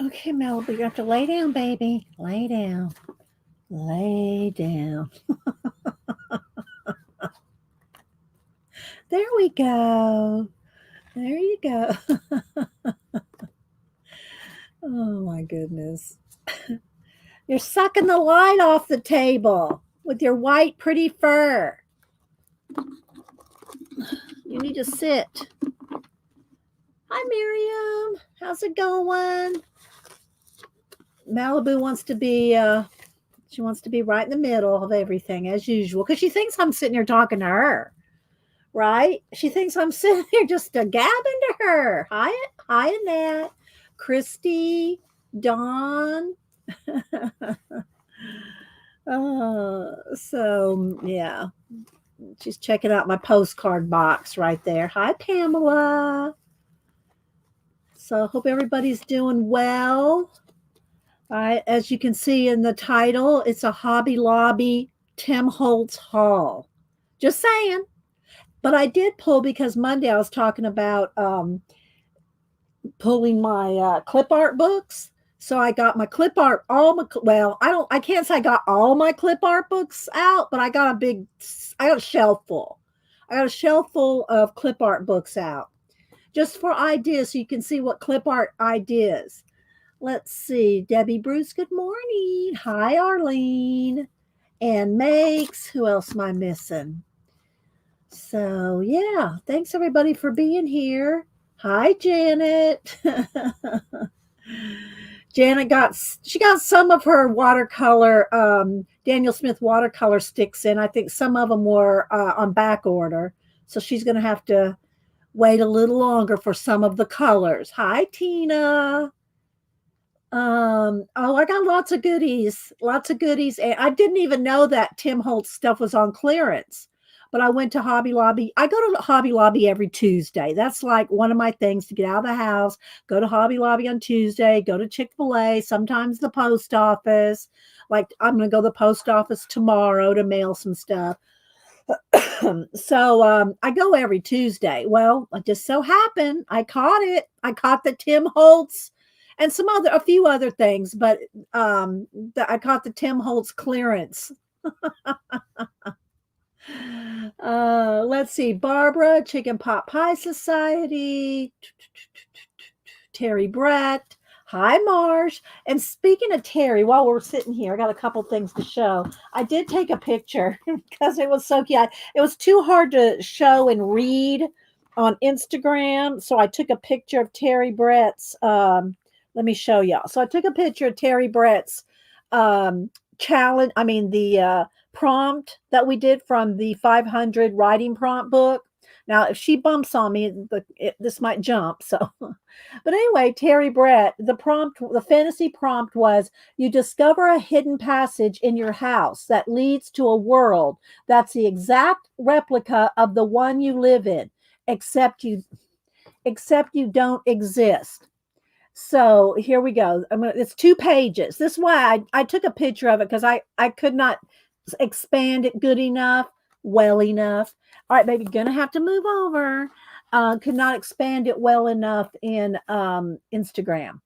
Okay, Malibu, you have to lay down, baby. Lay down. Lay down. There we go. There you go. Oh my goodness. You're sucking the light off the table with your white, pretty fur. You need to sit. Hi, Miriam. How's it going? Malibu wants to be she wants to be right in the middle of everything as usual because she thinks I'm sitting here talking to her, right? She thinks I'm sitting here just a gabbing to her. Hi, Annette, Christy, Dawn. Yeah, she's checking out my postcard box right there. Hi, Pamela. So hope everybody's doing well. As you can see in the title, it's a Hobby Lobby Tim Holtz haul. Just saying. But I did pull because Monday I was talking about pulling my clip art books. So I got my clip art, I can't say I got all my clip art books out, but I got a shelf full. I got a shelf full of clip art books out just for ideas so you can see what clip art ideas. Let's see. Debbie Bruce, good morning. Hi, Arlene. And Makes. Who else am I missing? So, yeah. Thanks, everybody, for being here. Hi, Janet. Janet got some of her watercolor, Daniel Smith watercolor sticks in. I think some of them were on back order. So she's going to have to wait a little longer for some of the colors. Hi, Tina. I got lots of goodies. And I didn't even know that Tim Holtz stuff was on clearance. But I went to Hobby Lobby. I go to Hobby Lobby every Tuesday. That's like one of my things to get out of the house. Go to Hobby Lobby on Tuesday, go to Chick-fil-A, sometimes the post office. Like I'm going to go to the post office tomorrow to mail some stuff. So I go every Tuesday. Well, it just so happened I caught it. I caught the Tim Holtz and a few other things, but I caught the Tim Holtz clearance. Let's see, Barbara, Chicken Pot Pie Society, Terry Brett. Hi, Marsh. And speaking of Terry, while we're sitting here, I got a couple things to show. I did take a picture because it was so cute. It was too hard to show and read on Instagram, so I took a picture of Terry Brett's. Let me show y'all. So I took a picture of Terry Brett's challenge. I mean, the prompt that we did from the 500 writing prompt book. Now, if she bumps on me, this might jump. So, but anyway, Terry Brett, the fantasy prompt was you discover a hidden passage in your house that leads to a world that's the exact replica of the one you live in, except you don't exist. So here we go. It's 2 pages. This is why I took a picture of it because I could not expand it good enough, well enough. All right, baby, gonna have to move over. Could not expand it well enough in Instagram.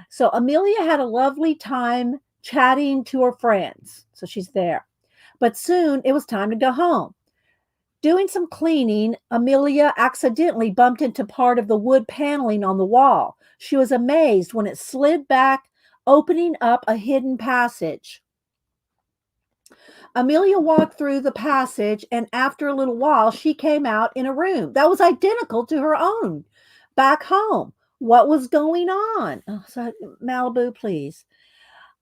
So Amelia had a lovely time chatting to her friends. So she's there. But soon it was time to go home. Doing some cleaning, Amelia accidentally bumped into part of the wood paneling on the wall. She was amazed when it slid back, opening up a hidden passage. Amelia walked through the passage, and after a little while, she came out in a room that was identical to her own back home. What was going on? Oh, so, Malibu, please.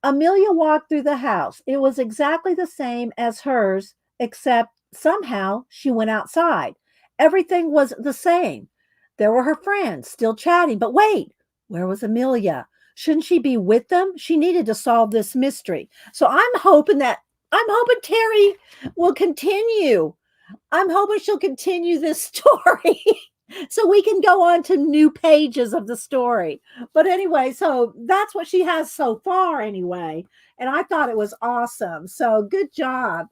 Amelia walked through the house. It was exactly the same as hers, except somehow she went outside. Everything was the same. There were her friends still chatting, but wait, where was Amelia? Shouldn't she be with them? She needed to solve this mystery. So I'm hoping Terry will continue. I'm hoping she'll continue this story so we can go on to new pages of the story. But anyway, so that's what she has so far anyway. And I thought it was awesome. So good job.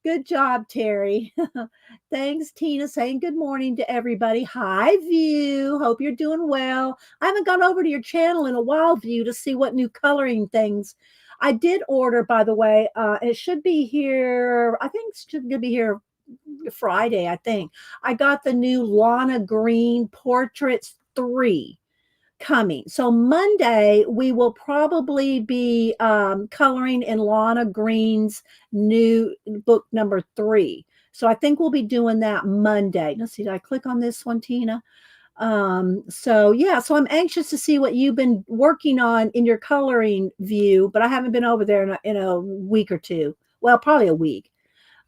Good job, Terry. Thanks, Tina, saying good morning to everybody. Hi, View. Hope you're doing well. I haven't gone over to your channel in a while, View, to see what new coloring things. I did order, by the way. It should be here. I think it's going to be here Friday, I think. I got the new Lana Green Portraits 3 coming. So Monday we will probably be coloring in Lana Green's new book number 3. So I think we'll be doing that Monday. Let's see, did I click on this one, Tina? So yeah, so I'm anxious to see what you've been working on in your coloring View, but I haven't been over there in a week or two. Well, probably a week.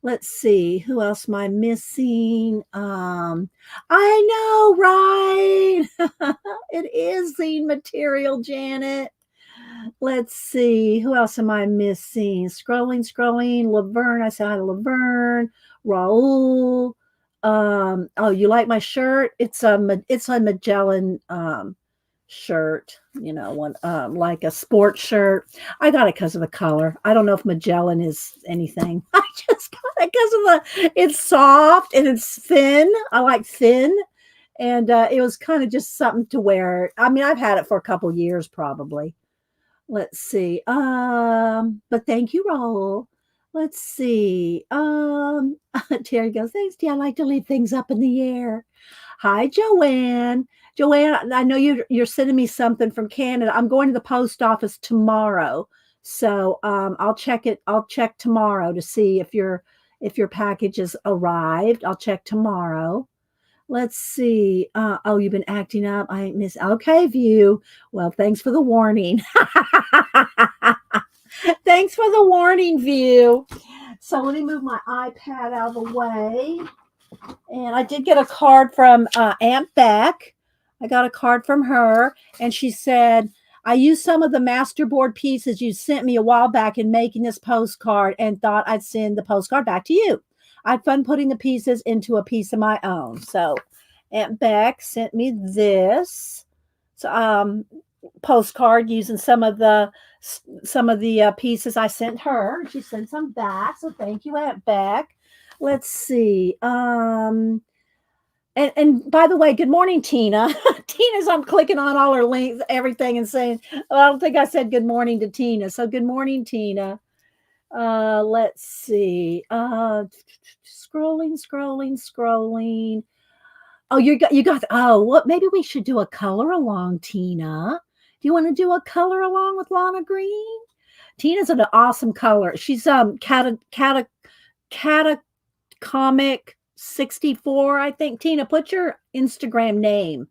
Let's see, who else am I missing? I know, right? It is zine material, Janet. Let's see, who else am I missing? Scrolling. Laverne, I said hi to Laverne. Raul. Oh, you like my shirt? It's a Magellan shirt, one like a sports shirt. I got it because of the color. I don't know if Magellan is anything. I just got it because of it's soft and it's thin. I like thin. And it was kind of just something to wear. I mean, I've had it for a couple years probably. Let's see. But thank you, Raul. Let's see. Terry goes, thanks, T. I like to leave things up in the air. Hi, Joanne. Joanne, I know you're sending me something from Canada. I'm going to the post office tomorrow. So I'll check it. I'll check tomorrow to see if your package has arrived. I'll check tomorrow. Let's see. Oh, you've been acting up. I ain't miss. Okay, View. Well, thanks for the warning. Thanks for the warning, View. So let me move my iPad out of the way. And I did get a card from Aunt Beck. I got a card from her, and she said, I used some of the masterboard pieces you sent me a while back in making this postcard and thought I'd send the postcard back to you. I had fun putting the pieces into a piece of my own. So Aunt Beck sent me this postcard using some of the pieces I sent her. She sent some back. So thank you, Aunt Beck. Let's see. And by the way, good morning, Tina. Tina's, I'm clicking on all her links, everything, and saying, oh, I don't think I said good morning to Tina. So good morning, Tina. Let's see. Scrolling. Oh, you got. Oh, what? Maybe we should do a color along, Tina. Do you want to do a color along with Lana Green? Tina's an awesome color. She's comic 64, I think. Tina, put your Instagram name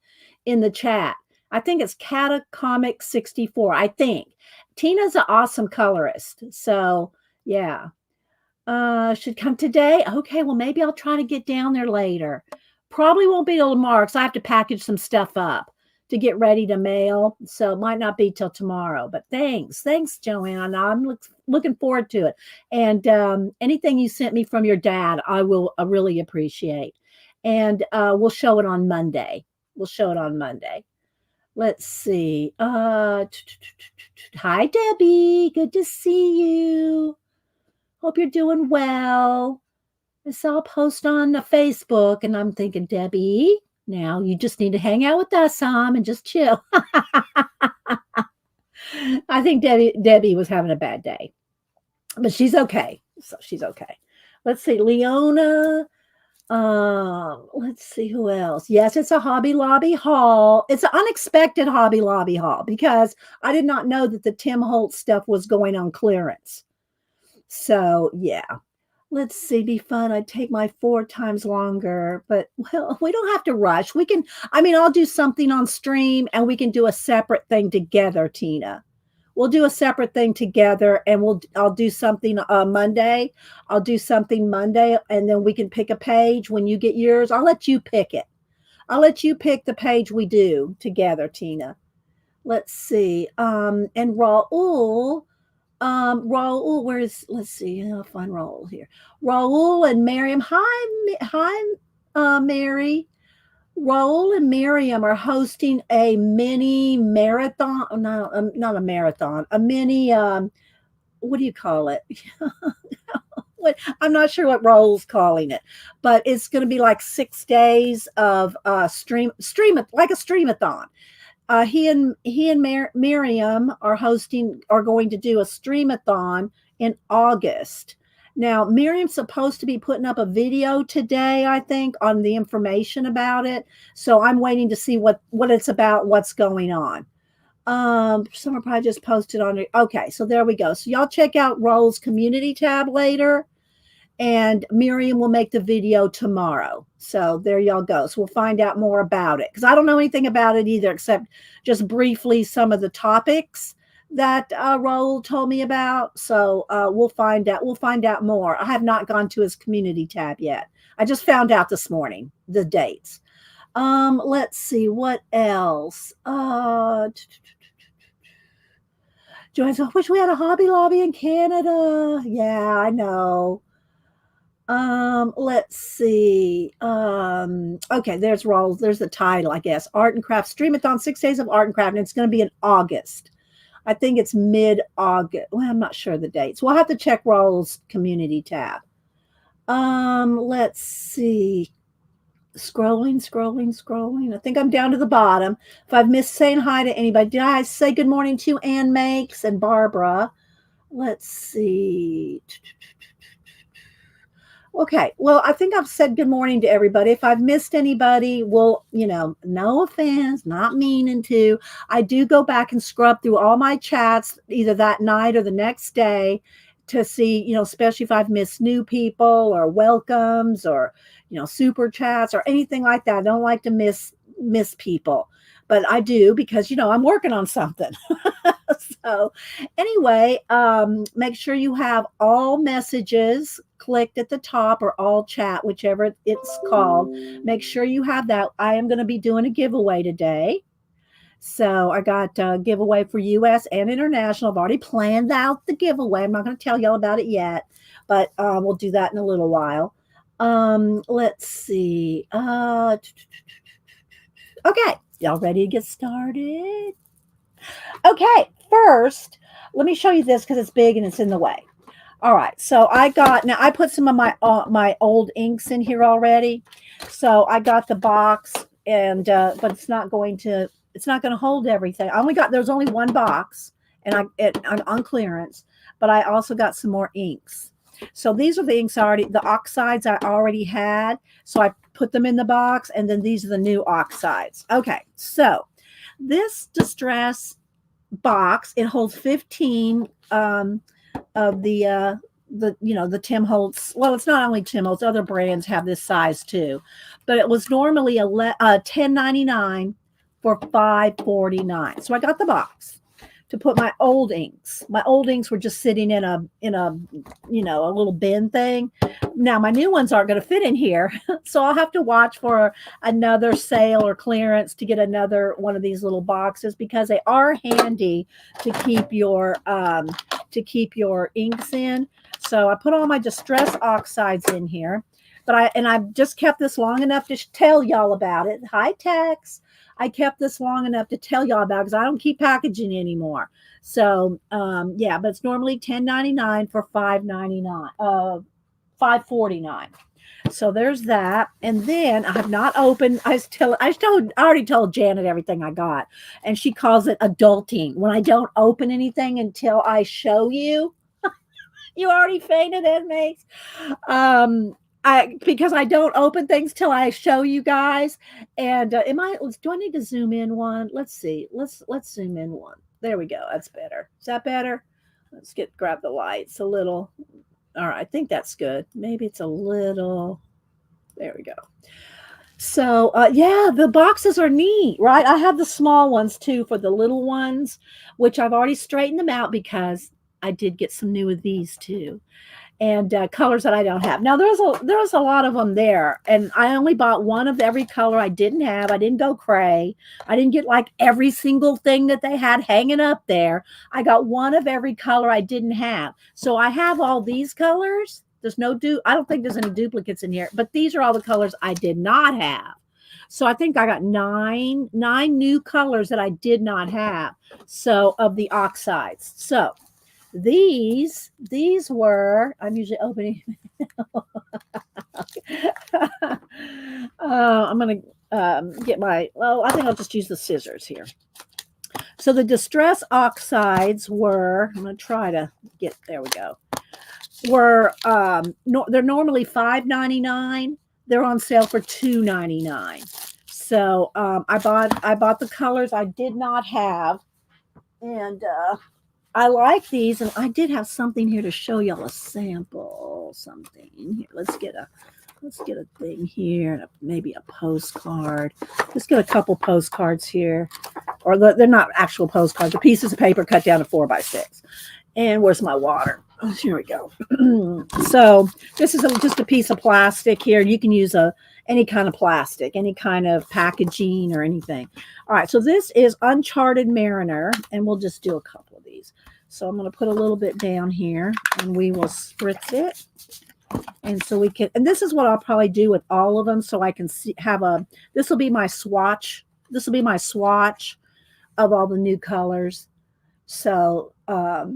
in the chat. I think it's Catacomic 64, I think. Tina's an awesome colorist. So yeah. Should come today. Okay, well, maybe I'll try to get down there later. Probably won't be till tomorrow because I have to package some stuff up to get ready to mail. So it might not be till tomorrow. But thanks, Joanne. I'm looking forward to it. And anything you sent me from your dad, I will really appreciate. And we'll show it on Monday. Let's see. Hi, Debbie. Good to see you. Hope you're doing well. I saw a post on Facebook, and I'm thinking, Debbie, now you just need to hang out with us some and just chill. I think Debbie was having a bad day, but she's okay. So she's okay. Let's see, Leona. Let's see who else. Yes, it's a Hobby Lobby haul. It's an unexpected Hobby Lobby haul because I did not know that the Tim Holtz stuff was going on clearance. So yeah, let's see, be fun. I'd take my 4 times longer, but well, we don't have to rush. We can, I'll do something on stream and we can do a separate thing together, Tina. We'll do a separate thing together and I'll do something Monday. I'll do something Monday and then we can pick a page when you get yours. I'll let you pick it. I'll let you pick the page we do together, Tina. Let's see. And Raul, let's see, I'll find Raul here. Raul and Miriam. Hi, Mary. Raul and Miriam are hosting a mini marathon. No, not a marathon. A mini. What do you call it? I'm not sure what Roll's calling it, but it's going to be like 6 days of like a streamathon. He and Miriam are going to do a streamathon in August. Now, Miriam's supposed to be putting up a video today, I think, on the information about it. So I'm waiting to see what it's about, what's going on. Someone probably just posted on it. Okay, so there we go. So y'all check out Roll's community tab later, and Miriam will make the video tomorrow. So there y'all go. So we'll find out more about it, because I don't know anything about it either, except just briefly some of the topics that Roll told me about. So we'll find out. We'll find out more. I have not gone to his community tab yet. I just found out this morning the dates. Let's see what else. Joyce, I wish we had a Hobby Lobby in Canada. Yeah, I know. Let's see. Okay, there's Rolls. There's the title, I guess. Art and Craft Streamathon, 6 days of art and craft, and it's going to be in August. I think it's mid-August. Well, I'm not sure the dates. We'll have to check Rolls community tab. Let's see. Scrolling. I think I'm down to the bottom. If I've missed saying hi to anybody, did I say good morning to Ann Makes and Barbara? Let's see. Okay, well, I think I've said good morning to everybody. If I've missed anybody, well, no offense, not meaning to. I do go back and scrub through all my chats either that night or the next day to see, especially if I've missed new people or welcomes or, super chats or anything like that. I don't like to miss people, but I do because, I'm working on something. So anyway, make sure you have all messages clicked at the top or all chat, whichever it's called. Make sure you have that. I am going to be doing a giveaway today. So I got a giveaway for US and international. I've already planned out the giveaway. I'm not going to tell y'all about it yet, but we'll do that in a little while. Let's see. Okay, y'all ready to get started? Okay, first, let me show you this because it's big and it's in the way. All right, so I put some of my old inks in here already. So I got the box, and but it's not going to hold everything. There's only one box, and I'm on clearance, but I also got some more inks. So these are the inks the Oxides I already had. So I put them in the box, and then these are the new Oxides. Okay, so this distress box, it holds 15 of the Tim Holtz. Well, it's not only Tim Holtz, other brands have this size too, but it was normally $10.99 for $5.49. So I got the box to put my old inks. My old inks were just sitting in a little bin thing. Now my new ones aren't going to fit in here, so I'll have to watch for another sale or clearance to get another one of these little boxes, because they are handy to keep your inks in. So I put all my distress oxides in here, but I've just kept this long enough to tell y'all about it. Hi, Tex. I kept this long enough to tell y'all about it because I don't keep packaging anymore. So yeah, but it's normally $10.99 for $5.49. So there's that. And then I have not opened. I already told Janet everything I got, and she calls it adulting when I don't open anything until I show you. You already fainted, Ed Makes. Because I don't open things till I show you guys. And do I need to zoom in one? Let's see. Let's zoom in one. There we go. That's better. Is that better? Let's grab the lights a little. All right, I think that's good. Maybe it's a little. There we go. So yeah, the boxes are neat, right? I have the small ones too for the little ones, which I've already straightened them out because I did get some new of these too. And colors that I don't have. Now there's a lot of them there, and I only bought one of every color I didn't have. I didn't go cray. I didn't get like every single thing that they had hanging up there. I got one of every color I didn't have. So I have all these colors. There's I don't think there's any duplicates in here, but these are all the colors I did not have. So I think I got nine new colors that I did not have. So of the Oxides. So These were, I'm usually opening. I'm going to get my, well, I think I'll just use the scissors here. So the Distress Oxides were, I'm going to try to get, there we go, were, they're normally $5.99. They're on sale for $2.99. So I bought the colors I did not have. And I like these, and I did have something here to show y'all a sample. Something here. Let's get a thing here, maybe a postcard. Let's get a couple postcards here, or they're not actual postcards. The pieces of paper cut down to 4x6. And where's my water? Oh, here we go. So this is just a piece of plastic here. You can use any kind of plastic, any kind of packaging or anything. All right, so this is Uncharted Mariner, and we'll just do a couple of these. So I'm going to put a little bit down here, and we will spritz it. And so we can, and this is what I'll probably do with all of them, so I can see, this will be my swatch. This will be my swatch of all the new colors. So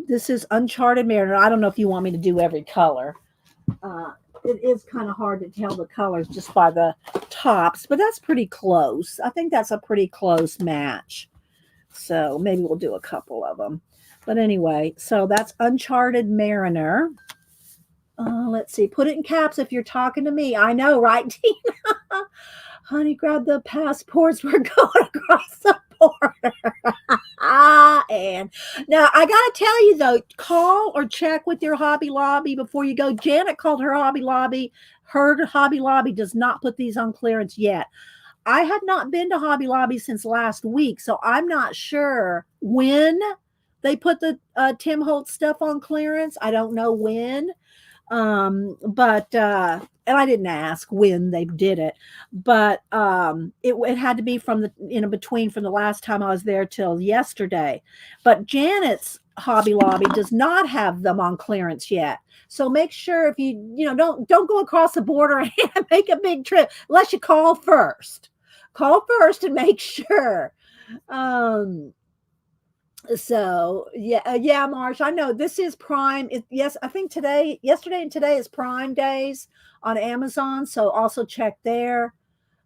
this is Uncharted Mariner. I don't know if you want me to do every color. It is kind of hard to tell the colors just by the tops, but that's pretty close. I think that's a pretty close match. So maybe we'll do a couple of them. But anyway, so that's Uncharted Mariner. Let's see. Put it in caps if you're talking to me. I know, right, Tina? Honey, grab the passports. We're going across the border. And now I got to tell you, though, call or check with your Hobby Lobby before you go. Janet called her Hobby Lobby. Her Hobby Lobby does not put these on clearance yet. I have not been to Hobby Lobby since last week, so I'm not sure when they put the Tim Holtz stuff on clearance. I don't know when. And I didn't ask when they did it, but it had to be from the between from the last time I was there till yesterday. But Janet's Hobby Lobby does not have them on clearance yet. So make sure if you don't go across the border and make a big trip unless you call first. Call first and make sure. So yeah, Marsh, I know this is Prime. Yes, I think yesterday and today is Prime days on Amazon. So also check there.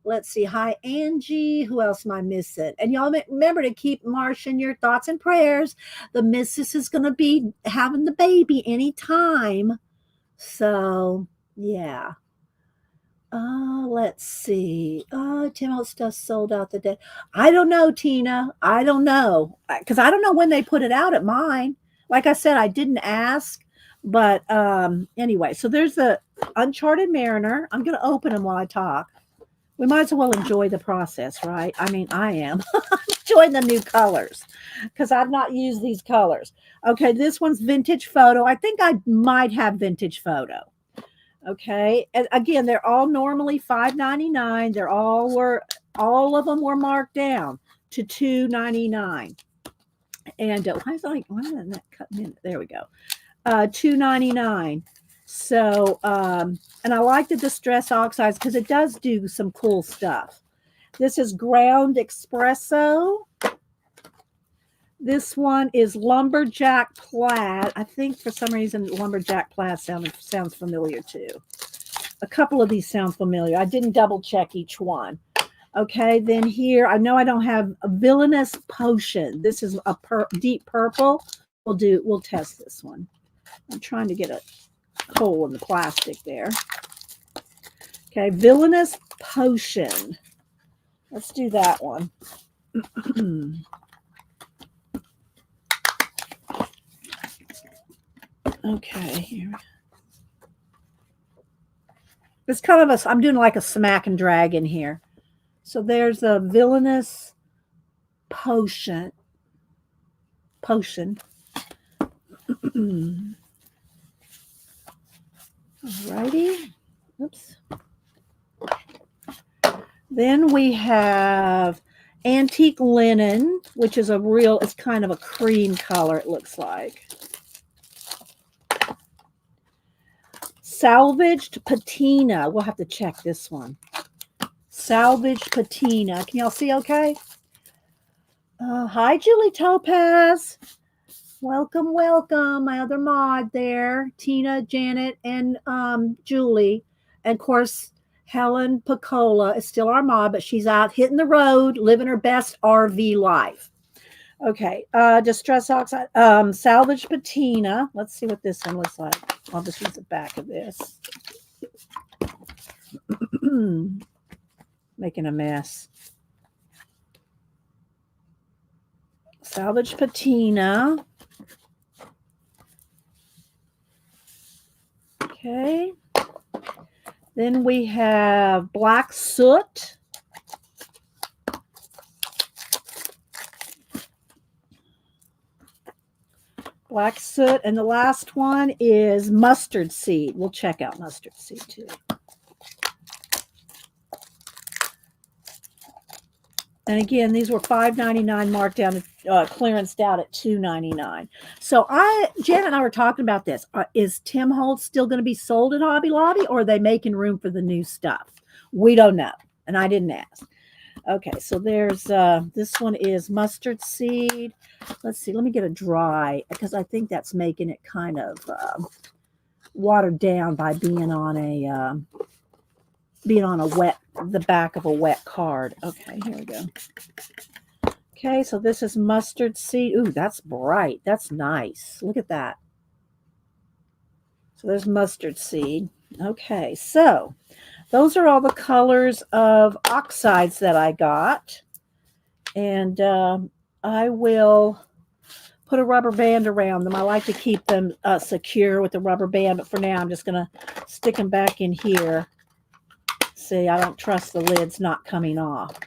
Let's see. Hi, Angie. Who else am I missing? And y'all remember to keep Marsh in your thoughts and prayers. The missus is going to be having the baby anytime. So yeah. Let's see. Tim Holtz stuff sold out the day. I don't know, Tina. I don't know. Because I don't know when they put it out at mine. Like I said, I didn't ask. But anyway, so there's the Uncharted Mariner. I'm going to open them while I talk. We might as well enjoy the process, right? I mean, I am. Enjoying the new colors. Because I've not used these colors. Okay, this one's Vintage Photo. I think I might have Vintage Photo. Okay, and again, they're all normally $5.99. All of them were marked down to $2.99. And why isn't that cutting in? There we go. $2.99. So, and I like the Distress Oxides because it does do some cool stuff. This is Ground Espresso. This one is Lumberjack Plaid. I think for some reason Lumberjack Plaid sounds familiar too. A couple of these sound familiar. I didn't double check each one. Okay, then here, I know I don't have a Villainous Potion. This is a deep purple. We'll test this one. I'm trying to get a hole in the plastic there. Okay, Villainous Potion. Let's do that one. Okay, here. It's kind of I'm doing like a smack and drag in here. So there's a Villainous Potion. Alrighty. Oops. Then we have Antique Linen, which is it's kind of a cream color, it looks like. Salvaged Patina. We'll have to check this one. Salvaged Patina. Can y'all see okay? Hi, Julie Topaz. Welcome, welcome. My other mod there, Tina, Janet, and Julie. And of course, Helen Picola is still our mod, but she's out hitting the road, living her best RV life. Okay, distress oxide, salvage patina. Let's see what this one looks like. I'll just use the back of this. Making a mess. Salvage patina. Okay. Then we have black soot. Black soot. And the last one is mustard seed. We'll check out mustard seed too. And again, these were $5.99 marked down, clearance down at $2.99. So Janet and I were talking about this. Is Tim Holtz still going to be sold at Hobby Lobby, or are they making room for the new stuff? We don't know, and I didn't ask. Okay, so there's this one is mustard seed. Let's see. Let me get a dry, because I think that's making it kind of watered down by being on a the back of a wet card. Okay, here we go. Okay, so this is mustard seed. Ooh, that's bright. That's nice. Look at that. So there's mustard seed. Okay, so those are all the colors of oxides that I got. And I will put a rubber band around them. I like to keep them secure with the rubber band, but for now I'm just going to stick them back in here. See, I don't trust the lids not coming off.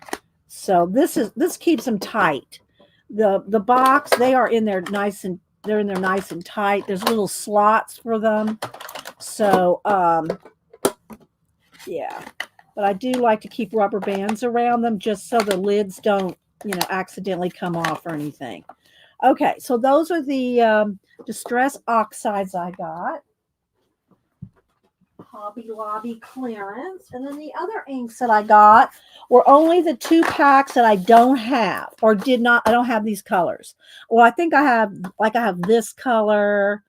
So this keeps them tight. The box, they're in there nice and tight. There's little slots for them. So yeah. But I do like to keep rubber bands around them just so the lids don't, accidentally come off or anything. Okay, so those are the distress oxides I got. Hobby Lobby clearance. And then the other inks that I got were only the 2 packs that I don't have or I don't have these colors. Well, I think I have this color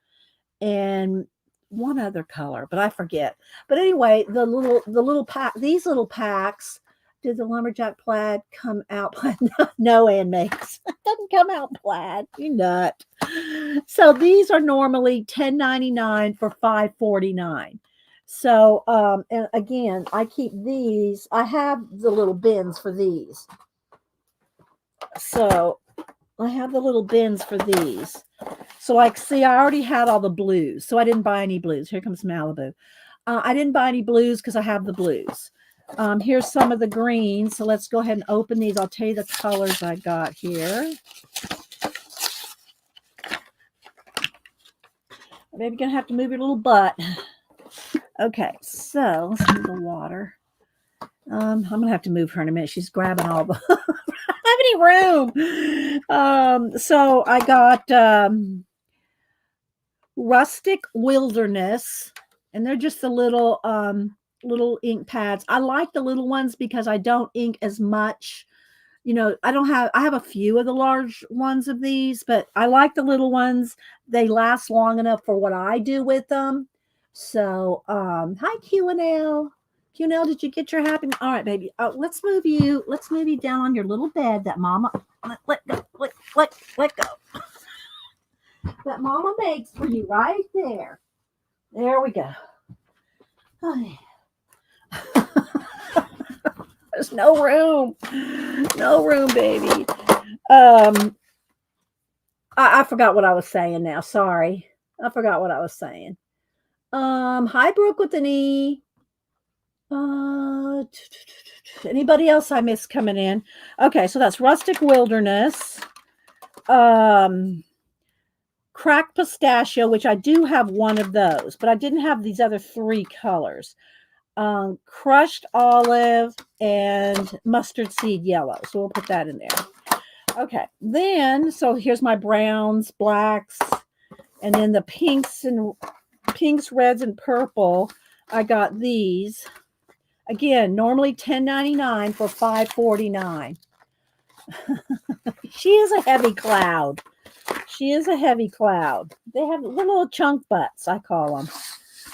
and one other color, but I forget. But anyway, the little pack, these little packs, did the lumberjack plaid come out plaid? No, Ann makes. It doesn't come out plaid. You nut. So these are normally $10.99 for $5.49. So, and again, I keep these. I have the little bins for these. So I have the little bins for these. So like, see, I already had all the blues. So I didn't buy any blues. Here comes Malibu. I didn't buy any blues because I have the blues. Here's some of the greens. So let's go ahead and open these. I'll tell you the colors I got here. Maybe going to have to move your little butt. Okay, so let's move the water. I'm going to have to move her in a minute. She's grabbing all the... I don't have any room. So I got Rustic Wilderness, and they're just the little ink pads. I like the little ones because I don't ink as much. I have a few of the large ones of these, but I like the little ones. They last long enough for what I do with them. So, hi QNL. QNL, did you get your happy? All right, baby. Let's move you down on your little bed that Mama let go. Let go. That Mama makes for you right there. There we go. Oh, yeah. There's no room. No room, baby. I forgot what I was saying now. Sorry. I forgot what I was saying. Hi, Brooke with an E. Anybody else I missed coming in? Okay, so that's Rustic Wilderness. Cracked Pistachio, which I do have one of those, but I didn't have these other 3 colors. Crushed Olive and Mustard Seed Yellow. So we'll put that in there. Okay, then, so here's my browns, blacks, and then the pinks, reds, and purple. I got these. Again, normally $10.99 for $5.49. She is a heavy cloud. She is a heavy cloud. They have little chunk butts, I call them.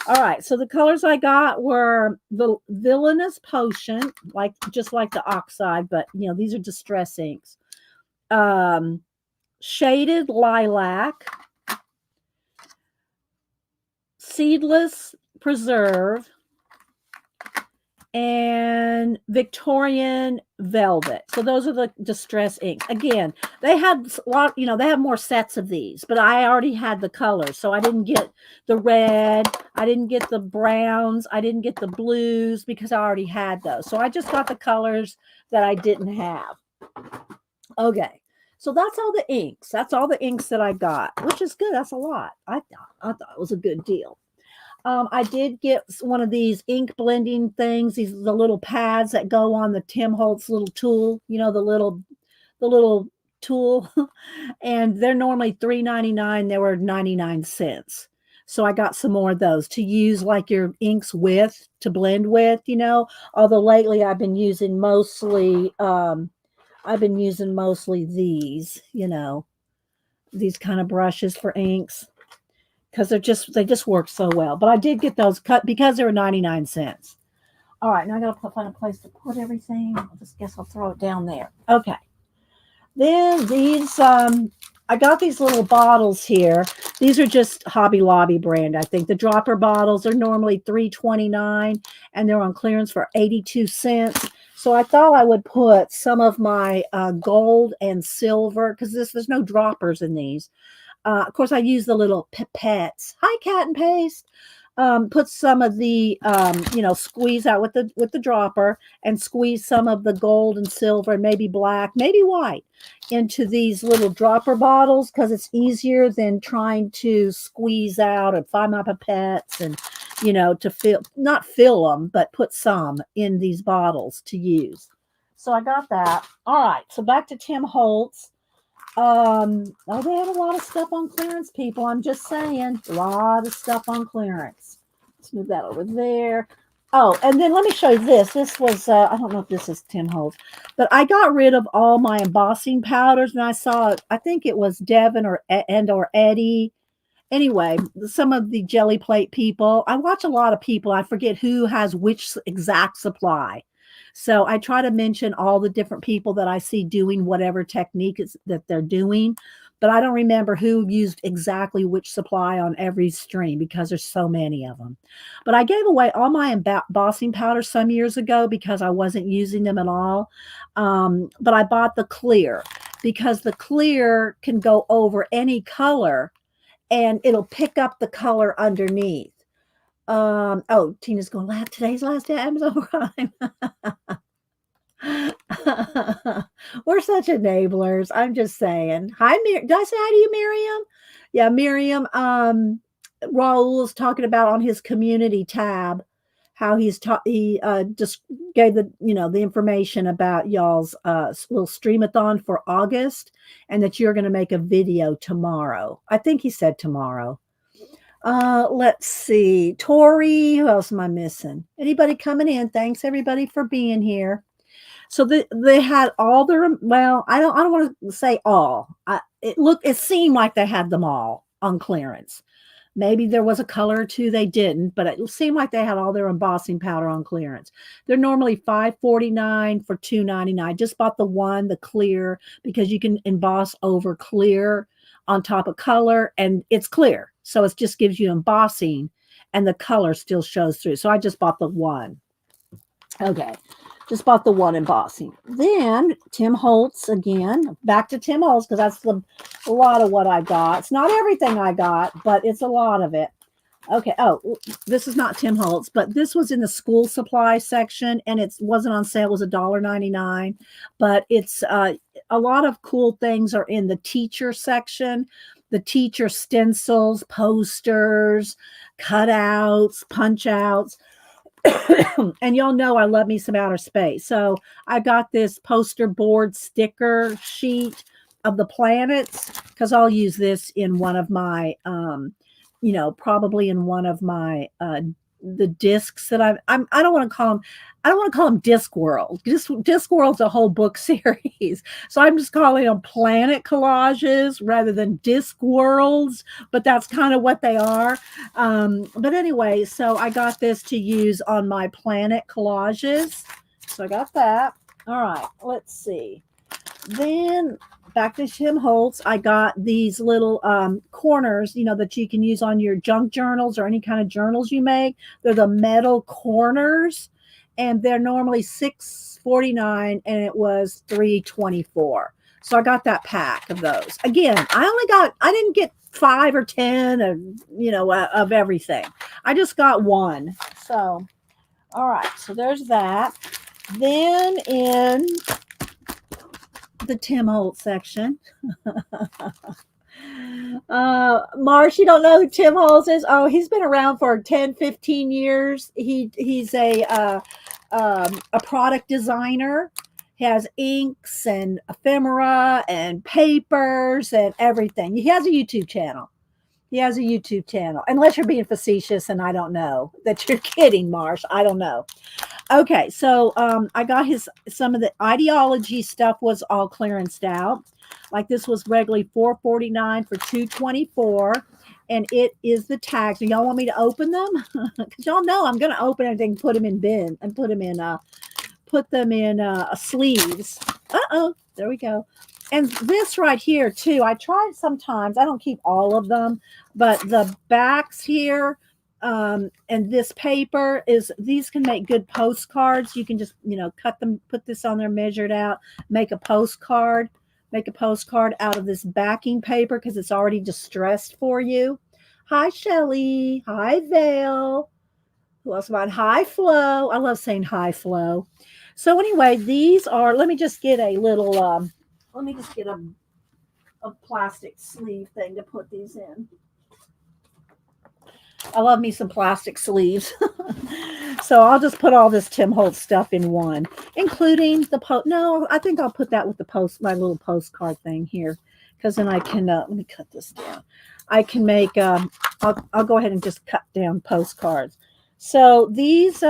All right, so the colors I got were the Villainous Potion, like just like the Oxide, but you know, these are distress inks. Shaded Lilac, Seedless Preserve, and Victorian Velvet. So those are the distress inks. Again, they had a lot, you know, they have more sets of these, but I already had the colors. So I didn't get the red, I didn't get the browns, I didn't get the blues because I already had those. So I just got the colors that I didn't have. Okay. So that's all the inks. That's all the inks that I got, which is good. That's a lot. I thought it was a good deal. I did get one of these ink blending things, the little pads that go on the Tim Holtz little tool, you know, the little tool, and they're normally $3.99. They were 99 cents. So I got some more of those to use like your inks with, to blend with, you know, although lately I've been using mostly these, you know, these kind of brushes for inks, because they just work so well. But I did get those cut because they were 99 cents. All right, now I gotta find a place to put everything. I just guess I'll throw it down there. Okay. Then these, I got these little bottles here. These are just Hobby Lobby brand, I think. The dropper bottles are normally $3.29, and they're on clearance for 82 cents. So I thought I would put some of my gold and silver, because there's no droppers in these. Of course, I use the little pipettes. Hi, Cat and Paste. Put some of the, you know, squeeze out with the dropper and squeeze some of the gold and silver, maybe black, maybe white, into these little dropper bottles, because it's easier than trying to squeeze out and find my pipettes and, you know, to not fill them, but put some in these bottles to use. So I got that. All right. So back to Tim Holtz. Oh, they have a lot of stuff on clearance, people. I'm just saying, a lot of stuff on clearance. Let's move that over there. Oh, and then let me show you this. This was, I don't know if this is Tim Holtz, but I got rid of all my embossing powders, and I saw, I think it was Devin or Eddie. Anyway, some of the jelly plate people. I watch a lot of people. I forget who has which exact supply. So I try to mention all the different people that I see doing whatever technique that they're doing, but I don't remember who used exactly which supply on every stream because there's so many of them. But I gave away all my embossing powder some years ago because I wasn't using them at all. But I bought the clear because the clear can go over any color and it'll pick up the color underneath. Oh, Tina's going, today's last day at Amazon Prime. We're such enablers. I'm just saying. Hi, did I say hi to you, Miriam? Yeah, Miriam. Raul's talking about on his community tab how he just gave the information about y'all's little streamathon for August, and that you're going to make a video tomorrow. I think he said tomorrow. Let's see. Tori, who else am I missing? Anybody coming in? Thanks everybody for being here. So they had all their, well, I don't want to say all. It seemed like they had them all on clearance. Maybe there was a color or two they didn't, but it seemed like they had all their embossing powder on clearance. They're normally $5.49 for $2.99. Just bought the clear, because you can emboss over clear on top of color, and it's clear. So it just gives you embossing and the color still shows through. So I just bought the one. Okay. Just bought the one embossing. Then Tim Holtz again. Back to Tim Holtz, because that's a lot of what I got. It's not everything I got, but it's a lot of it. Okay. Oh, this is not Tim Holtz, but this was in the school supply section, and it wasn't on sale. It was $1.99. But it's a lot of cool things are in the teacher section. The teacher stencils, posters, cutouts, punch outs. And y'all know I love me some outer space. So I got this poster board sticker sheet of the planets, because I'll use this in one of my, probably in one of my the discs that I don't want to call them. I don't want to call them Discworld. Discworld's a whole book series, so I'm just calling them planet collages rather than Discworlds. But that's kind of what they are. But anyway, so I got this to use on my planet collages. So I got that. All right, let's see. Then back to Tim Holtz, I got these little corners, that you can use on your junk journals or any kind of journals you make. They're the metal corners, and they're normally $6.49, and it was $3.24. So I got that pack of those. Again, I didn't get 5 or 10 of everything. I just got one. So, all right. So there's that. Then in the Tim Holtz section. Marsh, you don't know who Tim Holtz is? Oh, he's been around for 10, 15 years. He's a product designer. He has inks and ephemera and papers and everything. He has a YouTube channel. Unless you're being facetious, and I don't know that you're kidding, Marsh. I don't know. Okay, so I got some of the ideology stuff was all clearanced out. Like this was regularly $4.49 for $2.24, and it is the tags. Do y'all want me to open them? Because y'all know I'm going to open everything, put them in bin, and put them in sleeves. There we go. And this right here too, I tried sometimes. I don't keep all of them, but the backs here. And this paper these can make good postcards. You can just, cut them, put this on there, measured out, make a postcard out of this backing paper because it's already distressed for you. Hi, Shelly. Hi, Vale. Who else about? Hi, Flo. I love saying hi, Flo. So anyway, these are, let me just get a plastic sleeve thing to put these in. I love me some plastic sleeves. So I'll just put all this Tim Holtz stuff in one, including the No, I think I'll put that with my little postcard thing here, because then I can, let me cut this down. I can make, I'll go ahead and just cut down postcards. So these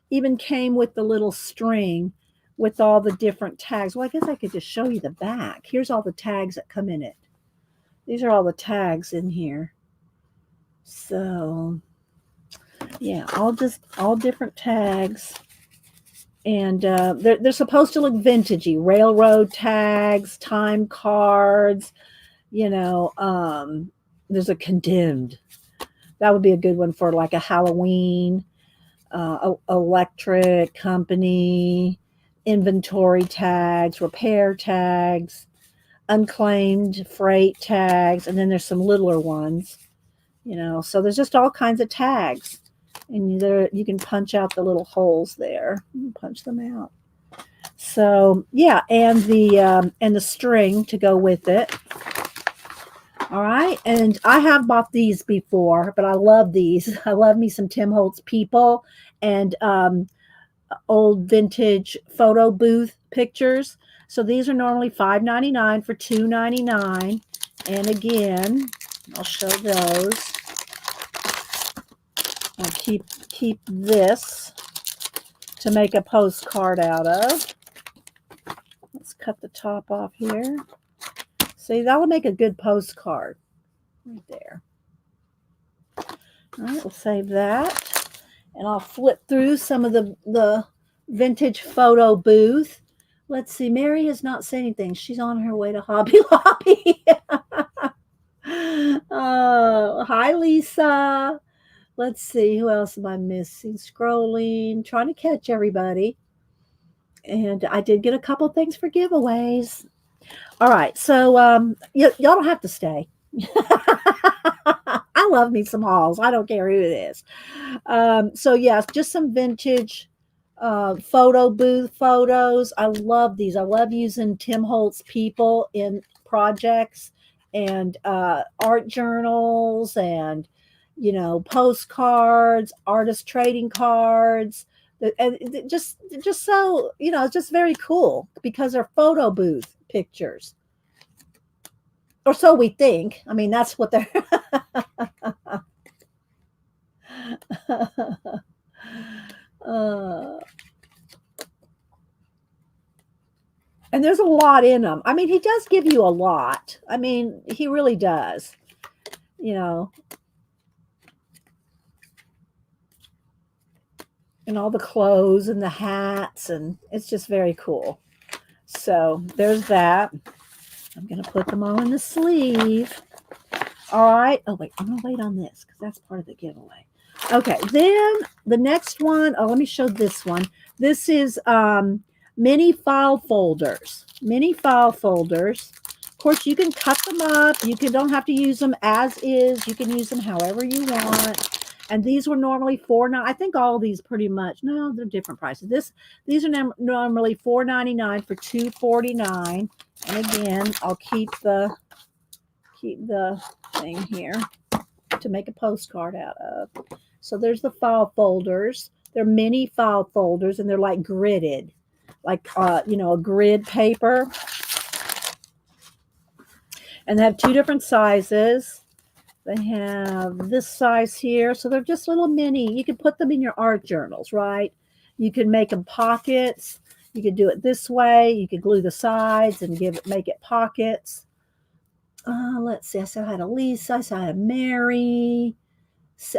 even came with the little string with all the different tags. Well, I guess I could just show you the back. Here's all the tags that come in it. These are all the tags in here. So, yeah, all different tags, and they're supposed to look vintagey. Railroad tags, time cards. There's a condemned. That would be a good one for like a Halloween. Electric company, inventory tags, repair tags, unclaimed freight tags, and then there's some littler ones. So there's just all kinds of tags, and you can punch out the little holes there. Punch them out. So yeah, and the string to go with it. All right, and I have bought these before, but I love these. I love me some Tim Holtz people and old vintage photo booth pictures. So these are normally $5.99 for $2.99, and again, I'll show those. I'll keep this to make a postcard out of. Let's cut the top off here. See, that will make a good postcard right there. All right, we'll save that. And I'll flip through some of the vintage photo booth. Let's see, Mary has not said anything. She's on her way to Hobby Lobby. Oh, hi, Lisa. Let's see, who else am I missing? Scrolling, trying to catch everybody. And I did get a couple things for giveaways. All right, so y'all don't have to stay. I love me some hauls. I don't care who it is. So yes, just some vintage photo booth photos. I love these. I love using Tim Holtz people in projects and art journals and postcards, artist trading cards, and just so it's just very cool because they're photo booth pictures, or so we think. I mean, that's what they're. uh, and there's a lot in them. I mean, he does give you a lot. I mean, he really does. You know, and all the clothes and the hats, and it's just very cool. So there's that. I'm going to put them all in the sleeve. All right. Oh, wait. I'm going to wait on this because that's part of the giveaway. Okay. Then the next one. Oh, let me show this one. This is mini file folders. Mini file folders. Of course, you can cut them up. Don't have to use them as is. You can use them however you want. And these were normally $4.99. I think all of these pretty much. No, they're different prices. These are normally $4.99 for $2.49. And again, I'll keep the thing here to make a postcard out of. So there's the file folders. They're mini file folders, and they're like gridded, like a grid paper. And they have two different sizes. They have this size here. So they're just little mini. You can put them in your art journals, right? You can make them pockets. You could do it this way. You could glue the sides and make it pockets. Let's see. I said hi to Lisa. I said hi to Mary.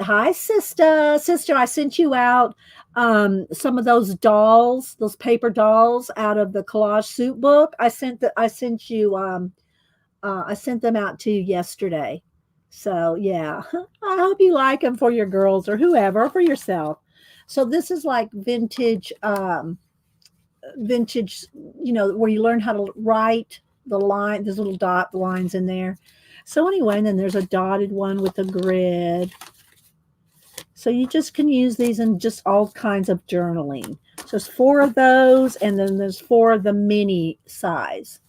Hi, sister. Sister, I sent you out some of those dolls, those paper dolls out of the collage soup book. I sent them out to you yesterday. So yeah, I hope you like them for your girls or whoever, or for yourself. So this is like vintage, where you learn how to write the line. There's little dot lines in there. So anyway, and then there's a dotted one with a grid. So you just can use these in just all kinds of journaling. So there's 4 of those, and then there's 4 of the mini size.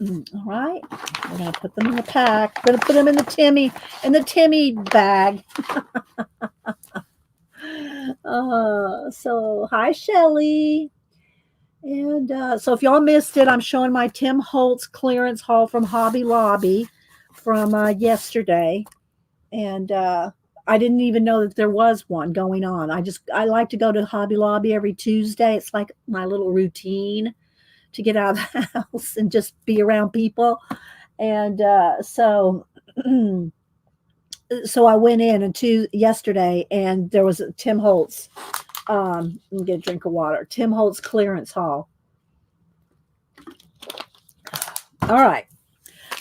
All right, we're going to put them in the pack. We're going to put them in the Timmy bag. So hi, Shelly. And so if y'all missed it, I'm showing my Tim Holtz clearance haul from Hobby Lobby from yesterday. And I didn't even know that there was one going on. I like to go to Hobby Lobby every Tuesday. It's like my little routine to get out of the house and just be around people. And so I went in yesterday, and there was a Tim Holtz. Let me get a drink of water. Tim Holtz clearance haul. All right.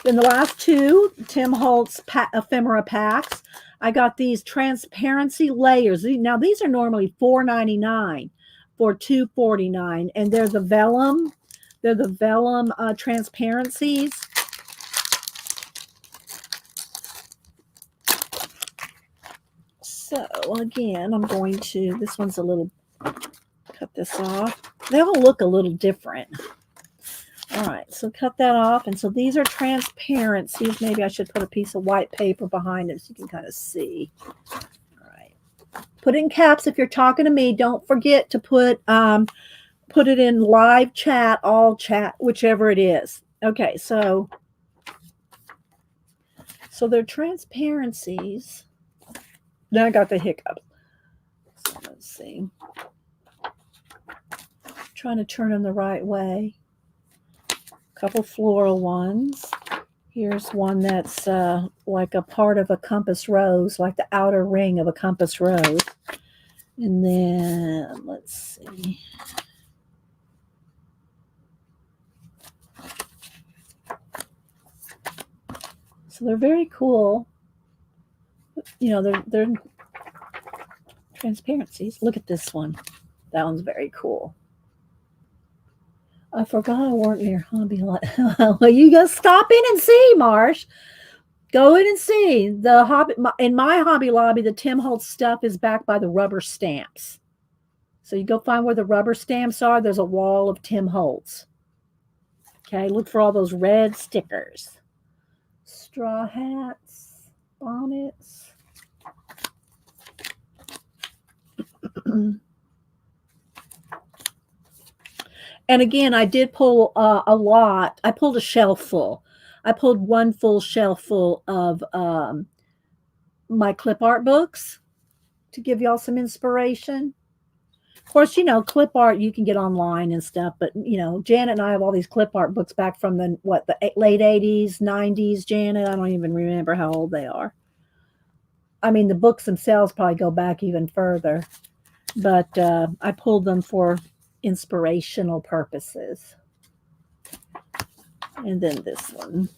Then the last 2 Tim Holtz ephemera packs. I got these transparency layers. Now these are normally $4.99 for $2.49, and they're the Vellum. They're the Vellum transparencies. So again, I'm going to, this one's a little, cut this off. They all look a little different. All right, so cut that off. And so these are transparencies. Maybe I should put a piece of white paper behind it so you can kind of see. All right. Put in caps if you're talking to me. Don't forget to put it in live chat, all chat, whichever it is. Okay, so they're transparencies. Now I got the hiccup. So let's see. Trying to turn them the right way. Couple floral ones. Here's one that's like a part of a compass rose, like the outer ring of a compass rose. And then let's see. So they're very cool. They're transparencies. Look at this one. That one's very cool. I forgot I weren't near Hobby Lobby. Well, you go stop in and see, Marsh. Go in and see. In my Hobby Lobby, the Tim Holtz stuff is backed by the rubber stamps. So you go find where the rubber stamps are. There's a wall of Tim Holtz. Okay, look for all those red stickers. Straw hats, bonnets. And again, I did pull a lot. I pulled a shelf full. I pulled one full shelf full of my clip art books to give y'all some inspiration. Of course, clip art you can get online and stuff, but Janet and I have all these clip art books back from the late 80s, 90s, Janet. I don't even remember how old they are. I mean, the books themselves probably go back even further, but I pulled them for inspirational purposes. And then this one.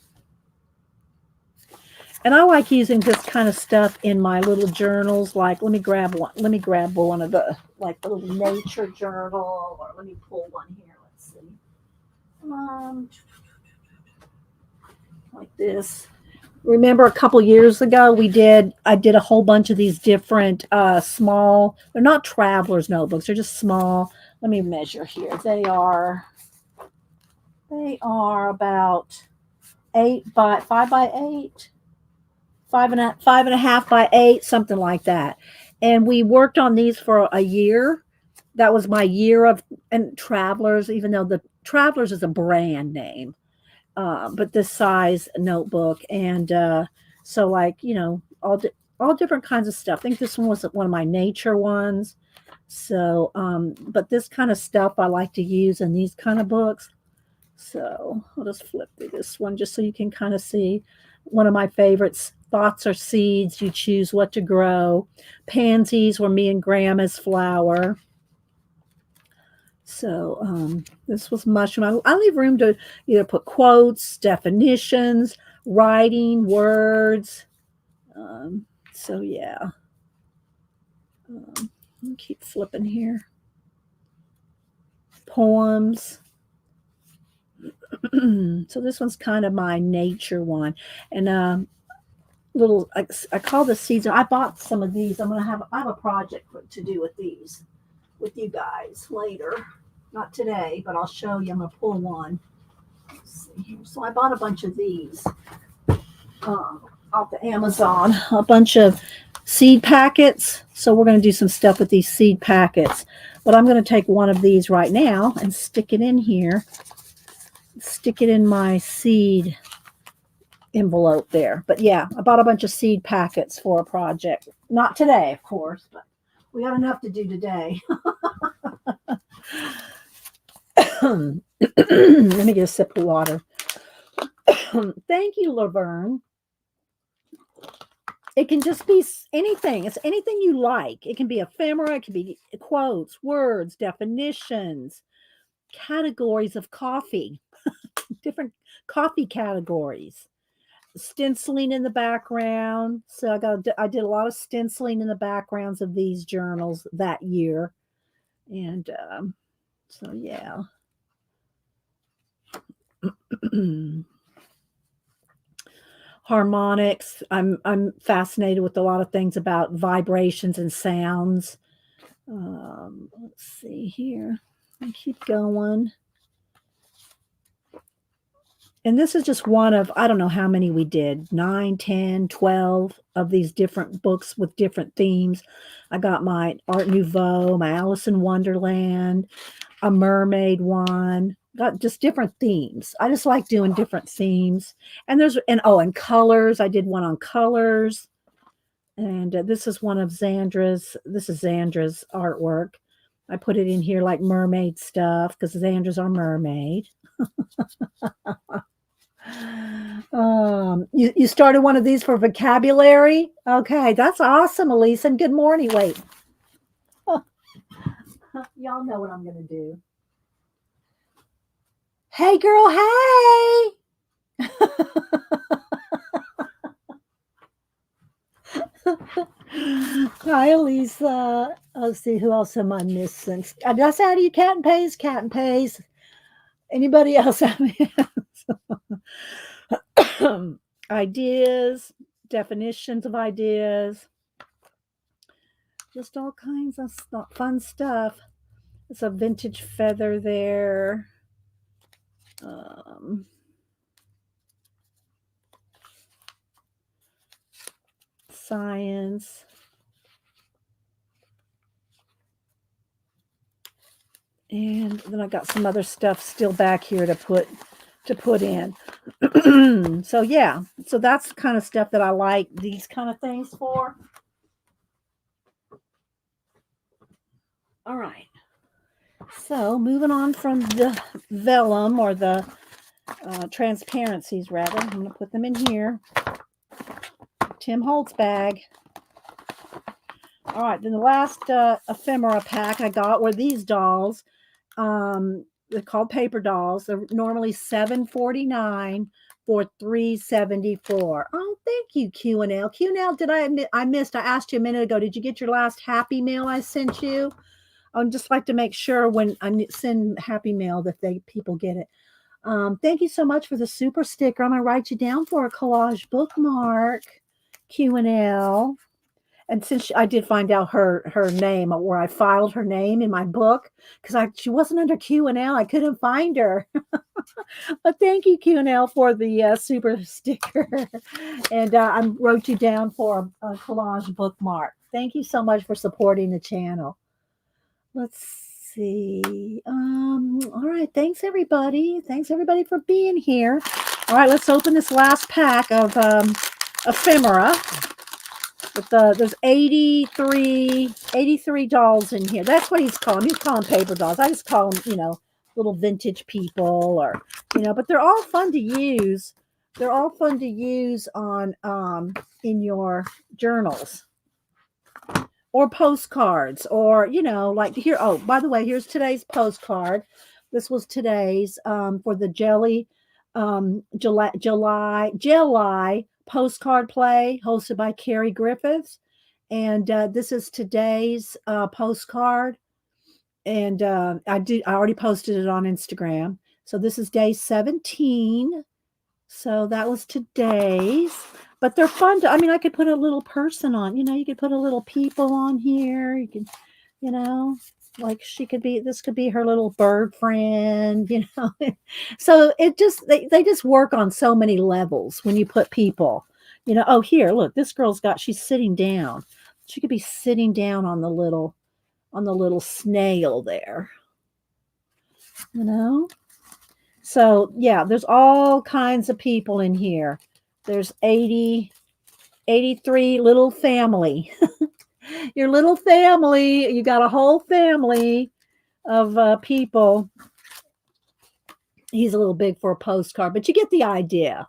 And I like using this kind of stuff in my little journals. Like, let me grab one. Let me grab one of the the little nature journal, or let me pull one here. Let's see. Like this. Remember a couple years ago I did a whole bunch of these different small. They're not traveler's notebooks. They're just small. Let me measure here. They are about 5 by 8. 5.5 by 8, something like that. And we worked on these for a year. That was my year of, and Travelers, even though the Travelers is a brand name, but this size notebook. And so, all different kinds of stuff. I think this one was one of my nature ones. So, but this kind of stuff I like to use in these kind of books. So I'll just flip through this one just so you can kind of see one of my favorites. Thoughts are seeds. You choose what to grow. Pansies were me and Grandma's flower. So this was mushroom. I leave room to either put quotes, definitions, writing, words. So yeah. I'll keep flipping here. Poems. So this one's kind of my nature one. And I call this seeds. I bought some of these. I have a project to do with these with you guys later. Not today, but I'll show you. I'm gonna pull one. Let's see here. So I bought a bunch of these off the Amazon. A bunch of seed packets. So we're gonna do some stuff with these seed packets. But I'm gonna take one of these right now and stick it in here. Stick it in my seed envelope there. But yeah, I bought a bunch of seed packets for a project. Not today, of course, but we got enough to do today. Let me get a sip of water. Thank you, Laverne. It can just be anything. It's anything you like. It can be ephemera. It can be quotes, words, definitions, categories of coffee, different coffee categories. Stenciling in the background. So I did a lot of stenciling in the backgrounds of these journals that year. And so yeah. Harmonics. I'm fascinated with a lot of things about vibrations and sounds. Let's see here. I keep going. And this is just one of, I don't know how many we did, 9, 10, 12 of these different books with different themes. I got my Art Nouveau, my Alice in Wonderland, a mermaid one, got just different themes. I just like doing different themes. And and colors. I did one on colors. And this is one of Xandra's artwork. I put it in here like mermaid stuff because Xandra's our mermaid. You started one of these for vocabulary? Okay, that's awesome, Elise. And good morning. Wait. Y'all know what I'm going to do. Hey, girl, hey. Hi, Elisa. Let's see, who else am I missing? Did I say how do you cat and pays? Cat and pays. Anybody else have ideas, definitions of ideas, just all kinds of fun stuff. It's a vintage feather there. Science. And then I got some other stuff still back here to put to put in. So yeah, so that's the kind of stuff that I like these kind of things for. All right. So moving on from the vellum or the transparencies rather, I'm going to put them in here. Tim Holtz bag. All right, then the last ephemera pack I got were these dolls. They're called paper dolls. They're normally $7.49 for $3.74. Oh, thank you, Q and L. Q and L, did I missed? I asked you a minute ago. Did you get your last Happy Mail I sent you? I'd just like to make sure when I send Happy Mail that people get it. Thank you so much for the super sticker. I'm gonna write you down for a collage bookmark, Q and L. And since I did find out her name, where I filed her name in my book, because she wasn't under Q and L, I couldn't find her. But thank you, Q and L, for the super sticker, and I wrote you down for a collage bookmark. Thank you so much for supporting the channel. Let's see. All right. Thanks everybody. Thanks everybody for being here. All right, let's open this last pack of ephemera. There's 83 dolls in here. That's what he's calling. He's calling paper dolls. I just call them, little vintage people or, but they're all fun to use. They're all fun to use on in your journals or postcards or, like here. Oh, by the way, here's today's postcard. This was today's for the July postcard play hosted by Carrie Griffiths. And this is today's postcard. And I already posted it on Instagram. So this is day 17. So that was today's. But they're fun I could put a little person on, you could put a little people on here. You can, like this could be her little bird friend, So it just, they just work on so many levels when you put people, oh, here, look, this girl's she's sitting down. She could be sitting down on the little snail there, So yeah, there's all kinds of people in here. There's 83 little family. Your little family, you got a whole family of people. He's a little big for a postcard, but you get the idea.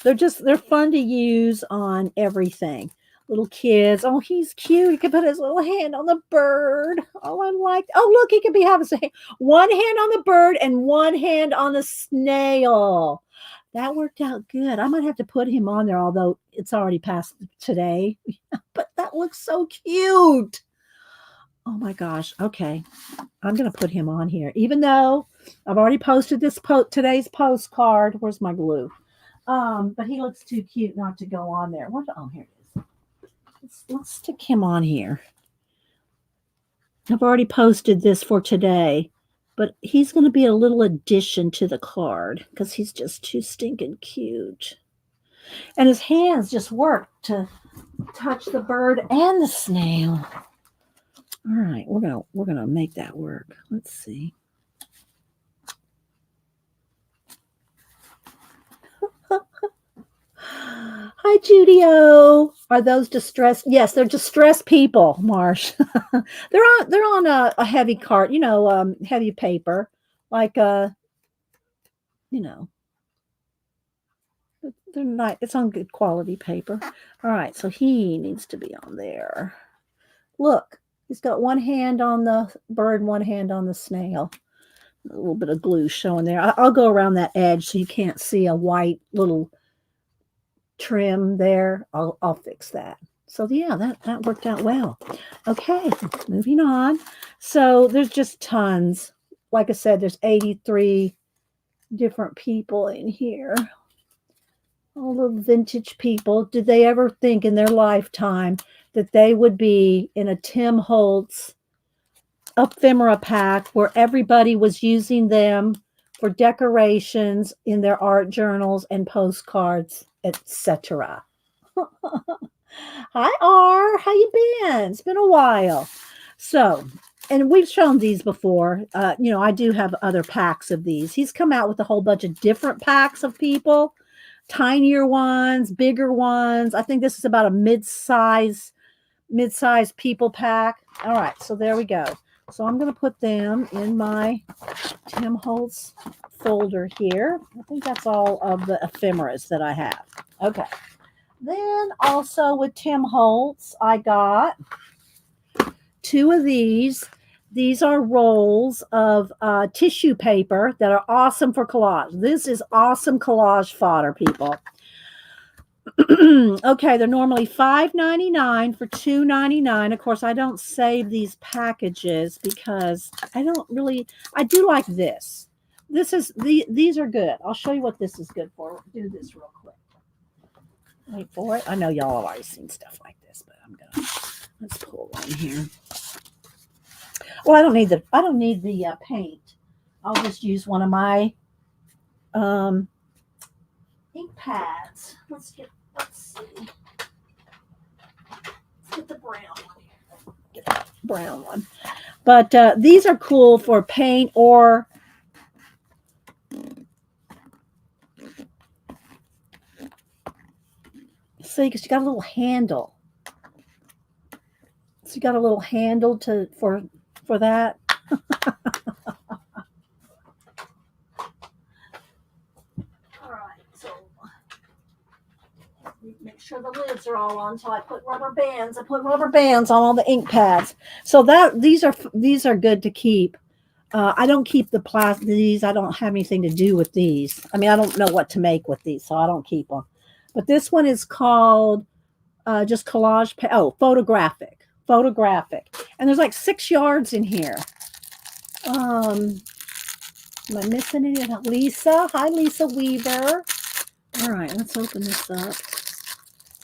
They're fun to use on everything. Little kids. Oh, he's cute. He can put his little hand on the bird. Oh, I like. Oh, look, he could be having one hand on the bird and one hand on the snail. That worked out good. I might have to put him on there, although it's already past today. But that looks so cute. Oh my gosh. Okay. I'm going to put him on here, even though I've already posted today's postcard. Where's my glue? But he looks too cute not to go on there. Oh, here it is. Let's stick him on here. I've already posted this for today, but he's going to be a little addition to the card because he's just too stinking cute. And his hands just work to touch the bird and the snail. All right, we're gonna make that work. Let's see. Hi, Judio. Are those distressed? Yes, they're distressed people, Marsh. they're on a heavy cart, heavy paper, like they're not. It's on good quality paper. All right, so he needs to be on there. Look, he's got one hand on the bird, one hand on the snail. A little bit of glue showing there. I'll go around that edge so you can't see a white little trim there. I'll fix that. So yeah, that worked out well. Okay, moving on. So there's just tons. Like I said, there's 83 different people in here. All the vintage people. Did they ever think in their lifetime that they would be in a Tim Holtz ephemera pack where everybody was using them for decorations in their art journals and postcards, etc. Hi, R. How you been? It's been a while. So and we've shown these before. I do have other packs of these. He's come out with a whole bunch of different packs of people, tinier ones, bigger ones. I think this is about a mid-size people pack. All right, so there we go. So I'm going to put them in my Tim Holtz folder here. I think that's all of the ephemeras that I have. Okay. Then also with Tim Holtz, I got 2 of these. These are rolls of tissue paper that are awesome for collage. This is awesome collage fodder, people. Okay, they're normally $5.99 for $2.99. Of course, I don't save these packages because I do like this. These are good. I'll show you what this is good for. Do this real quick. Wait for it. I know y'all have already seen stuff like this, but let's pull one here. Well, I don't need the paint. I'll just use one of my ink pads. Let's see. Let's get the brown one here. Get the brown one. But these are cool for paint or see, because you got a little handle. So you got a little handle for that. Make sure the lids are all on until I put rubber bands. I put rubber bands on all the ink pads. So these are good to keep. I don't keep the plastic. These I don't have anything to do with these. I mean, I don't know what to make with these, so I don't keep them. But this one is called just collage. Photographic. And there's like 6 yards in here. Am I missing any? Lisa. Hi, Lisa Weaver. All right, let's open this up.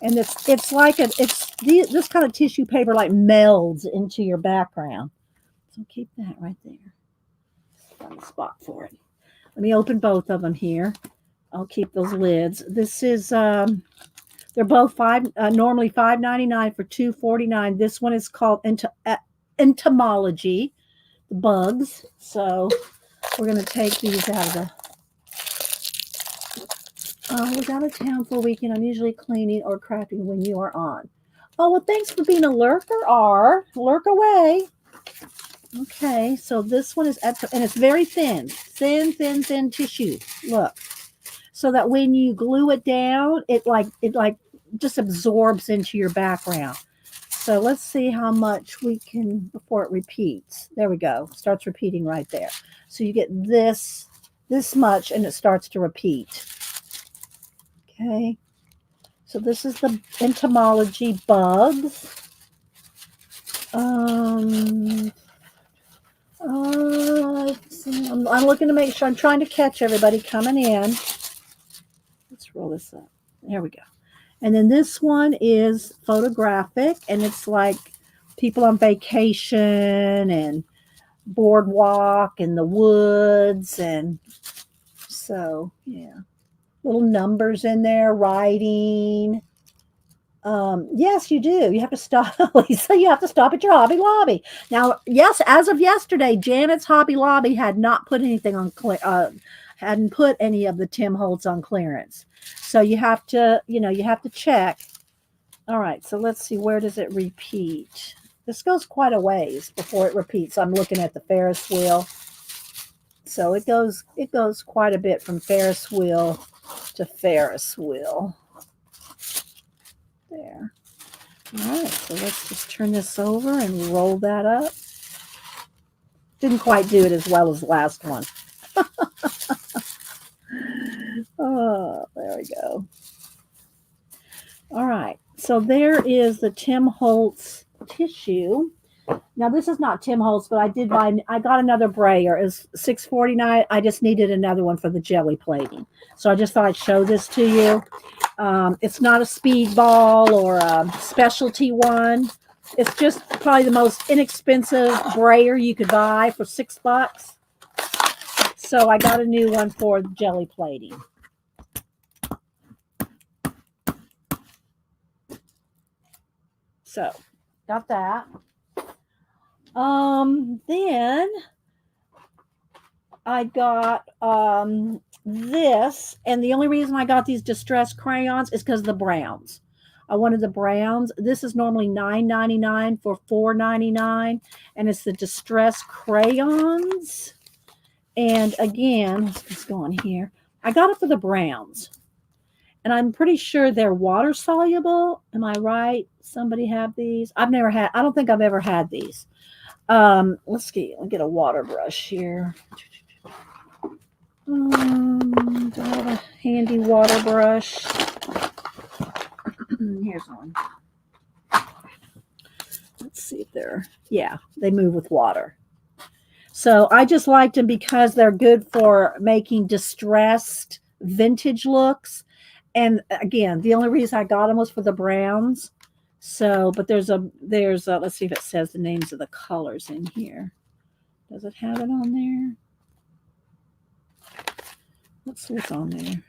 And it's like this kind of tissue paper like melds into your background. So keep that right there. Find a spot for it. Let me open both of them here. I'll keep those lids. This is they're both normally $5.99 for $2.49. This one is called entomology, the bugs. So we're gonna take these out of the. I was out of town for a weekend. I'm usually cleaning or crafting when you are on. Oh, well, thanks for being a lurker, R. Lurk away. Okay, so this one is, and it's very thin. Thin tissue. Look. So that when you glue it down, it just absorbs into your background. So let's see how much we can, before it repeats. There we go. Starts repeating right there. So you get this much, and it starts to repeat. Okay, so this is the entomology bugs. I'm looking to make sure I'm trying to catch everybody coming in. Let's roll this up. There we go. And then this one is photographic, and it's like people on vacation and boardwalk in the woods, and so yeah. Little numbers in there, writing. Yes, you do. You have to stop, Lisa. You have to stop at your Hobby Lobby. Now, yes, as of yesterday, Janet's Hobby Lobby had not put anything on hadn't put any of the Tim Holtz on clearance. So you have to, check. All right, so let's see, where does it repeat? This goes quite a ways before it repeats. I'm looking at the Ferris wheel. So it goes quite a bit from Ferris wheel to Ferris wheel. There. All right, so let's just turn this over and roll that up. Didn't quite do it as well as the last one. Oh, there we go. All right, so there is the Tim Holtz tissue. Now, this is not Tim Holtz, but I got another brayer. It's $6.49. I just needed another one for the jelly plating. So I just thought I'd show this to you. It's not a speedball or a specialty one. It's just probably the most inexpensive brayer you could buy for $6. So I got a new one for jelly plating. So, got that. Then I got this, and the only reason I got these distressed crayons is because of the browns. I wanted the browns. This is normally $9.99 for $4.99, and it's the distressed crayons. And again, let's go on here. I got it for the browns, and I'm pretty sure they're water soluble. Am I right? Somebody have these? I've never had. I don't think I've ever had these. Let's see. I'll get a water brush here. Do I have a handy water brush? Here's one. Let's see if they move with water. So I just liked them because they're good for making distressed vintage looks. And again, the only reason I got them was for the browns. So, but there's a, let's see if it says the names of the colors in here. Does it have it on there? Let's see what's on there.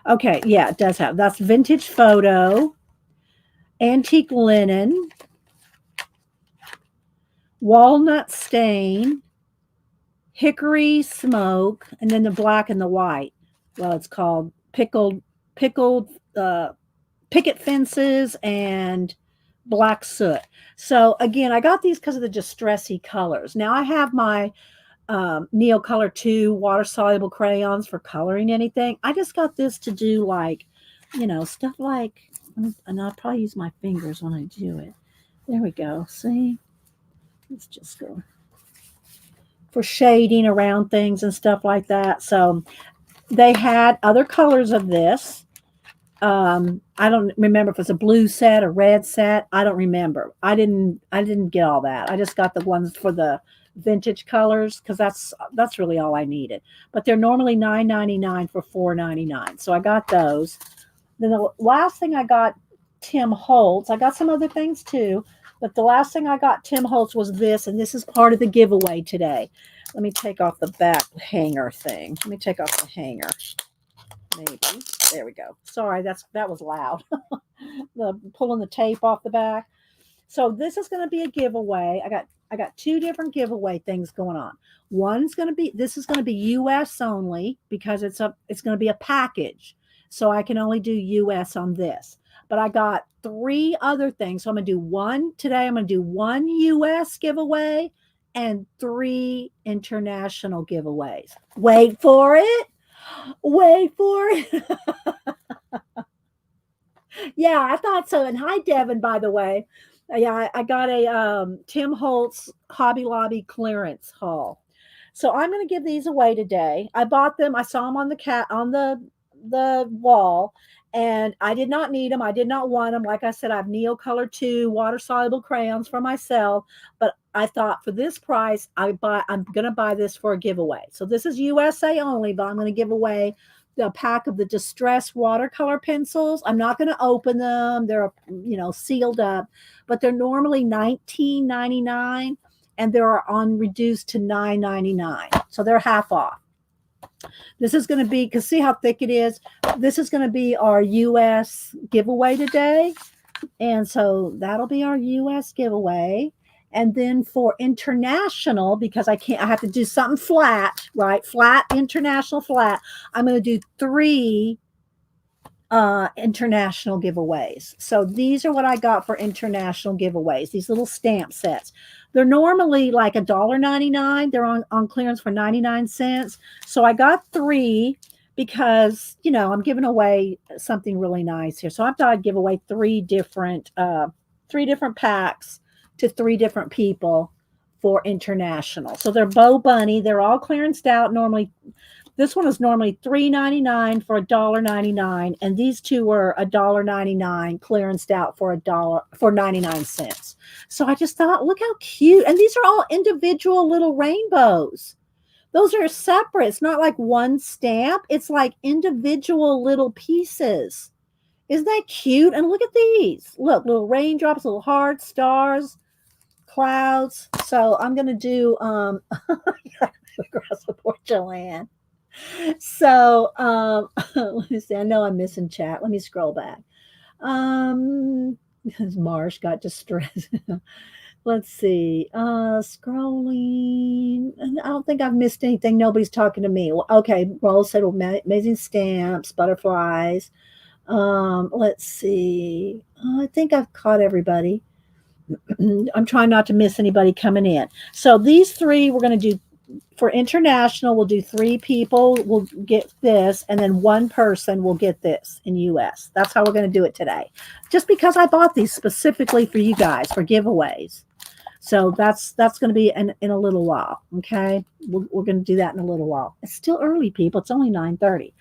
Okay, yeah, it does have. That's vintage photo, antique linen, walnut stain, hickory smoke, and then the black and the white. Well, it's called pickled picket fences and black soot. So again, I got these because of the distressy colors. Now I have my Neocolor 2 water soluble crayons for coloring anything. I just got this to do like, stuff like, and I'll probably use my fingers when I do it. There we go. See? Let's just go for shading around things and stuff like that. So they had other colors of this. I don't remember if it's a blue set, a red set. I don't remember. I didn't get all that. I just got the ones for the vintage colors because that's really all I needed. But they're normally $9.99 for $4.99. So I got those. Then the last thing I got Tim Holtz. I got some other things too, but the last thing I got Tim Holtz was this, and this is part of the giveaway today. Let me take off the back hanger thing. Let me take off the hanger. Maybe. There we go. Sorry, that was loud. Pulling the tape off the back. So this is going to be a giveaway. I got two different giveaway things going on. This is going to be US only because it's going to be a package. So I can only do US on this. But I got 3 other things. So I'm going to do one today. I'm going to do 1 US giveaway and 3 international giveaways. Wait for it. Wait for it. Yeah, I thought so. And hi, Devin, by the way. Yeah, I got a Tim Holtz Hobby Lobby clearance haul. So I'm going to give these away today. I bought them. I saw them on the wall, and I did not need them. I did not want them. Like I said, I have Neocolor 2 water soluble crayons for myself, but I thought for this price, I'm going to buy this for a giveaway. So this is USA only, but I'm going to give away the pack of the distressed watercolor pencils. I'm not going to open them. They're, sealed up, but they're normally $19.99 and they're on reduced to $9.99. So they're half off. This is going to be, because see how thick it is? This is going to be our US giveaway today. And so that'll be our US giveaway. And then for international, because I have to do something flat, right? Flat, international flat. I'm going to do 3 international giveaways. So these are what I got for international giveaways, these little stamp sets. They're normally like $1.99. They're on clearance for 99 cents. So I got 3 because, I'm giving away something really nice here. So I thought I'd give away 3 different packs to 3 different people for international. So they're Bow Bunny. They're all clearanced out. Normally, this one is normally $3.99 for $1.99, and these 2 were $1.99 clearanced out for 99 cents. So I just thought, look how cute. And these are all individual little rainbows. Those are separate. It's not like one stamp. It's like individual little pieces. Isn't that cute? And look at these. Look, little raindrops, little hearts, stars, clouds. So I'm going to do across the Porcelain. So let me see. I know I'm missing chat. Let me scroll back. Marsh got distressed. Let's see. Scrolling. I don't think I've missed anything. Nobody's talking to me. Well, okay. Rose said amazing stamps, butterflies. Let's see. I think I've caught everybody. I'm trying not to miss anybody coming in. So these three we're going to do for international. We'll do three people will get this, and then one person will get this in US. That's how we're going to do it today. Just because I bought these specifically for you guys for giveaways. So that's going to be in a little while. Okay, we're going to do that in a little while. It's still early, people. It's only 9:30.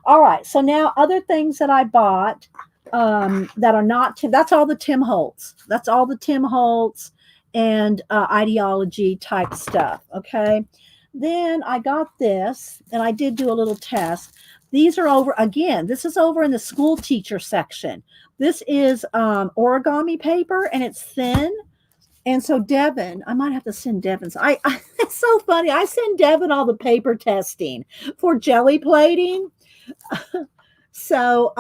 All right. So now other things that I bought that are not Tim. That's all the Tim Holtz. That's all the Tim Holtz and ideology type stuff. Okay. Then I got this, and I did do a little test. These are over again. This is over in the school teacher section. This is origami paper, and it's thin. And so Devin, I might have to send Devin's. It's so funny. I send Devin all the paper testing for jelly plating. So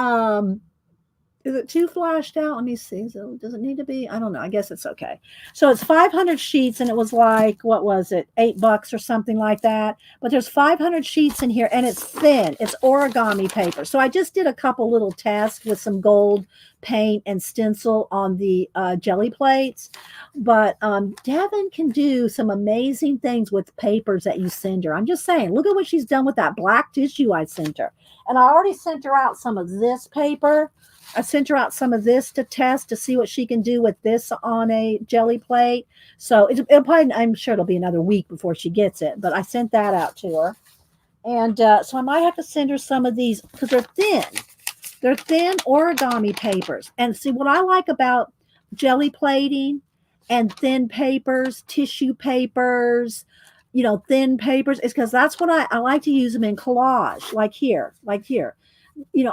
is it too flashed out? Let me see. So does it need to be? I don't know. I guess it's okay. So it's 500 sheets, and it was like, what was it? $8 or something like that. But there's 500 sheets in here, and it's thin. It's origami paper. So I just did a couple little tests with some gold paint and stencil on the jelly plates. But Devin can do some amazing things with papers that you send her. I'm just saying, look at what she's done with that black tissue I sent her. And I already sent her out some of this paper. I sent her out some of this to test to see what she can do with this on a jelly plate. So it'll probably, I'm sure it'll be another week before she gets it, but I sent that out to her. And so I might have to send her some of these because they're thin. They're thin origami papers. And see, what I like about jelly plating and thin papers, tissue papers, thin papers, is because that's what I like to use them in collage, like here.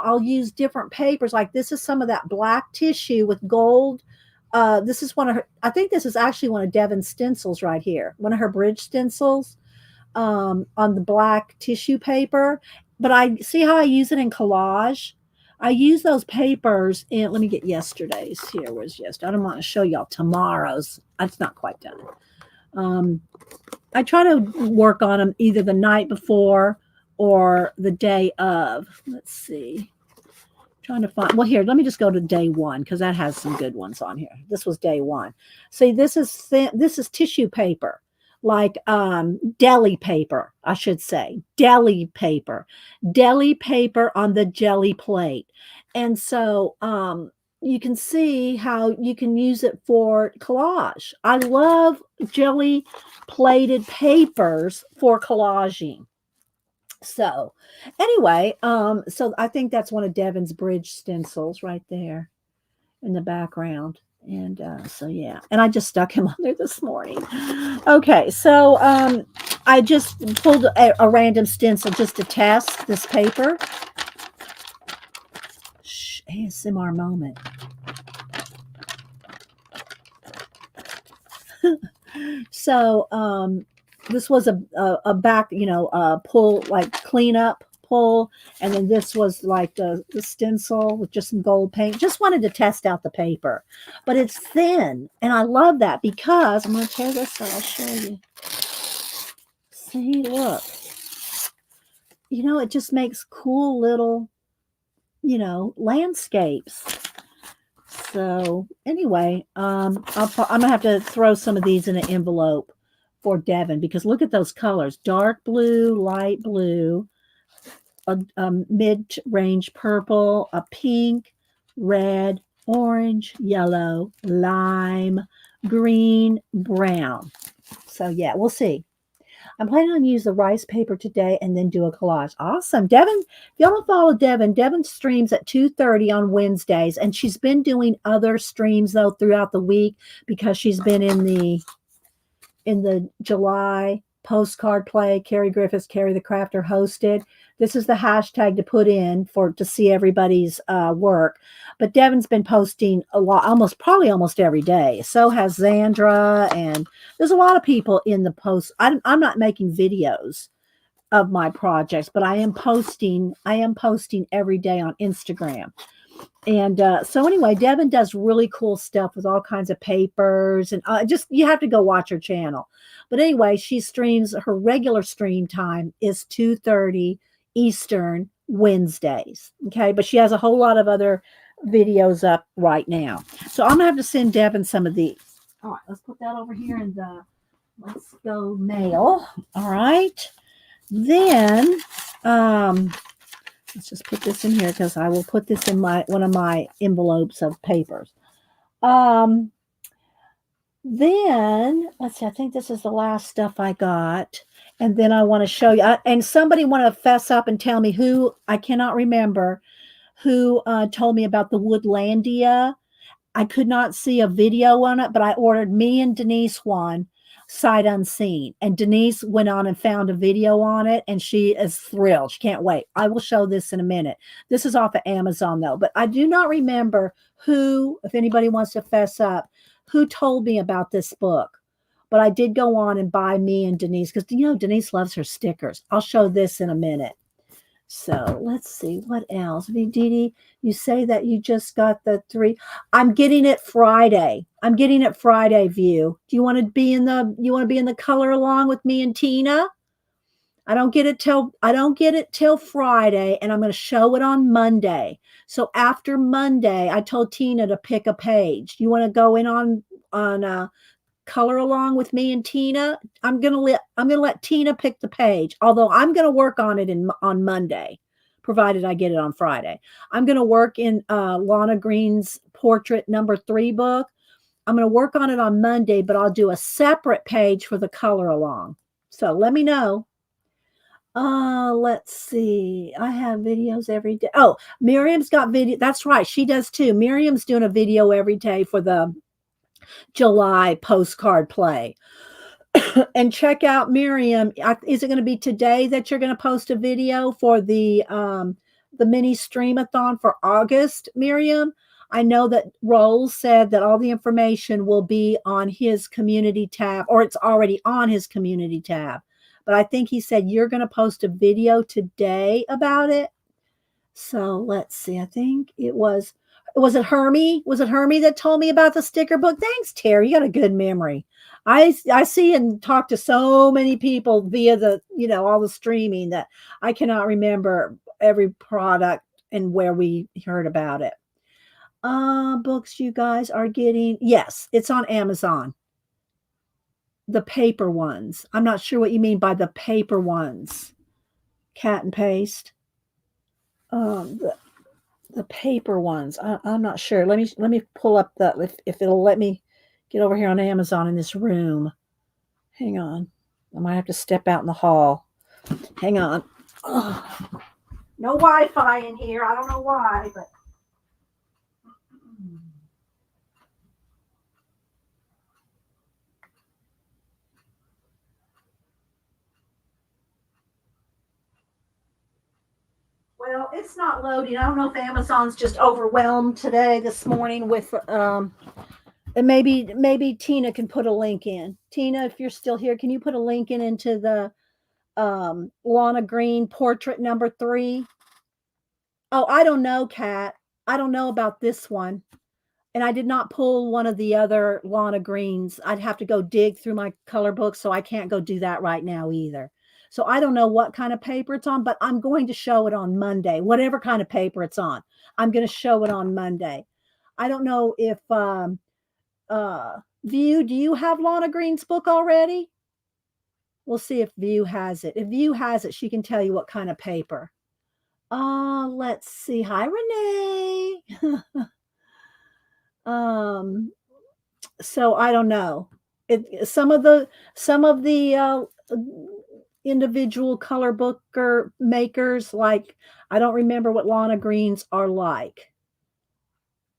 I'll use different papers. Like this is some of that black tissue with gold. This is I think this is actually one of Devin's stencils right here. One of her bridge stencils on the black tissue paper. But I see how I use it in collage. I use those papers in, let me get yesterday's here. Where's yesterday? I don't want to show y'all tomorrow's. It's not quite done. I try to work on them either the night before or the day of. Let's see. Trying to find, well, here, let me just go to day one because that has some good ones on here. This was day one. See, this is thin, this is tissue paper, like deli paper, I should say. Deli paper on the jelly plate. And so you can see how you can use it for collage. I love jelly plated papers for collaging. So anyway, so I think that's one of Devin's bridge stencils right there in the background. And so yeah, and I just stuck him on there this morning. Okay, so I just pulled a random stencil just to test this paper. Shh, ASMR moment. So this was a back, pull, like cleanup pull. And then this was like the stencil with just some gold paint. Just wanted to test out the paper. But it's thin. And I love that because, I'm going to tear this out. I'll show you. See, look. It just makes cool little, landscapes. So anyway, I'm going to have to throw some of these in an envelope for Devin because look at those colors: dark blue, light blue, a mid-range purple, a pink, red, orange, yellow, lime, green, brown. So yeah, we'll see. I'm planning on use the rice paper today and then do a collage. Awesome. Devin, if y'all don't follow Devin streams at 2:30 on Wednesdays, and she's been doing other streams though throughout the week because she's been in the July postcard play. Carrie Griffiths, Carrie the Crafter hosted. This is the hashtag to put in to see everybody's work. But Devin's been posting a lot, probably almost every day. So has Zandra, and there's a lot of people in the post. I'm not making videos of my projects, but I am posting every day on Instagram. And so anyway, Devin does really cool stuff with all kinds of papers and just you have to go watch her channel. But anyway, she streams her regular stream time is 2:30 Eastern Wednesdays. Okay, but she has a whole lot of other videos up right now. So I'm gonna have to send Devin some of these. All right, let's put that over here in the let's go mail. All right. Then let's just put this in here because I will put this in my one of my envelopes of papers. Then let's see. I think this is the last stuff I got, and then I want to show you. And somebody want to fess up and tell me who I cannot remember who told me about the Woodlandia. I could not see a video on it, but I ordered me and Denise one sight unseen. And Denise went on and found a video on it, and she is thrilled. She can't wait. I will show this in a minute. This is off of Amazon, though. But I do not remember who, if anybody wants to fess up, who told me about this book. But I did go on and buy me and Denise because, you know, Denise loves her stickers. I'll show this in a minute. So let's see what else. Dee, you say that you just got the 3. I'm getting it Friday. I'm getting it Friday, View. Do you want to be in the color along with me and Tina? I don't get it till Friday, and I'm going to show it on Monday. So after Monday, I told Tina to pick a page. You want to go in on color along with me and Tina? I'm gonna let Tina pick the page. Although I'm gonna work on it on Monday, provided I get it on Friday. I'm gonna work in Lana Green's portrait number 3 book. I'm gonna work on it on Monday, but I'll do a separate page for the color along. So let me know. Let's see. I have videos every day. Oh, Miriam's got video. That's right, she does too. Miriam's doing a video every day for the July postcard play. And check out Miriam. Is it going to be today that you're going to post a video for the mini streamathon for August, Miriam? I know that Rolls said that all the information will be on his community tab, or it's already on his community tab. But I think he said you're going to post a video today about it. So let's see. I think it was it Hermie? Was it Hermie that told me about the sticker book? Thanks, Terry. You got a good memory. I see and talk to so many people via the, all the streaming that I cannot remember every product and where we heard about it. Books you guys are getting. Yes, it's on Amazon. The paper ones. I'm not sure what you mean by the paper ones. Cat and paste. The paper ones. I'm not sure. Let me pull up if it'll let me get over here on Amazon in this room. Hang on. I might have to step out in the hall. Hang on. No Wi-Fi in here. I don't know why, but well, it's not loading. I don't know if Amazon's just overwhelmed this morning with and maybe Tina can put a link in. Tina, if you're still here, can you put a link into the Lana Green portrait number 3? Oh, I don't know, Kat. I don't know about this one. And I did not pull one of the other Lana Greens. I'd have to go dig through my color book, so I can't go do that right now either. So I don't know what kind of paper it's on, but I'm going to show it on Monday. Whatever kind of paper it's on, I'm going to show it on Monday. I don't know if View, do you have Lana Green's book already? We'll see if View has it. If View has it, she can tell you what kind of paper. Let's see. Hi, Renee. So I don't know. Some of the individual color booker makers, like, I don't remember what Lana Greens are like.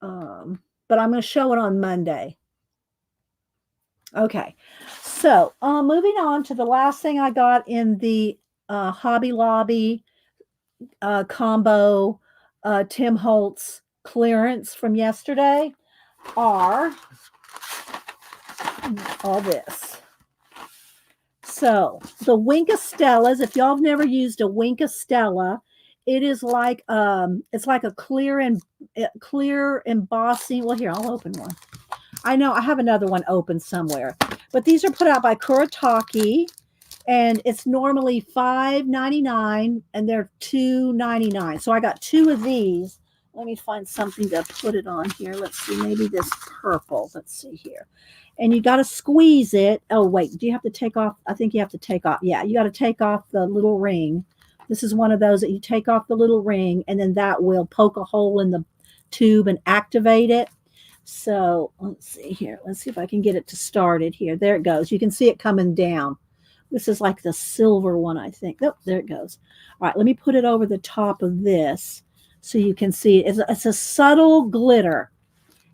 But I'm going to show it on Monday. Okay. So, moving on to the last thing I got in the Hobby Lobby combo Tim Holtz clearance from yesterday are all this. So the Wink Stellas, if y'all have never used a Wink Stella, it is like it's like a clear and clear embossing. Well, here, I'll open one. I know I have another one open somewhere, but these are put out by Kuretake, and it's normally $5.99, and they're $2.99. So I got two of these. Let me find something to put it on here. Let's see, maybe this purple. Let's see here. And you got to squeeze it. Oh, wait, do you have to take off? I think you have to take off. Yeah, you got to take off the little ring. This is one of those that you take off the little ring, and then that will poke a hole in the tube and activate it. So let's see here. Let's see if I can get it to start it here. There it goes. You can see it coming down. This is like the silver one, I think. Oh, there it goes. All right, let me put it over the top of this so you can see. It's a subtle glitter.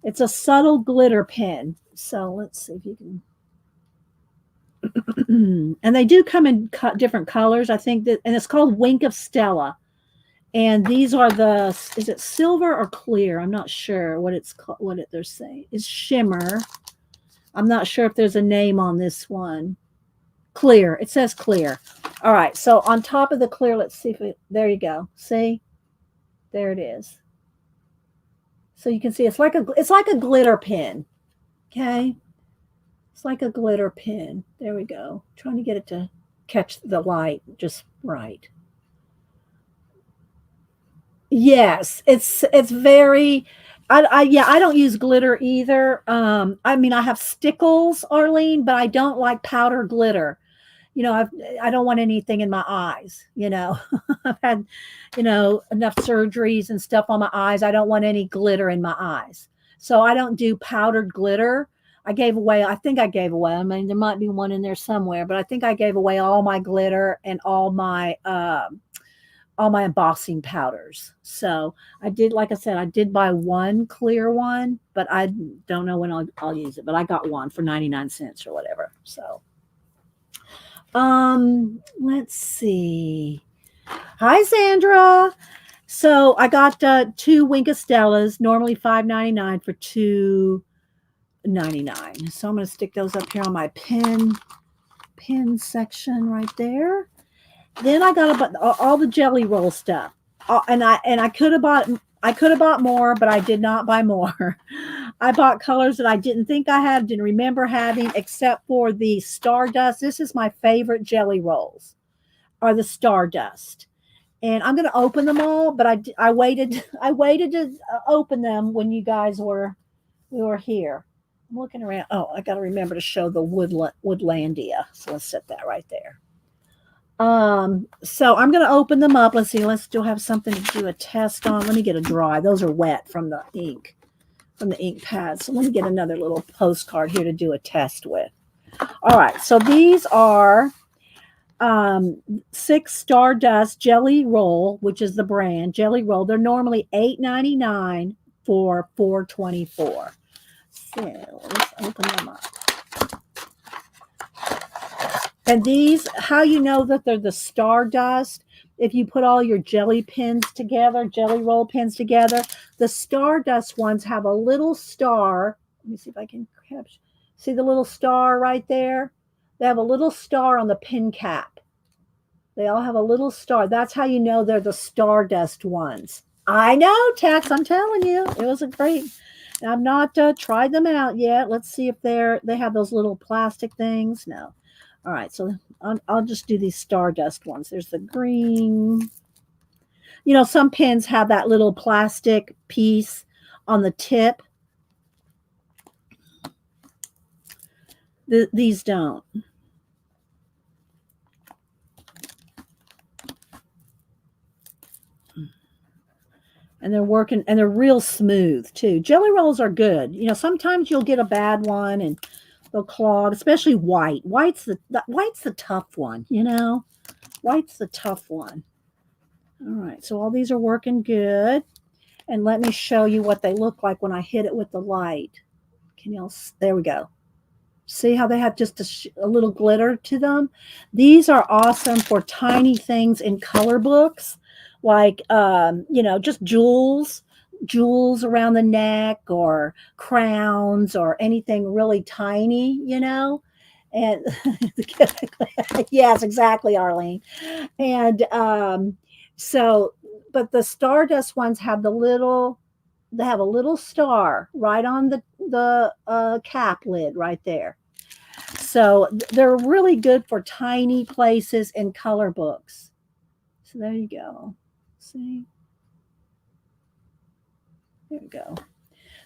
It's a subtle glitter pen. So let's see if you can. And they do come in different colors, I think, that, and it's called Wink of Stella. And these are is it silver or clear? I'm not sure what it's called, they're saying. It's shimmer. I'm not sure if there's a name on this one. Clear. It says clear. All right. So on top of the clear, let's see if there you go. See? There it is. So you can see it's like a glitter pen. Okay. It's like a glitter pen. There we go. Trying to get it to catch the light just right. Yes, it's very. I don't use glitter either. I mean, I have stickles, Arlene, but I don't like powder glitter. I don't want anything in my eyes. I've had, enough surgeries and stuff on my eyes. I don't want any glitter in my eyes. So I don't do powdered glitter. I think I gave away, I mean, there might be one in there somewhere, but I think I gave away all my glitter and all my embossing powders. So I did, like I said, I did buy one clear one, but I don't know when I'll use it, but I got one for 99 cents or whatever. So, let's see. Hi, Sandra. So I got two Wink of Stellas, normally $5.99 for $2.99. So I'm going to stick those up here on my pen section right there. Then I got all the jelly roll stuff, and I could have bought more, but I did not buy more. I bought colors that I didn't think I had, didn't remember having, except for the Stardust. This is my favorite jelly rolls, are the Stardust, and I'm going to open them all. But I waited to open them when you guys were here. I'm looking around. Oh, I got to remember to show the Woodlandia. So let's set that right there. So I'm going to open them up. Let's see. Let's still have something to do a test on. Let me get a dry. Those are wet from the ink pad. So let me get another little postcard here to do a test with. All right. So these are 6 Stardust Jelly Roll, which is the brand Jelly Roll. They're normally $8.99 for $4.24. So let's open them up. And these, how you know that they're the Stardust, if you put all your jelly roll pins together, the Stardust ones have a little star. Let me see if I can capture. See the little star right there? They have a little star on the pin cap. They all have a little star. That's how you know they're the Stardust ones. I know, Tex, I'm telling you. It was a great. I've not tried them out yet. Let's see if they have those little plastic things. No. All right, so I'll just do these Stardust ones. There's the green. Some pins have that little plastic piece on the tip. These don't. And they're working, and they're real smooth too. Jelly rolls are good. Sometimes you'll get a bad one and they'll clog, especially white. White's the tough one, White's the tough one. All right, so all these are working good. And let me show you what they look like when I hit it with the light. There we go. See how they have just a little glitter to them? These are awesome for tiny things in color books, like, just jewels around the neck, or crowns, or anything really tiny, and yes, exactly, Arlene. And but the Stardust ones have the little they have a little star right on the cap lid right there. So they're really good for tiny places and color books. So there you go. See, there you go.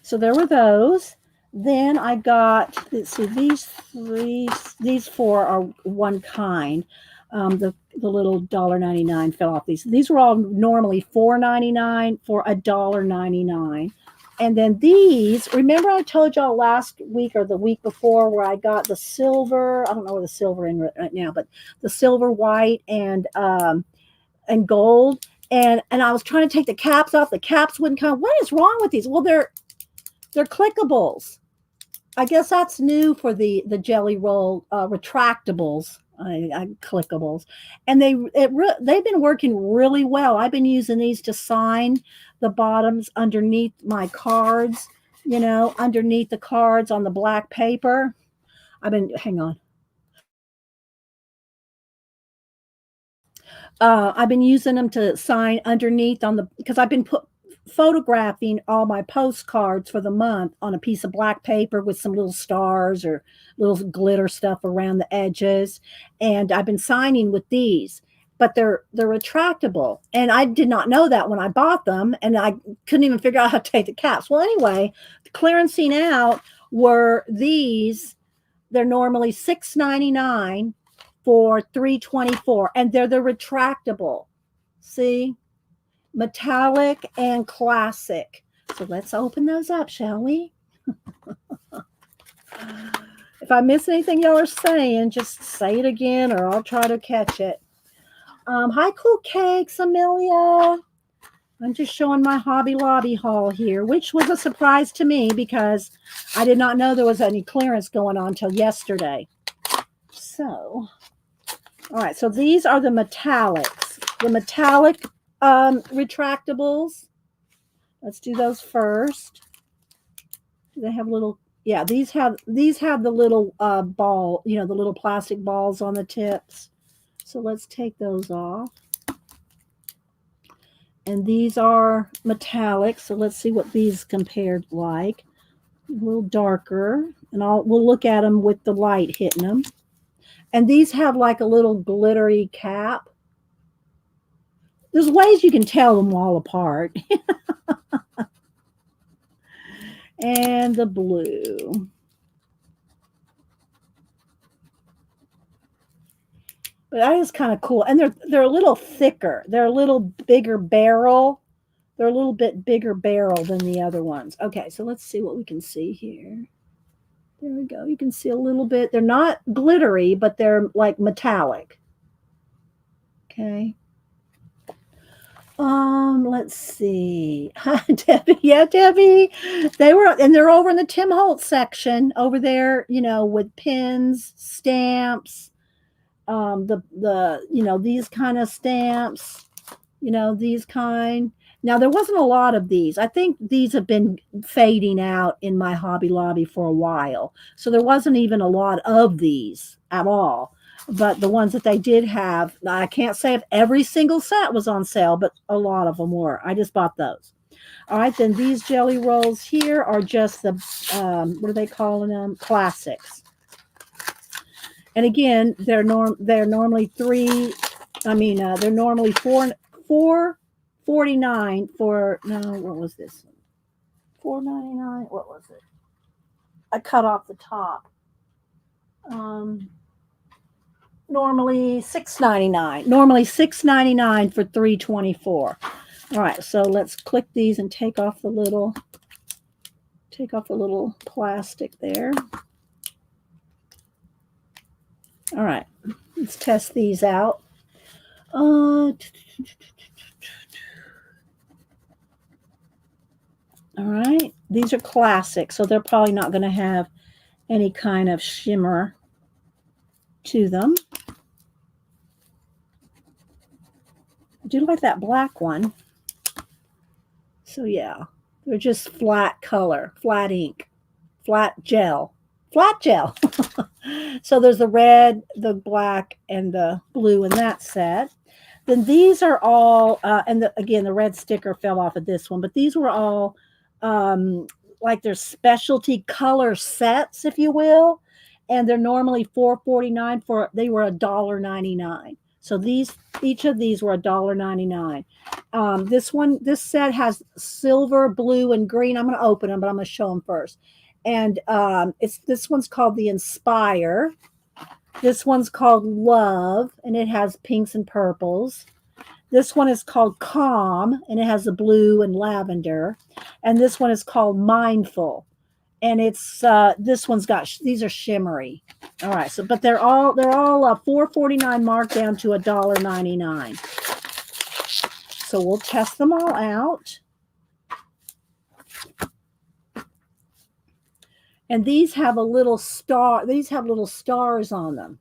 So there were those. Then I got, let's see, these four are one kind. The little $1.99 fell off these. These were all normally $4.99 for $1.99. And then these, remember I told y'all last week or the week before where I got the silver, I don't know where the silver in right now, but the silver, white, and gold. And I was trying to take the caps off. The caps wouldn't come. What is wrong with these? Well, they're clickables. I guess that's new for the Jelly Roll retractables, clickables, and they've been working really well. I've been using these to sign the bottoms underneath my cards. Underneath the cards on the black paper. Hang on. I've been using them to sign underneath because I've been photographing all my postcards for the month on a piece of black paper with some little stars or little glitter stuff around the edges. And I've been signing with these, but they're retractable. And I did not know that when I bought them, and I couldn't even figure out how to take the caps. Well, anyway, clearancing out were these. They're normally $6.99 for $3.24, and they're the retractable. See? Metallic and classic. So let's open those up, shall we? If I miss anything y'all are saying, just say it again or I'll try to catch it. Hi, Cool Cakes, Amelia. I'm just showing my Hobby Lobby haul here, which was a surprise to me because I did not know there was any clearance going on till yesterday. So, all right, so these are the metallics. The metallic retractables. Let's do those first. Do they have little? Yeah, these have the little ball, the little plastic balls on the tips. So let's take those off. And these are metallic. So let's see what these compared like. A little darker, and we'll look at them with the light hitting them. And these have like a little glittery cap. There's ways you can tell them all apart. And the blue. But that is kind of cool. And they're a little thicker. They're a little bigger barrel. They're a little bit bigger barrel than the other ones. Okay, so let's see what we can see here. There we go. You can see a little bit. They're not glittery, but they're like metallic. Okay. Let's see. Hi, Debbie. Yeah, Debbie. They're over in the Tim Holtz section over there, with pins, stamps, these kind of stamps, these kind. Now, there wasn't a lot of these. I think these have been fading out in my Hobby Lobby for a while. So there wasn't even a lot of these at all. But the ones that they did have, I can't say if every single set was on sale, but a lot of them were. I just bought those. All right, then these jelly rolls here are just the, what are they calling them? Classics. And again, they're normally they're normally $4.49 for, no, what was this one? $4.99, what was it? I cut off the top. Normally $6.99. Normally $6.99 for $3.24. All right, so let's click these and take off the little plastic there. All right, let's test these out. All right, these are classic, so they're probably not going to have any kind of shimmer to them. I do like that black one. So yeah, they're just flat color, flat ink, flat gel. So there's the red, the black, and the blue in that set. Then these are all, again, the red sticker fell off of this one, but these were all um, like their specialty color sets, if you will, and they're normally $4.49 for they were $1.99. So these each of these were $1.99. This set has silver, blue, and green. I'm going to open them, but I'm going to show them first. And it's this one's called the Inspire. This one's called Love, and it has pinks and purples. This one is called Calm, and it has the blue and lavender. And this one is called Mindful, and it's this one's got these are shimmery. All right, so but they're all $4.49 marked down to $1.99. So we'll test them all out. And these have a little star. These have little stars on them.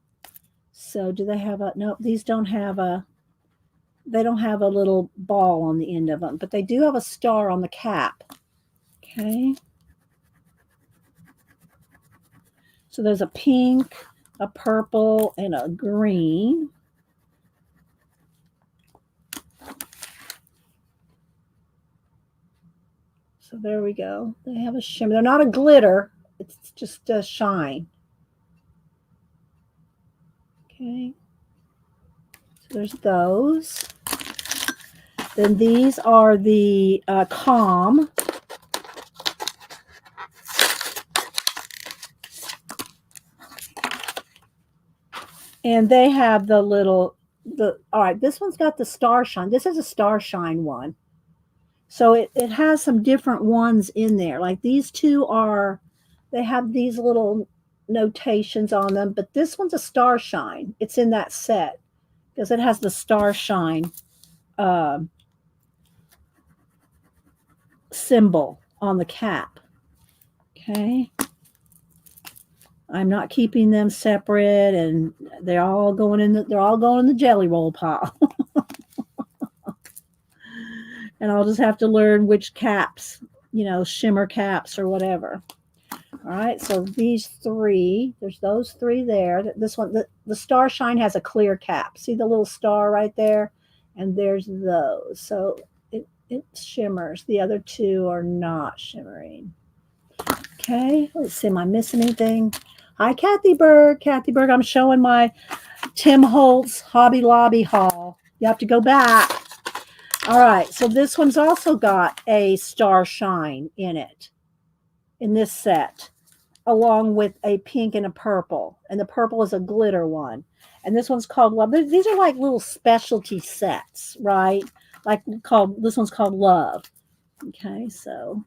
So do they have a, no, these don't have a, they don't have a little ball on the end of them, but they do have a star on the cap. Okay. So there's a pink, a purple, and a green. So there we go. They have a shimmer. They're not a glitter. It's just a shine. Okay. So there's those. Then these are the Calm. And they have the little, all right, this one's got the star shine. This is a star shine one. So it has some different ones in there. Like these two are, they have these little notations on them, but this one's a star shine. It's in that set because it has the star shine symbol on the cap. Okay. I'm not keeping them separate, and they're all going in the jelly roll pile. And I'll just have to learn which caps, you know, shimmer caps or whatever. All right, so these three, there's those three there. This one, the star shine has a clear cap. See the little star right there? And there's those. So it shimmers. The other two are not shimmering. Okay, let's see, am I missing anything? Hi, Kathy Berg. Kathy Berg, I'm showing my Tim Holtz Hobby Lobby haul. You have to go back. All right, so this one's also got a star shine in it, in this set, along with a pink and a purple. And the purple is a glitter one. And this one's called Love. These are like little specialty sets, right? Like this one's called Love. Okay, so.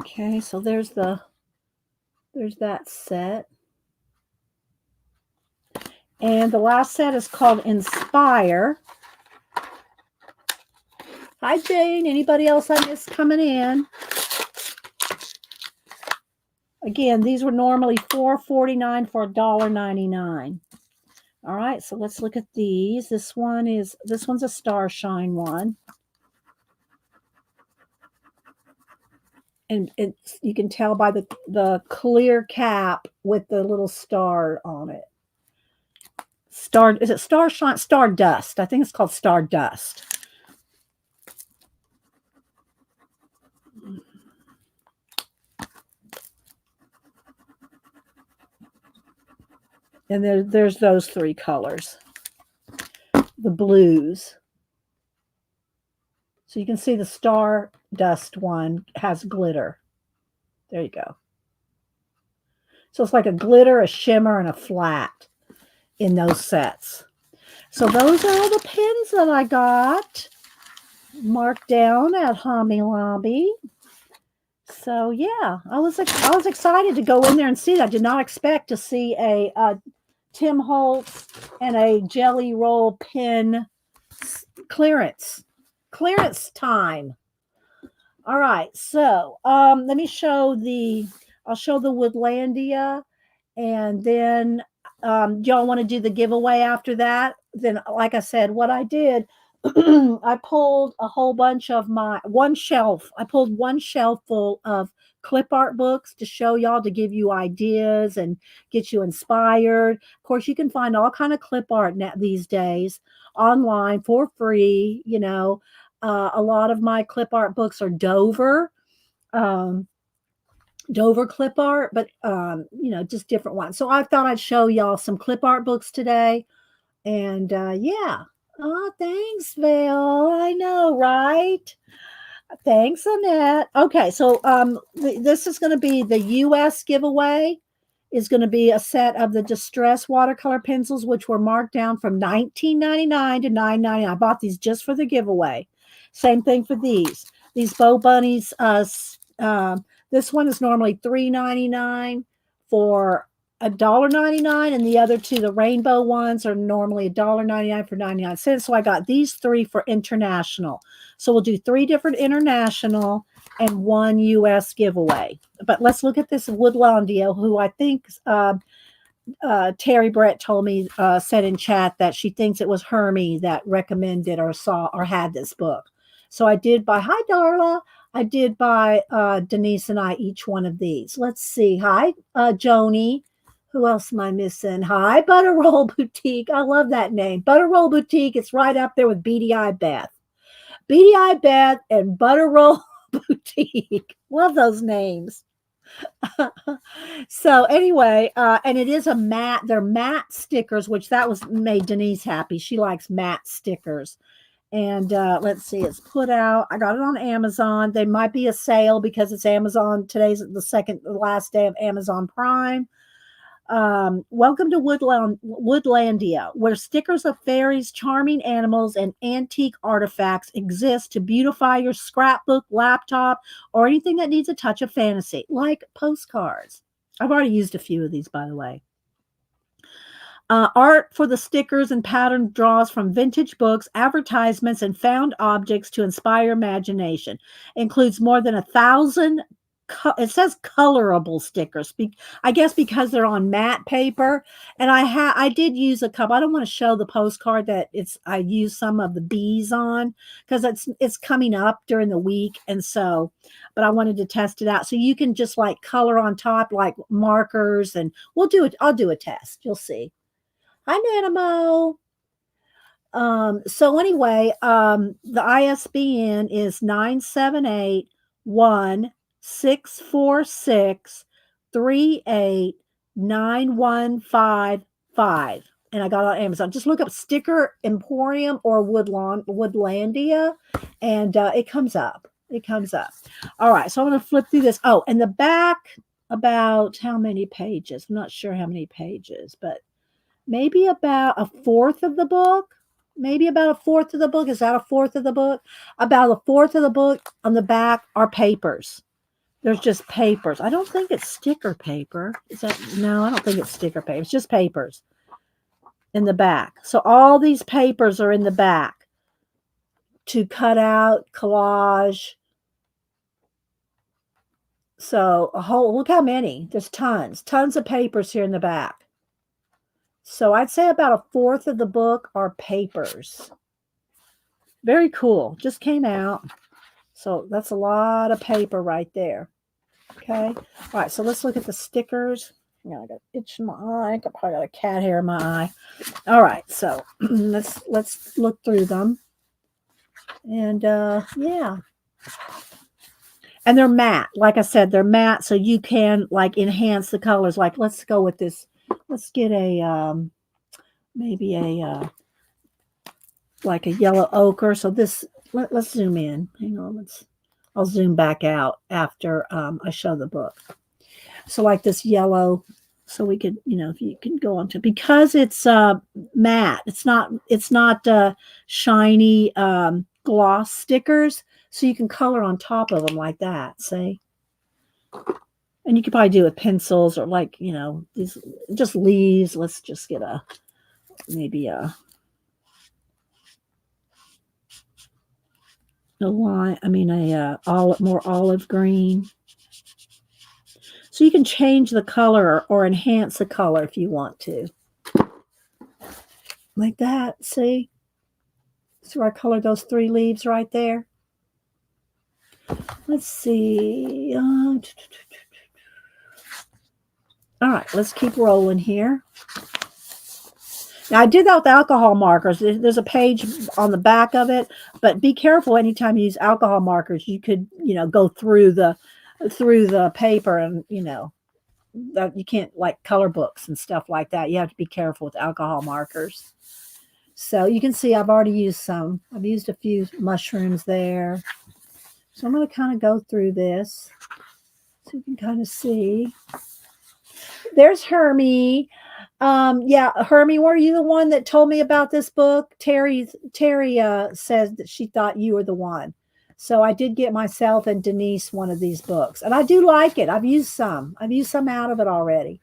Okay, so there's that set. And the last set is called Inspire. Hi, Jane. Anybody else I missed coming in? Again, these were normally $4.49 for $1.99. All right, so let's look at these. This one's a star shine one. And you can tell by the clear cap with the little star on it. Is it star shine? Stardust. I think it's called Stardust. And there's those three colors. The blues. So you can see the Stardust one has glitter. There you go. So it's like a glitter, a shimmer, and a flat in those sets. So those are all the pins that I got marked down at Hobby Lobby. So yeah, I was excited to go in there and see that. I did not expect to see a Tim Holtz and a jelly roll pin clearance time. All right, so let me show I'll show the Woodlandia, and then y'all want to do the giveaway after that? Then, like I said, what I did I pulled a whole bunch of my one shelf. I pulled one shelf full of clip art books to show y'all, to give you ideas and get you inspired. Of course, you can find all kind of clip art these days online for free. A lot of my clip art books are um, Dover clip art, but just different ones. So I thought I'd show y'all some clip art books today. And yeah. Oh, thanks, Val. I know, right? Thanks, Annette. Okay, so this is going to be the U.S. giveaway. Is going to be a set of the Distress watercolor pencils, which were marked down from 19.99 to 9.99. I bought these just for the giveaway. Same thing for these. These Bow Bunnies. This one is normally $3.99 for $1.99, and the other two, the rainbow ones, are normally $1.99 for 99 cents. So I got these three for international. So we'll do 3 different international and 1 US giveaway. But let's look at this Woodlandia, who I think Terry Brett told me, said in chat that she thinks it was Hermie that recommended or saw or had this book. So I did buy, hi Darla, I did buy Denise and I each one of these. Let's see. Hi, Joni. Who else am I missing? Hi, Butter Roll Boutique. I love that name. Butter Roll Boutique. It's right up there with Beady Eye Beth. Beady Eye Beth and Butter Roll Boutique. Love those names. So anyway, and it is a matte. They're matte stickers, which that was made Denise happy. She likes matte stickers. And let's see, it's put out. I got it on Amazon. They might be a sale because it's Amazon. Today's the last day of Amazon Prime. Welcome to Woodlandia, where stickers of fairies, charming animals, and antique artifacts exist to beautify your scrapbook, laptop, or anything that needs a touch of fantasy, like postcards. I've already used a few of these, by the way. Art for the stickers and pattern draws from vintage books, advertisements, and found objects to inspire imagination. Includes more than 1,000. It says colorable stickers. I guess because they're on matte paper. And I did use a couple. I don't want to show the postcard that I used some of the bees on because it's coming up during the week, and so. But I wanted to test it out, so you can just like color on top like markers, and we'll do it. I'll do a test. You'll see. Hi, Nanamo. So anyway, the ISBN is 978-1-646-38-9155. And I got it on Amazon. Just look up Sticker Emporium or Woodlandia, and it comes up. It comes up. All right, so I'm going to flip through this. Oh, and the back, about how many pages? I'm not sure how many pages, but maybe about a fourth of the book. Maybe about a fourth of the book. Is that a fourth of the book? About a fourth of the book on the back are papers. There's just papers. I don't think it's sticker paper. No, I don't think it's sticker paper. It's just papers in the back. So all these papers are in the back to cut out, collage. So look how many. There's tons of papers here in the back. So I'd say about a fourth of the book are papers. Very cool. Just came out. So that's a lot of paper right there. Okay. All right. So let's look at the stickers. I got an itch in my eye. I probably got a cat hair in my eye. All right. So let's look through them. And yeah. And they're matte. Like I said, they're matte. So you can like enhance the colors. Like let's go with this. Let's get a maybe a like a yellow ochre. So this, let's zoom in. Hang on, I'll zoom back out after I show the book. So like this yellow, so we could, if you can go on to, because it's matte, it's not shiny gloss stickers, so you can color on top of them like that, see? And you could probably do it with pencils or like, these just leaves. Let's just get maybe a line. I mean, more olive green. So you can change the color or enhance the color if you want to. Like that, see? So I colored those 3 leaves right there. Let's see. All right, let's keep rolling here. Now, I did that with alcohol markers. There's a page on the back of it, but be careful anytime you use alcohol markers. You could, go through the paper, and that you can't, like color books and stuff like that. You have to be careful with alcohol markers. So you can see I've already used some. I've used a few mushrooms there. So I'm going to kind of go through this so you can kind of see. There's Hermie. Yeah, Hermie, were you the one that told me about this book? Terry says that she thought you were the one. So I did get myself and Denise one of these books. And I do like it. I've used some. I've used some out of it already.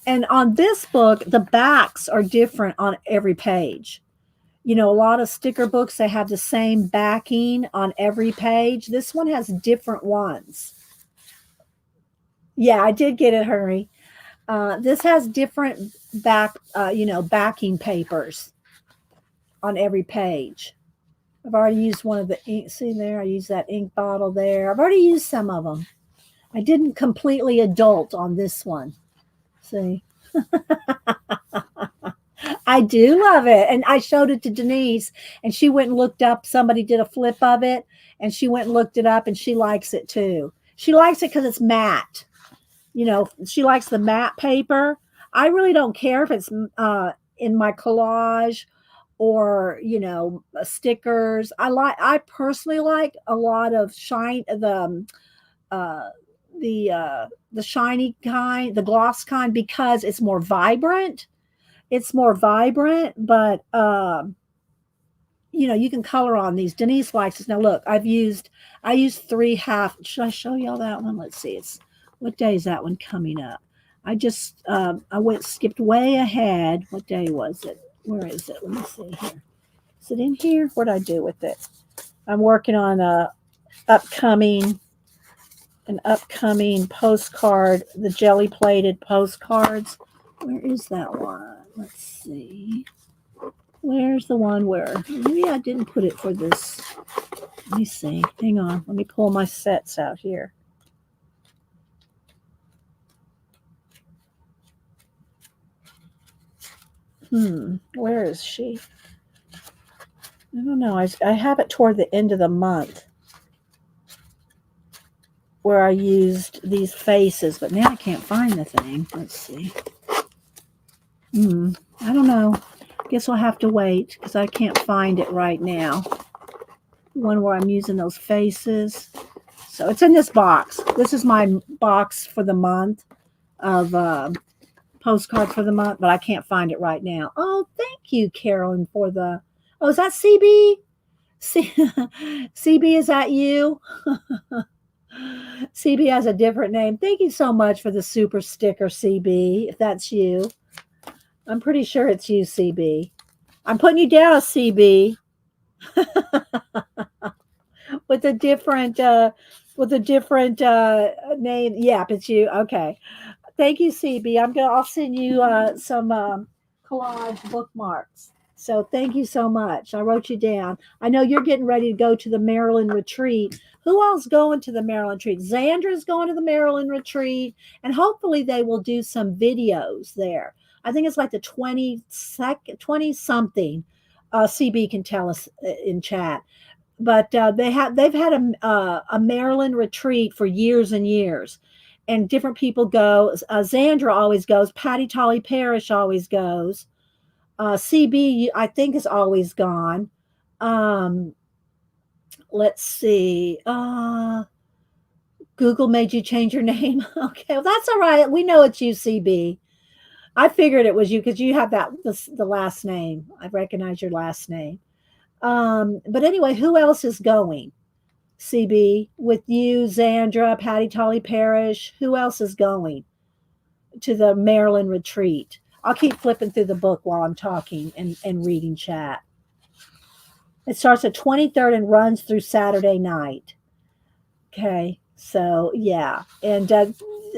And on this book, the backs are different on every page. A lot of sticker books, they have the same backing on every page. This one has different ones. Yeah, I did get it, Hurry. This has different backing papers on every page. I've already used one of the ink. See there, I used that ink bottle there. I've already used some of them. I didn't completely adult on this one. See? I do love it. And I showed it to Denise, and she went and looked up. Somebody did a flip of it, and she went and looked it up, and she likes it too. She likes it because it's matte. She likes the matte paper. I really don't care if it's in my collage or, stickers. I personally like a lot of the shiny kind, the gloss kind, because it's more vibrant. But you can color on these. Denise likes this. Now look, I used 3 half. Should I show y'all that one? Let's see. What day is that one coming up? I just skipped way ahead. What day was it? Where is it? Let me see here. Is it in here? What did I do with it? I'm working on an upcoming postcard, the jelly plated postcards. Where is that one? Let's see. Where's the one where maybe I didn't put it for this? Let me see. Hang on. Let me pull my sets out here. Where is she? I don't know. I have it toward the end of the month where I used these faces, but now I can't find the thing. Let's see. I don't know. I guess I'll have to wait because I can't find it right now. The one where I'm using those faces. So it's in this box. This is my box for the month of postcard for the month, but I can't find it right now. Oh, thank you, Carolyn, for the... Oh, is that CB? CB, is that you? CB has a different name. Thank you so much for the super sticker, CB, if that's you. I'm pretty sure it's you, CB. I'm putting you down as CB. with a different name. Yeah, it's you. Okay. Thank you, CB. I'll send you some collage bookmarks. So thank you so much. I wrote you down. I know you're getting ready to go to the Maryland retreat. Who else going to the Maryland retreat? Xandra's going to the Maryland retreat, and hopefully they will do some videos there. I think it's like the 20 something. CB can tell us in chat. But they've had a Maryland retreat for years and years, and different people go. Xandra always goes. Patty Tolly Parrish always goes. CB, I think, is always gone. Let's see. Google made you change your name. Okay, well, that's all right. We know it's you, CB. I figured it was you because you have the last name. I recognize your last name. But anyway, who else is going? CB, with you, Xandra, Patty Tolly Parrish. Who else is going to the Maryland retreat? I'll keep flipping through the book while I'm talking and reading chat. It starts the 23rd and runs through Saturday night. Okay, so yeah. And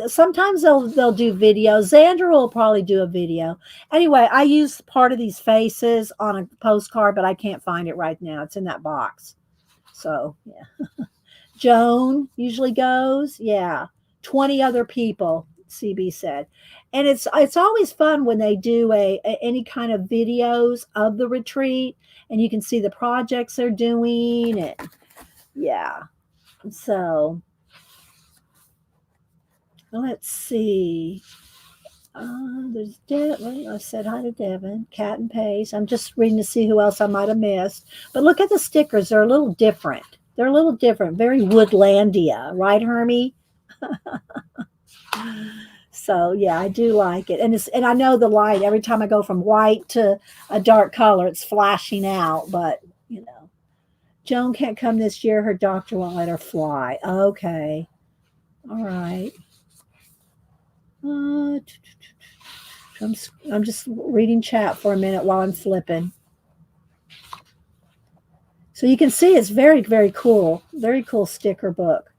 sometimes they'll do videos. Xander will probably do a video. Anyway, I used part of these faces on a postcard, but I can't find it right now. It's in that box. So yeah. Joan usually goes. Yeah. 20 other people, CB said. And it's always fun when they do any kind of videos of the retreat, and you can see the projects they're doing. And yeah. So let's see. There's Devin. I said hi to Devin, Cat and Pace. I'm just reading to see who else I might have missed. But look at the stickers. They're a little different. They're a little different. Very Woodlandia, right, Hermie? So yeah, I do like it. And I know the light, every time I go from white to a dark color, it's flashing out. But you know, Joan can't come this year. Her doctor won't let her fly. Okay. All right. I'm just reading chat for a minute while I'm flipping. So you can see it's very, very cool. Very cool sticker book.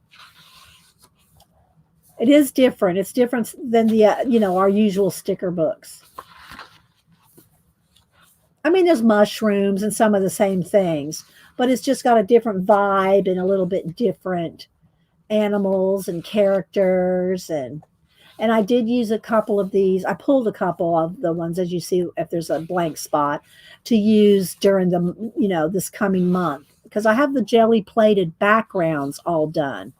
It is different. It's different than the, our usual sticker books. I mean, there's mushrooms and some of the same things, but it's just got a different vibe and a little bit different animals and characters. And I did use a couple of these. I pulled a couple of the ones, as you see, if there's a blank spot, to use during the, this coming month, because I have the jelly plated backgrounds all done.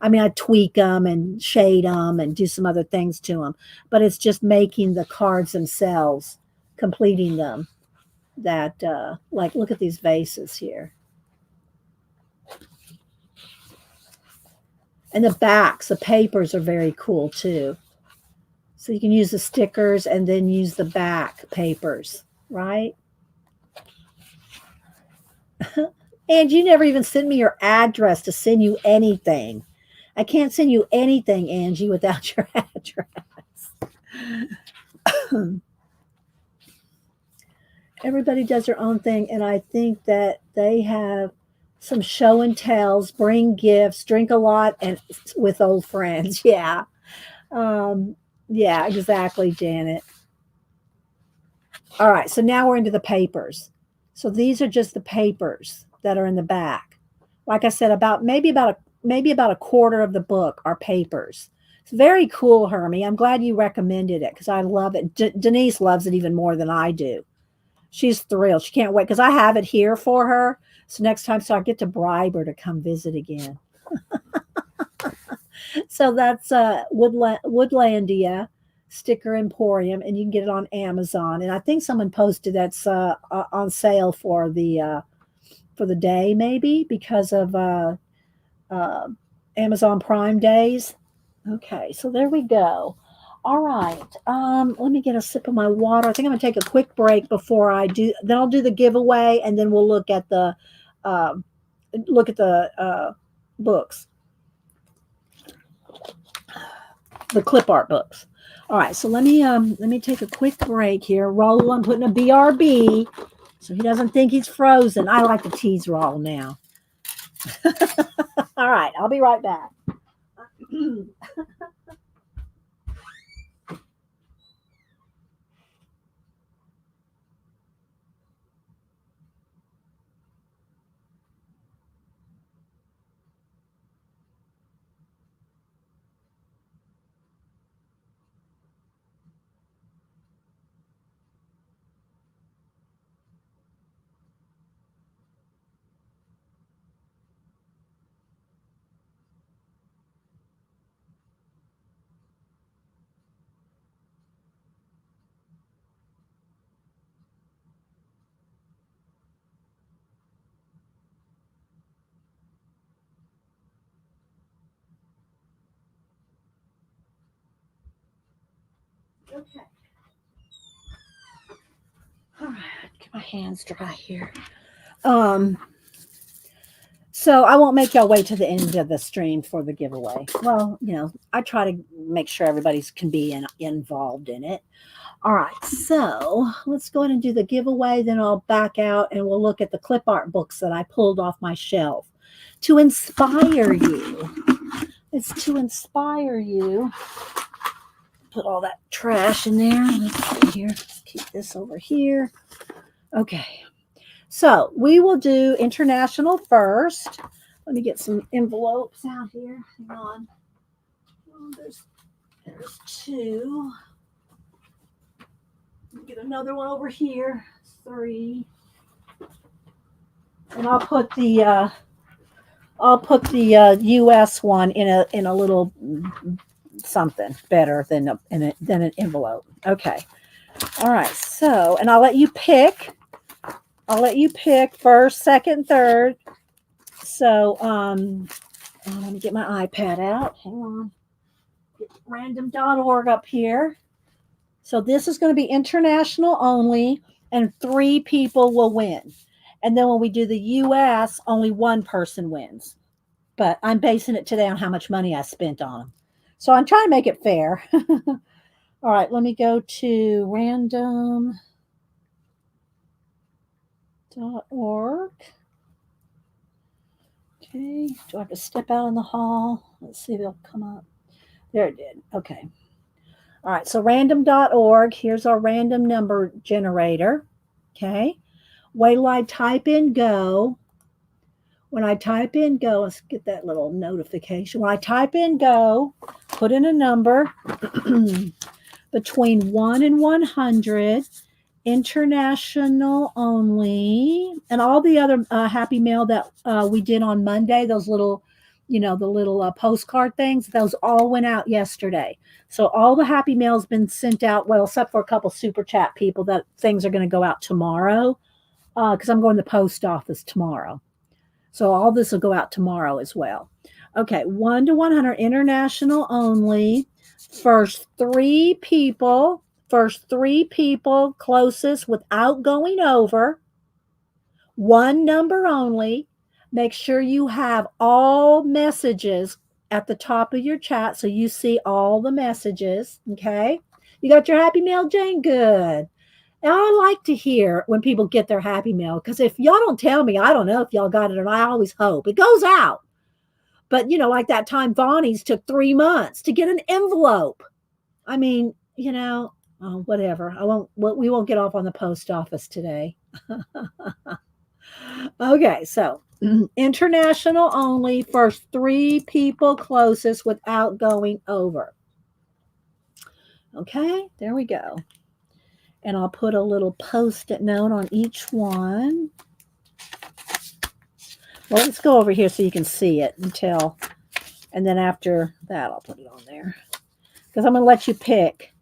I mean, I tweak them and shade them and do some other things to them, but it's just making the cards themselves, completing them. That, like, look at these vases here. And the backs, the papers are very cool too. So you can use the stickers and then use the back papers, right? And you never even send me your address to send you anything. I can't send you anything, Angie, without your address. Everybody does their own thing, and I think that they have some show and tells, bring gifts, drink a lot, and with old friends. Yeah. Yeah, exactly, Janet. All right, so now we're into the papers. So these are just the papers that are in the back. Like I said, maybe about a quarter of the book are papers. It's very cool, Hermie. I'm glad you recommended it because I love it. Denise loves it even more than I do. She's thrilled. She can't wait because I have it here for her. So next time, so I get to bribe her to come visit again. So that's Woodlandia Sticker Emporium, and you can get it on Amazon. And I think someone posted that's on sale for the day, maybe because of Amazon Prime days. Okay, so there we go. All right. Let me get a sip of my water. I think I'm gonna take a quick break before I do. Then I'll do the giveaway, and then we'll look at the books, the clip art books. All right. So let me take a quick break here. Raul, I'm putting a BRB so he doesn't think he's frozen. I like to tease Raul now. All right. I'll be right back. Okay. All right, get my hands dry here. So I won't make y'all wait to the end of the stream for the giveaway. Well, I try to make sure everybody can be involved in it. All right, so let's go ahead and do the giveaway. Then I'll back out and we'll look at the clip art books that I pulled off my shelf to inspire you. It's to inspire you. Put all that trash in there. Let's see here. Let's keep this over here. Okay. So we will do international first. Let me get some envelopes out here. Hang on. Oh, there's two. Get another one over here. 3. And I'll put the U.S. one in a little something better than an envelope. Okay. All right. So, and I'll let you pick. First, second, third. So, let me get my iPad out. Hang on. Get random.org up here. So this is going to be international only, and 3 people will win. And then when we do the U.S., only 1 person wins. But I'm basing it today on how much money I spent on them. So I'm trying to make it fair. All right, let me go to random.org. Okay, do I have to step out in the hall? Let's see if it'll come up. There it did. Okay. All right, so random.org. Here's our random number generator. Okay. Wait till I type in go. When I type in go, let's get that little notification. When I type in go, put in a number between 1 and 100, international only, and all the other Happy Mail that we did on Monday, those little, the little postcard things, those all went out yesterday. So all the Happy Mail's been sent out, well, except for a couple super chat people that things are going to go out tomorrow because I'm going to the post office tomorrow. So all this will go out tomorrow as well. Okay, 1 to 100, international only. First three people closest without going over. 1 number only. Make sure you have all messages at the top of your chat so you see all the messages. Okay, you got your Happy Mail, Jane? Good. And I like to hear when people get their Happy Mail, because if y'all don't tell me, I don't know if y'all got it, and I always hope it goes out. But, like that time Vonnie's took 3 months to get an envelope. I mean, whatever. We won't get off on the post office today. Okay, so international only, first 3 people closest without going over. Okay, there we go. And I'll put a little post-it note on each one. Well, let's go over here so you can see it and then after that, I'll put it on there. Because I'm going to let you pick.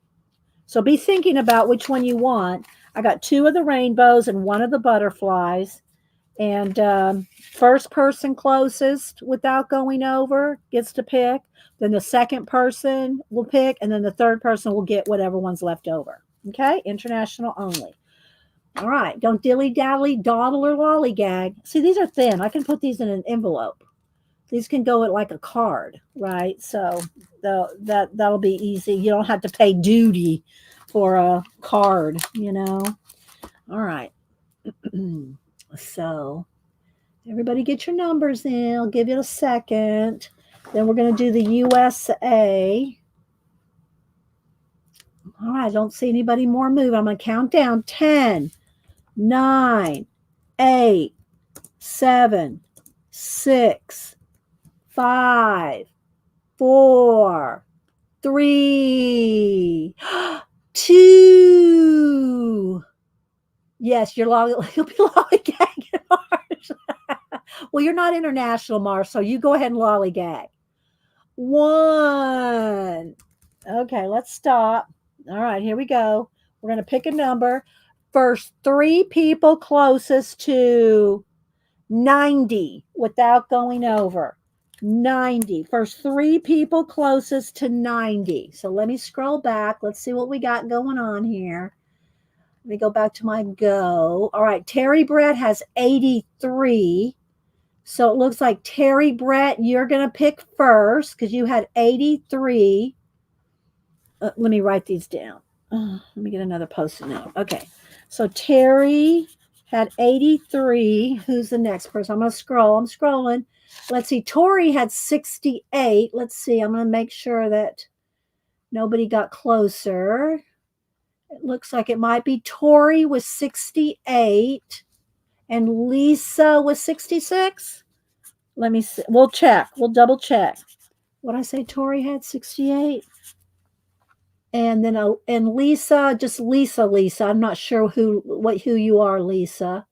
So be thinking about which one you want. I got 2 of the rainbows and 1 of the butterflies. And first person closest without going over gets to pick. Then the second person will pick. And then the third person will get whatever one's left over. Okay, international only. All right, don't dilly-dally, dawdle, or lollygag. See, these are thin. I can put these in an envelope. These can go at like a card, right? So that'll be easy. You don't have to pay duty for a card, All right. So everybody get your numbers in. I'll give you a second. Then we're going to do the USA. All right, I don't see anybody more move. I'm going to count down. 10, 9, 8, 7, 6, 5, 4, 3, 2. Yes, you'll be lollygagging, Mars. Well, you're not international, Mars, so you go ahead and lollygag. 1. Okay, let's stop. All right, here we go. We're going to pick a number. First 3 people closest to 90 without going over. 90. First 3 people closest to 90. So let me scroll back. Let's see what we got going on here. Let me go back to my go. All right, Terry Brett has 83. So it looks like Terry Brett, you're going to pick first because you had 83. Let me write these down. Let me get another post-it note. Okay. So Terry had 83. Who's the next person? I'm going to scroll. I'm scrolling. Let's see. Tori had 68. Let's see. I'm going to make sure that nobody got closer. It looks like it might be Tori was 68 and Lisa was 66. Let me see. We'll check. We'll double check. What I say? Tori had 68. And then and Lisa, just Lisa. I'm not sure who you are, Lisa.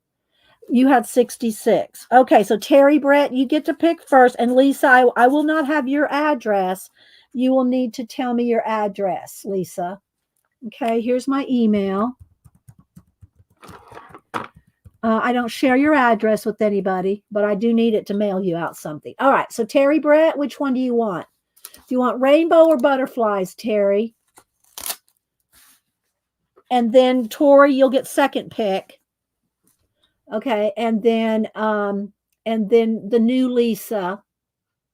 You had 66. Okay, so Terry Brett, you get to pick first. And Lisa, I will not have your address. You will need to tell me your address, Lisa. Okay, here's my email. I don't share your address with anybody, but I do need it to mail you out something. All right, so Terry Brett, which one do you want? Do you want rainbow or butterflies, Terry? And then Tori, you'll get second pick. Okay, and then the new Lisa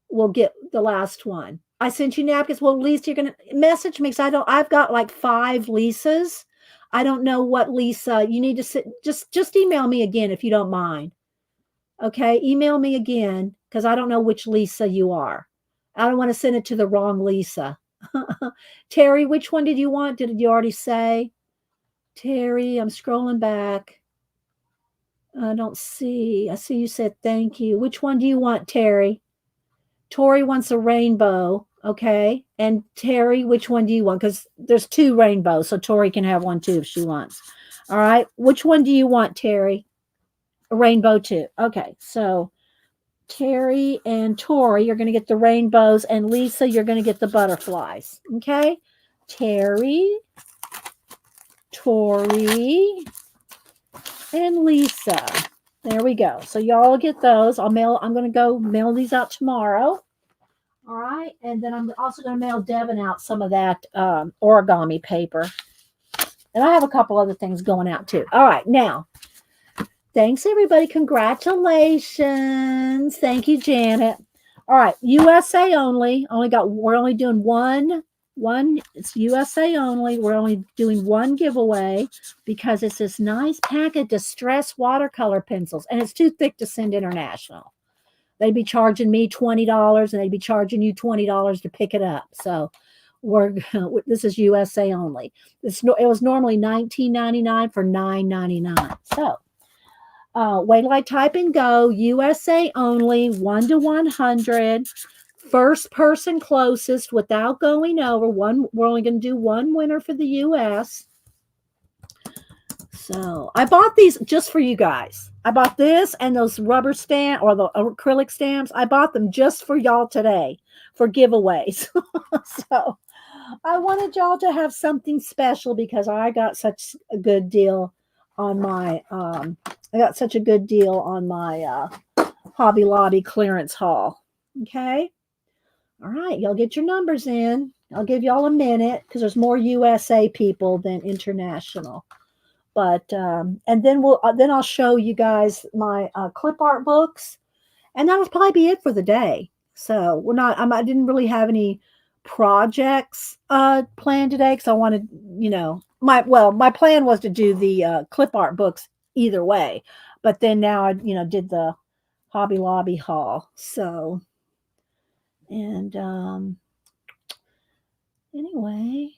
will get the last one. I sent you napkins. Well, Lisa, you're gonna message me because I've got like 5 Lisas. I don't know what Lisa. You need to sit. Just email me again if you don't mind. Okay, email me again because I don't know which Lisa you are. I don't want to send it to the wrong Lisa. Terry, which one did you want? Did you already say? Terry, I'm scrolling back. I don't see. I see you said thank you. Which one do you want, Terry? Tori wants a rainbow. Okay. And Terry, which one do you want? Because there's 2 rainbows, so Tori can have one too if she wants. All right. Which one do you want, Terry? A rainbow too. Okay. So Terry and Tori, you're going to get the rainbows, and Lisa, you're going to get the butterflies. Okay. Terry, Tori, and Lisa. There we go. So y'all get those. I'm going to go mail these out tomorrow. All right. And then I'm also going to mail Devin out some of that origami paper. And I have a couple other things going out too. All right. Now, thanks everybody. Congratulations. Thank you, Janet. All right. USA only. We're only doing one. It's USA only. We're only doing one giveaway because it's this nice pack of distress watercolor pencils, and it's too thick to send international. They'd be charging me $20, and they'd be charging you $20 to pick it up. So this is USA only. It was normally $19.99 for $9.99. So wait till I type and go. USA only, 1 to 100. First person closest without going over. We're only going to do one winner for the US. So I bought these just for you guys. I bought this and those rubber stamp or the acrylic stamps. I bought them just for y'all today for giveaways. So I wanted y'all to have something special because I got such a good deal on my Hobby Lobby clearance haul. Okay. All right, y'all get your numbers in. I'll give y'all a minute because there's more USA people than international. But and then I'll show you guys my clip art books, and that'll probably be it for the day. So I didn't really have any projects planned today because I wanted, my plan was to do the clip art books either way, but then now I did the Hobby Lobby haul. So and anyway,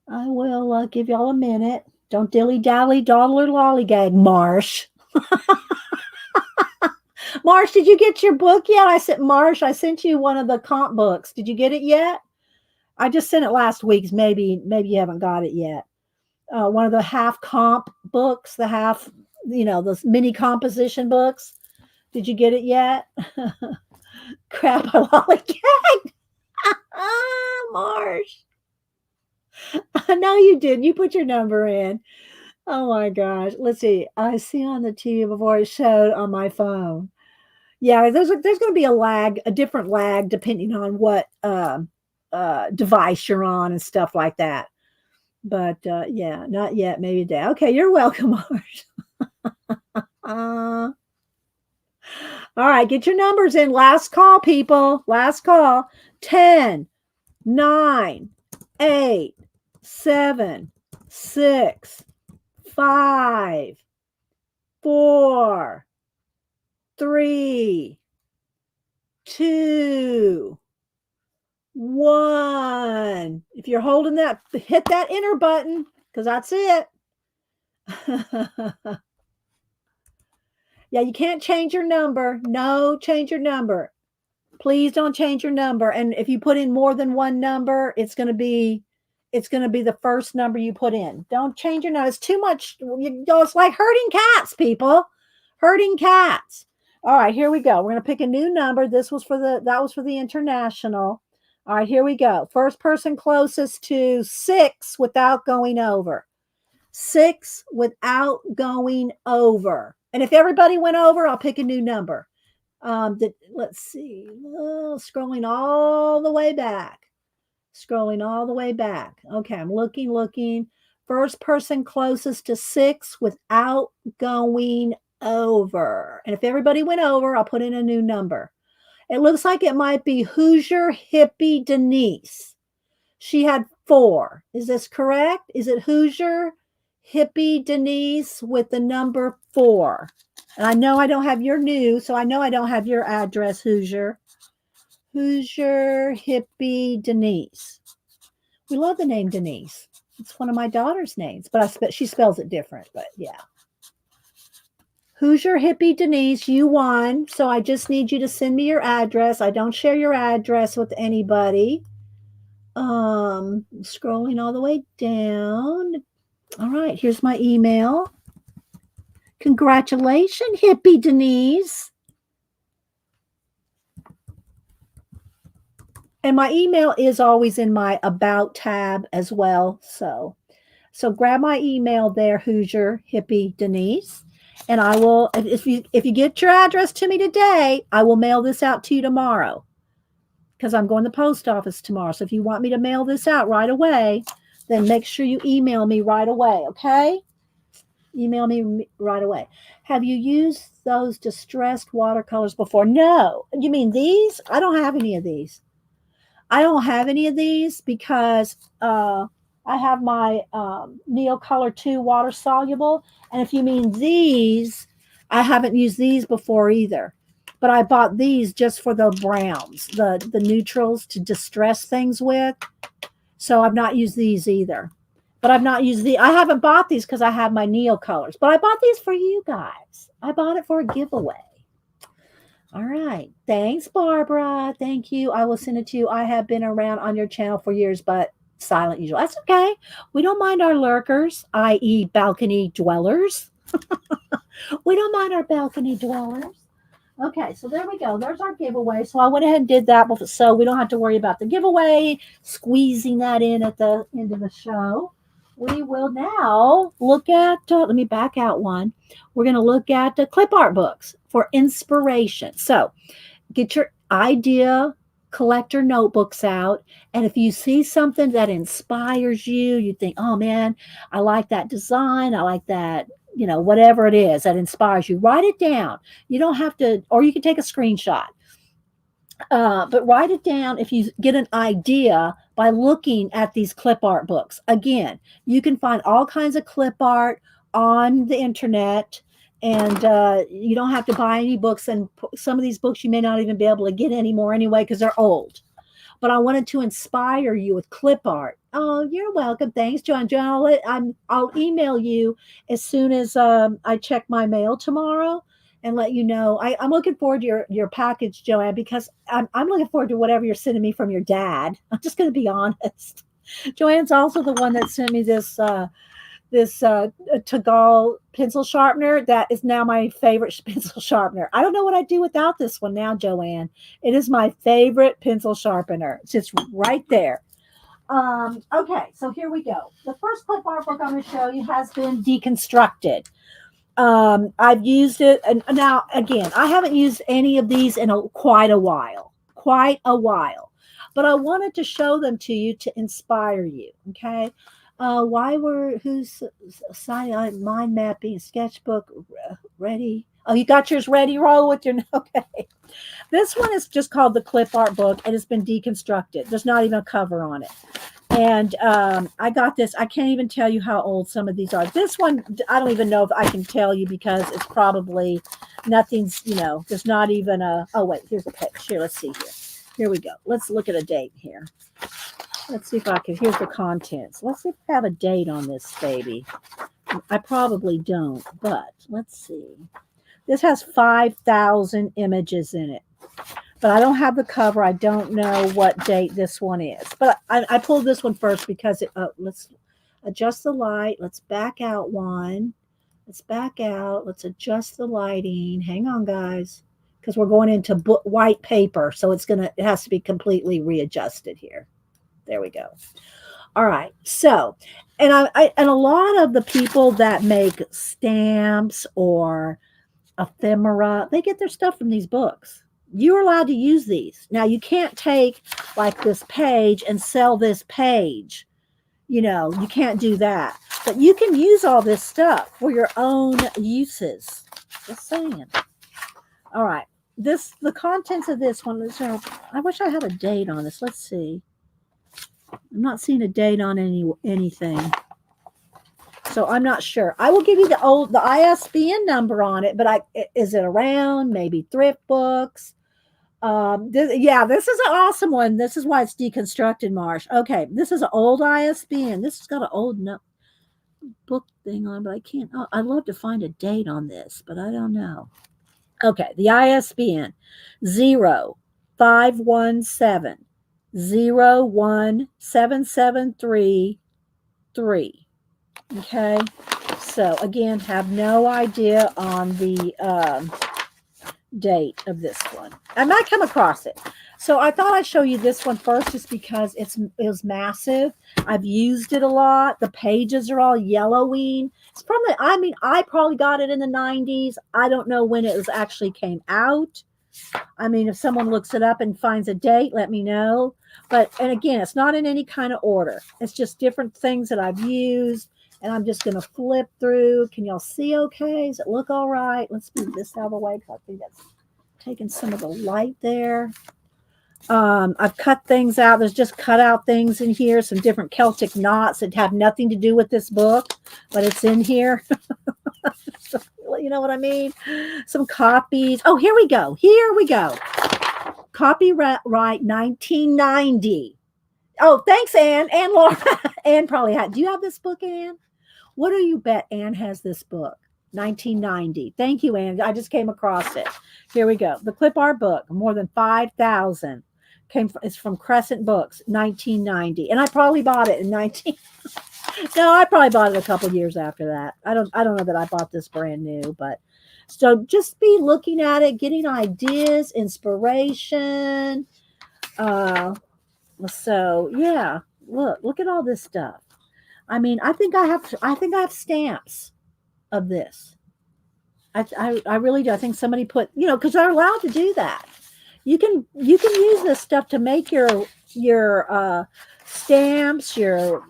I will give y'all a minute. Don't dilly-dally, dawdler, lollygag, Marsh. Marsh, did you get your book yet? Marsh, I sent you one of the comp books. Did you get it yet? I just sent it last week. Maybe you haven't got it yet. One of the half comp books, those mini composition books. Did you get it yet? Crap, I lollygag. Marsh. No, you didn't. You put your number in. Oh my gosh. Let's see. I see on the TV before it showed on my phone. Yeah, there's going to be a different lag depending on what device you're on and stuff like that. But yeah, not yet. Maybe today. Okay, you're welcome, Marsh. All right, get your numbers in. Last call, people. Last call. 10, 9, 8, 7, 6, 5, 4, 3, 2, 1. If you're holding that, hit that enter button because that's it. Yeah, you can't change your number. No, change your number. Please don't change your number. And if you put in more than one number, it's going to be the first number you put in. Don't change your number. It's too much. It's like herding cats, people. Herding cats. All right, here we go. We're going to pick a new number. That was for the international. All right, here we go. First person closest to 6 without going over. 6 without going over. And if everybody went over, I'll pick a new number. Let's see. Scrolling all the way back. Okay, I'm looking. First person closest to 6 without going over. And if everybody went over, I'll put in a new number. It looks like it might be Hoosier Hippie Denise. She had 4. Is this correct? Is it Hoosier Hippie Denise with the number 4? And I know I don't have your new, so I know I don't have your address, Hoosier. Hoosier Hippie Denise. We love the name Denise. It's one of my daughter's names, but she spells it different, but yeah. Hoosier Hippie Denise, you won. So I just need you to send me your address. I don't share your address with anybody. Scrolling all the way down. All right, here's my email. Congratulations, Hippie Denise. And my email is always in my About tab as well. So grab my email there, Hoosier Hippie Denise. And I will, if you get your address to me today, I will mail this out to you tomorrow. Because I'm going to the post office tomorrow. So if you want me to mail this out right away, then make sure you email me right away, okay? Email me right away. Have you used those distressed watercolors before? No. You mean these? I don't have any of these. Because I have my Neocolor 2 water soluble. And if you mean these, I haven't used these before either. But I bought these just for the browns, the neutrals to distress things with. So I've not used these either. But I haven't bought these because I have my Neocolors. But I bought these for you guys. I bought it for a giveaway. All right. Thanks, Barbara. Thank you. I will send it to you. I have been around on your channel for years, but silent usual. That's okay. We don't mind our lurkers, i.e. balcony dwellers. We don't mind our balcony dwellers. Okay, so there we go. There's our giveaway. So I went ahead and did that before, so we don't have to worry about the giveaway, squeezing that in at the end of the show. We will now look at, let me back out one. We're going to look at the clip art books for inspiration. So get your idea collector notebooks out. And if you see something that inspires you, you think, oh man, I like that design. I like that, whatever it is that inspires you, write it down. You don't have to, or you can take a screenshot. But write it down if you get an idea by looking at these clip art books. Again, you can find all kinds of clip art on the internet, and you don't have to buy any books. And some of these books you may not even be able to get anymore anyway because they're old. But I wanted to inspire you with clip art. Oh, you're welcome. Thanks, Joanne. I'll email you as soon as I check my mail tomorrow and let you know. I'm looking forward to your package, Joanne, because I'm looking forward to whatever you're sending me from your dad. I'm just going to be honest. Joanne's also the one that sent me this Tagal pencil sharpener that is now my favorite pencil sharpener. I don't know what I'd do without this one now, Joanne. It is my favorite pencil sharpener. It's just right there. Okay, so here we go. The first clip art book I'm going to show you has been deconstructed. I've used it, and now again, I haven't used any of these in quite a while, but I wanted to show them to you to inspire you. Okay. Who's signing mind mapping sketchbook ready? Oh, you got yours ready? Roll with your, okay. This one is just called the clip art book, and it's been deconstructed. There's not even a cover on it. And I got this. I can't even tell you how old some of these are. This one, I don't even know if I can tell you because it's probably Nothing's, there's not even a, oh, wait, here's a page. Here, let's see here. Here we go. Let's look at a date here. Let's see if I can, here's the contents. Let's see if I have a date on this baby. I probably don't, but let's see. This has 5,000 images in it, but I don't have the cover. I don't know what date this one is, but I pulled this one first because let's adjust the light. Let's back out one. Let's back out. Let's adjust the lighting. Hang on, guys, because we're going into white paper, so it has to be completely readjusted here. There we go. All right. So, and and a lot of the people that make stamps or ephemera, they get their stuff from these books. You're allowed to use these. Now, you can't take like this page and sell this page. You can't do that. But you can use all this stuff for your own uses. Just saying. All right. The contents of this one is, I wish I had a date on this. Let's see. I'm not seeing a date on anything. So I'm not sure. I will give you the ISBN number on it, but is it around? Maybe thrift books. This is an awesome one. This is why it's deconstructed, Marsh. Okay, this is an old ISBN. This has got an old book thing on, but I can't. Oh, I'd love to find a date on this, but I don't know. Okay, the ISBN 0517 01773. Okay, so again, have no idea on the date of this one. I might come across it. So I thought I'd show you this one first just because it was massive. I've used it a lot. The pages are all yellowing. It's probably, I probably got it in the 90s. I don't know when it actually came out. If someone looks it up and finds a date, let me know. And again, it's not in any kind of order. It's just different things that I've used. And I'm just going to flip through. Can y'all see okay? Does it look all right? Let's move this out of the way because I think that's taking some of the light there. I've cut things out. There's just cut out things in here. Some different Celtic knots that have nothing to do with this book, but it's in here. You know what I mean? Some copies. Oh, here we go. Copyright 1990. Oh, thanks, Anne. Anne Laura. Anne probably had. Do you have this book, Anne? What do you bet Anne has this book? 1990. Thank you, Anne. I just came across it. Here we go. The clip art book, more than 5,000. It's from Crescent Books, 1990. And I probably bought it in 19. No, I probably bought it a couple years after that. I don't know that I bought this brand new, but so just be looking at it, getting ideas, inspiration. So yeah, look at all this stuff. I think I have stamps of this. I really do. I think somebody put, because they're allowed to do that. You can use this stuff to make your stamps, your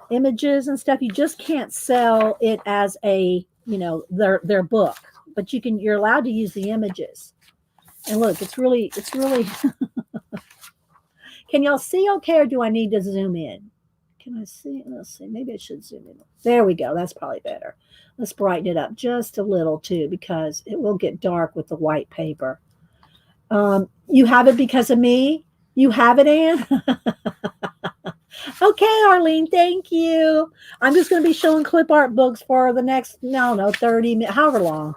images and stuff. You just can't sell it as a their book, but you're allowed to use the images. And look, it's really Can y'all see okay, or do I need to zoom in? Can I see? Let's see. Maybe I should zoom in. There we go. That's probably better. Let's brighten it up just a little too, because it will get dark with the white paper. You have it because of me? You have it, Anne? Okay, Arlene, thank you. I'm just going to be showing clip art books for the next, 30 minutes, however long.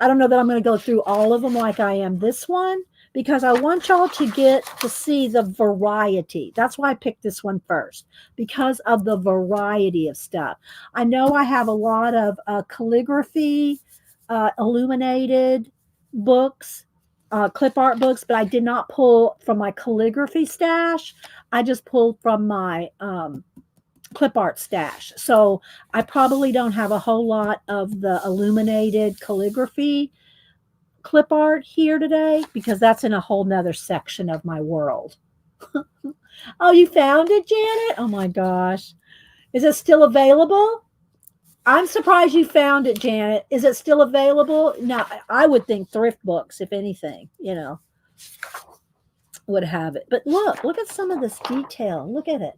I don't know that I'm going to go through all of them like I am this one, because I want y'all to get to see the variety. That's why I picked this one first, because of the variety of stuff. I know I have a lot of calligraphy, illuminated books, clip art books, but I did not pull from my calligraphy stash. I just pulled from my clip art stash. So I probably don't have a whole lot of the illuminated calligraphy clip art here today, because that's in a whole nother section of my world. Oh, you found it, Janet? Oh my gosh. Is it still available? I'm surprised you found it, Janet. Is it still available? No, I would think thrift books, if anything, would have it. But look at some of this detail. Look at it.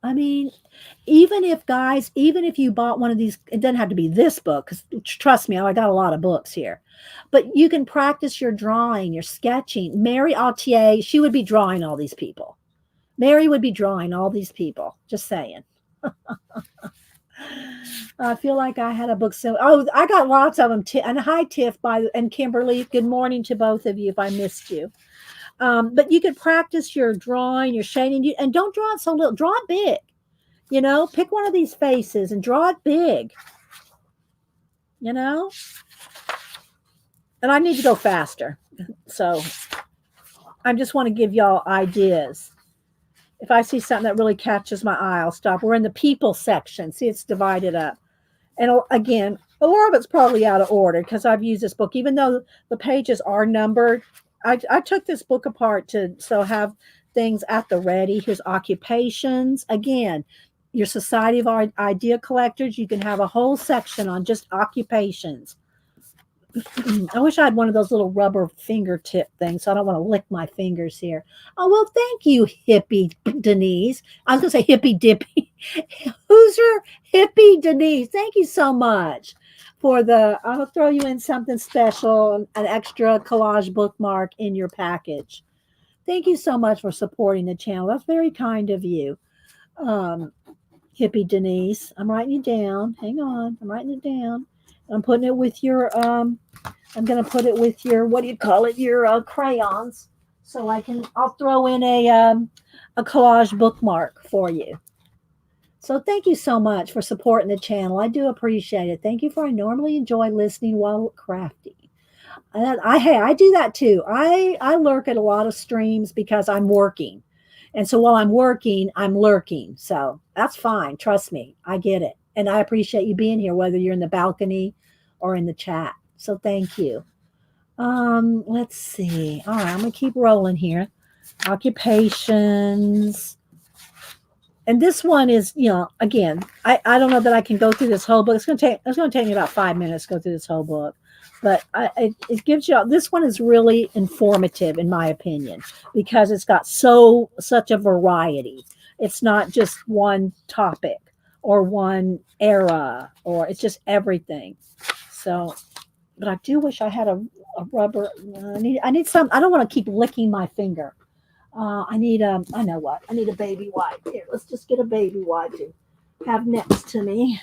I mean, even if guys, even if you bought one of these, it doesn't have to be this book because trust me, I got a lot of books here. But you can practice your drawing, your sketching. Mary Autier, she would be drawing all these people. Mary would be drawing all these people. Just saying. I feel like I had a book. So, oh, I got lots of them. And hi, Tiff, and Kimberly. Good morning to both of you. If I missed you, but you could practice your drawing, your shading, and don't draw it so little. Draw it big. Pick one of these faces and draw it big. You know, and I need to go faster, so I just want to give y'all ideas. If I see something that really catches my eye, I'll stop. We're in the people section. See, it's divided up. And again, a lot of it's probably out of order because I've used this book, even though the pages are numbered. I took this book apart to have things at the ready. Here's occupations. Again, your Society of Idea Collectors, you can have a whole section on just occupations. I wish I had one of those little rubber fingertip things, so I don't want to lick my fingers here. Oh, well, thank you, Hippie Denise. I was going to say Hippie Dippy. Who's your Hippie Denise? Thank you so much for I'll throw you in something special, an extra collage bookmark in your package. Thank you so much for supporting the channel. That's very kind of you, Hippie Denise. I'm writing you down. Hang on. I'm writing it down. I'm putting it with your, I'm going to put it with your, what do you call it? Your crayons. So I'll throw in a collage bookmark for you. So thank you so much for supporting the channel. I do appreciate it. Thank you I normally enjoy listening while crafting. I do that too. I lurk at a lot of streams because I'm working. And so while I'm working, I'm lurking. So that's fine. Trust me. I get it. And I appreciate you being here, whether you're in the balcony or in the chat. So thank you. Let's see. All right, I'm going to keep rolling here. Occupations. And this one is, again, I don't know that I can go through this whole book. It's going to take me about 5 minutes to go through this whole book. But it gives you, this one is really informative, in my opinion, because it's got such a variety. It's not just one topic or one era, or it's just everything. So, but I do wish I had a rubber. I need some. I don't want to keep licking my finger. I know what. I need a baby wipe. Here, let's just get a baby wipe to have next to me,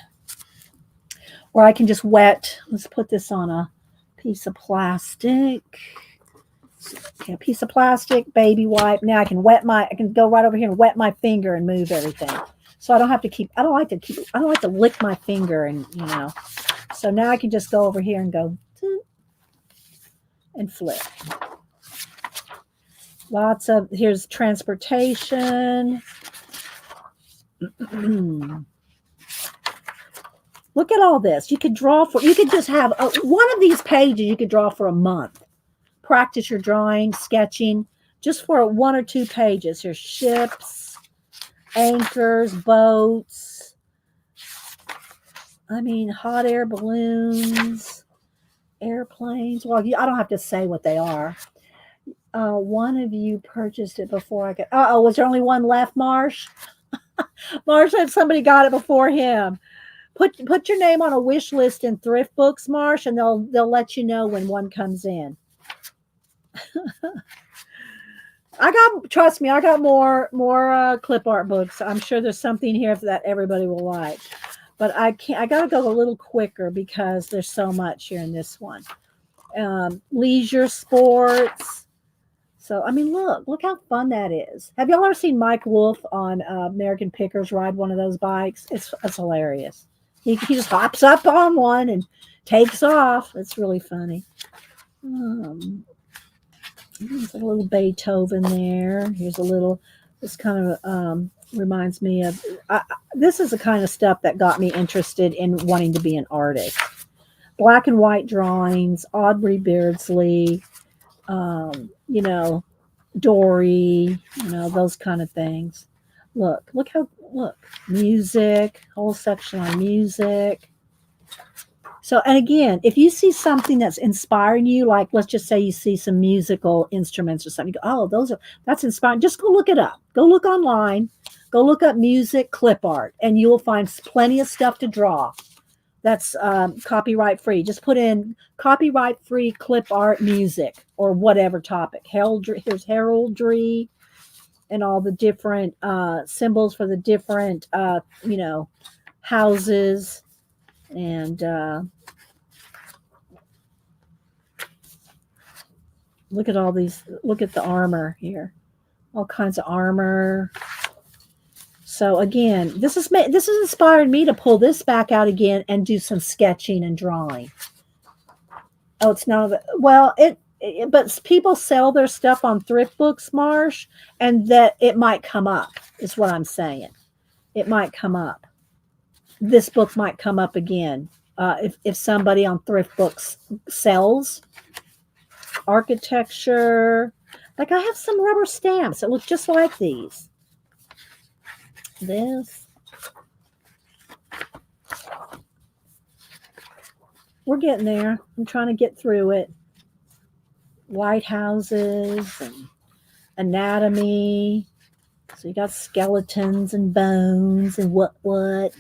where I can just wet. Let's put this on a piece of plastic. Okay, a piece of plastic, baby wipe. Now I can go right over here and wet my finger and move everything. So I don't have to I don't like to lick my finger and, so now I can just go over here and go and flip. Here's transportation. Look at all this. You could just have one of these pages you could draw for a month. Practice your drawing, sketching, just for 1 or 2 pages. Here's ships, anchors, boats. Hot air balloons, airplanes. Well, I don't have to say what they are. One of you purchased it before I could. Was there only one left, Marsh? Marsh said somebody got it before him. Put your name on a wish list in thrift books, Marsh, and they'll let you know when one comes in. Trust me, I got more clip art books. I'm sure there's something here that everybody will like. But I gotta go a little quicker because there's so much here in this one. Leisure sports. So look how fun that is. Have y'all ever seen Mike Wolf on American Pickers ride one of those bikes? It's hilarious. He just hops up on one and takes off. It's really funny. There's a little Beethoven there. Here's a little. This kind of reminds me of. This is the kind of stuff that got me interested in wanting to be an artist. Black and white drawings, Aubrey Beardsley, Dory, those kind of things. Look, music, whole section on music. So, and again, if you see something that's inspiring you, like let's just say you see some musical instruments or something, you go, oh, that's inspiring. Just go look it up. Go look online. Go look up music clip art, and you will find plenty of stuff to draw. That's copyright free. Just put in copyright free clip art music or whatever topic. Here's heraldry and all the different symbols for the different, houses. And look at all these. Look at the armor here. All kinds of armor. So again, this has inspired me to pull this back out again and do some sketching and drawing. Oh, it's not, well, but people sell their stuff on thrift books, Marsh, and that it might come up, is what I'm saying. It might come up. This book might come up again. If somebody on thrift books sells architecture, like I have some rubber stamps that look just like these. This. We're getting there. I'm trying to get through it. Lighthouses and anatomy. So you got skeletons and bones and what.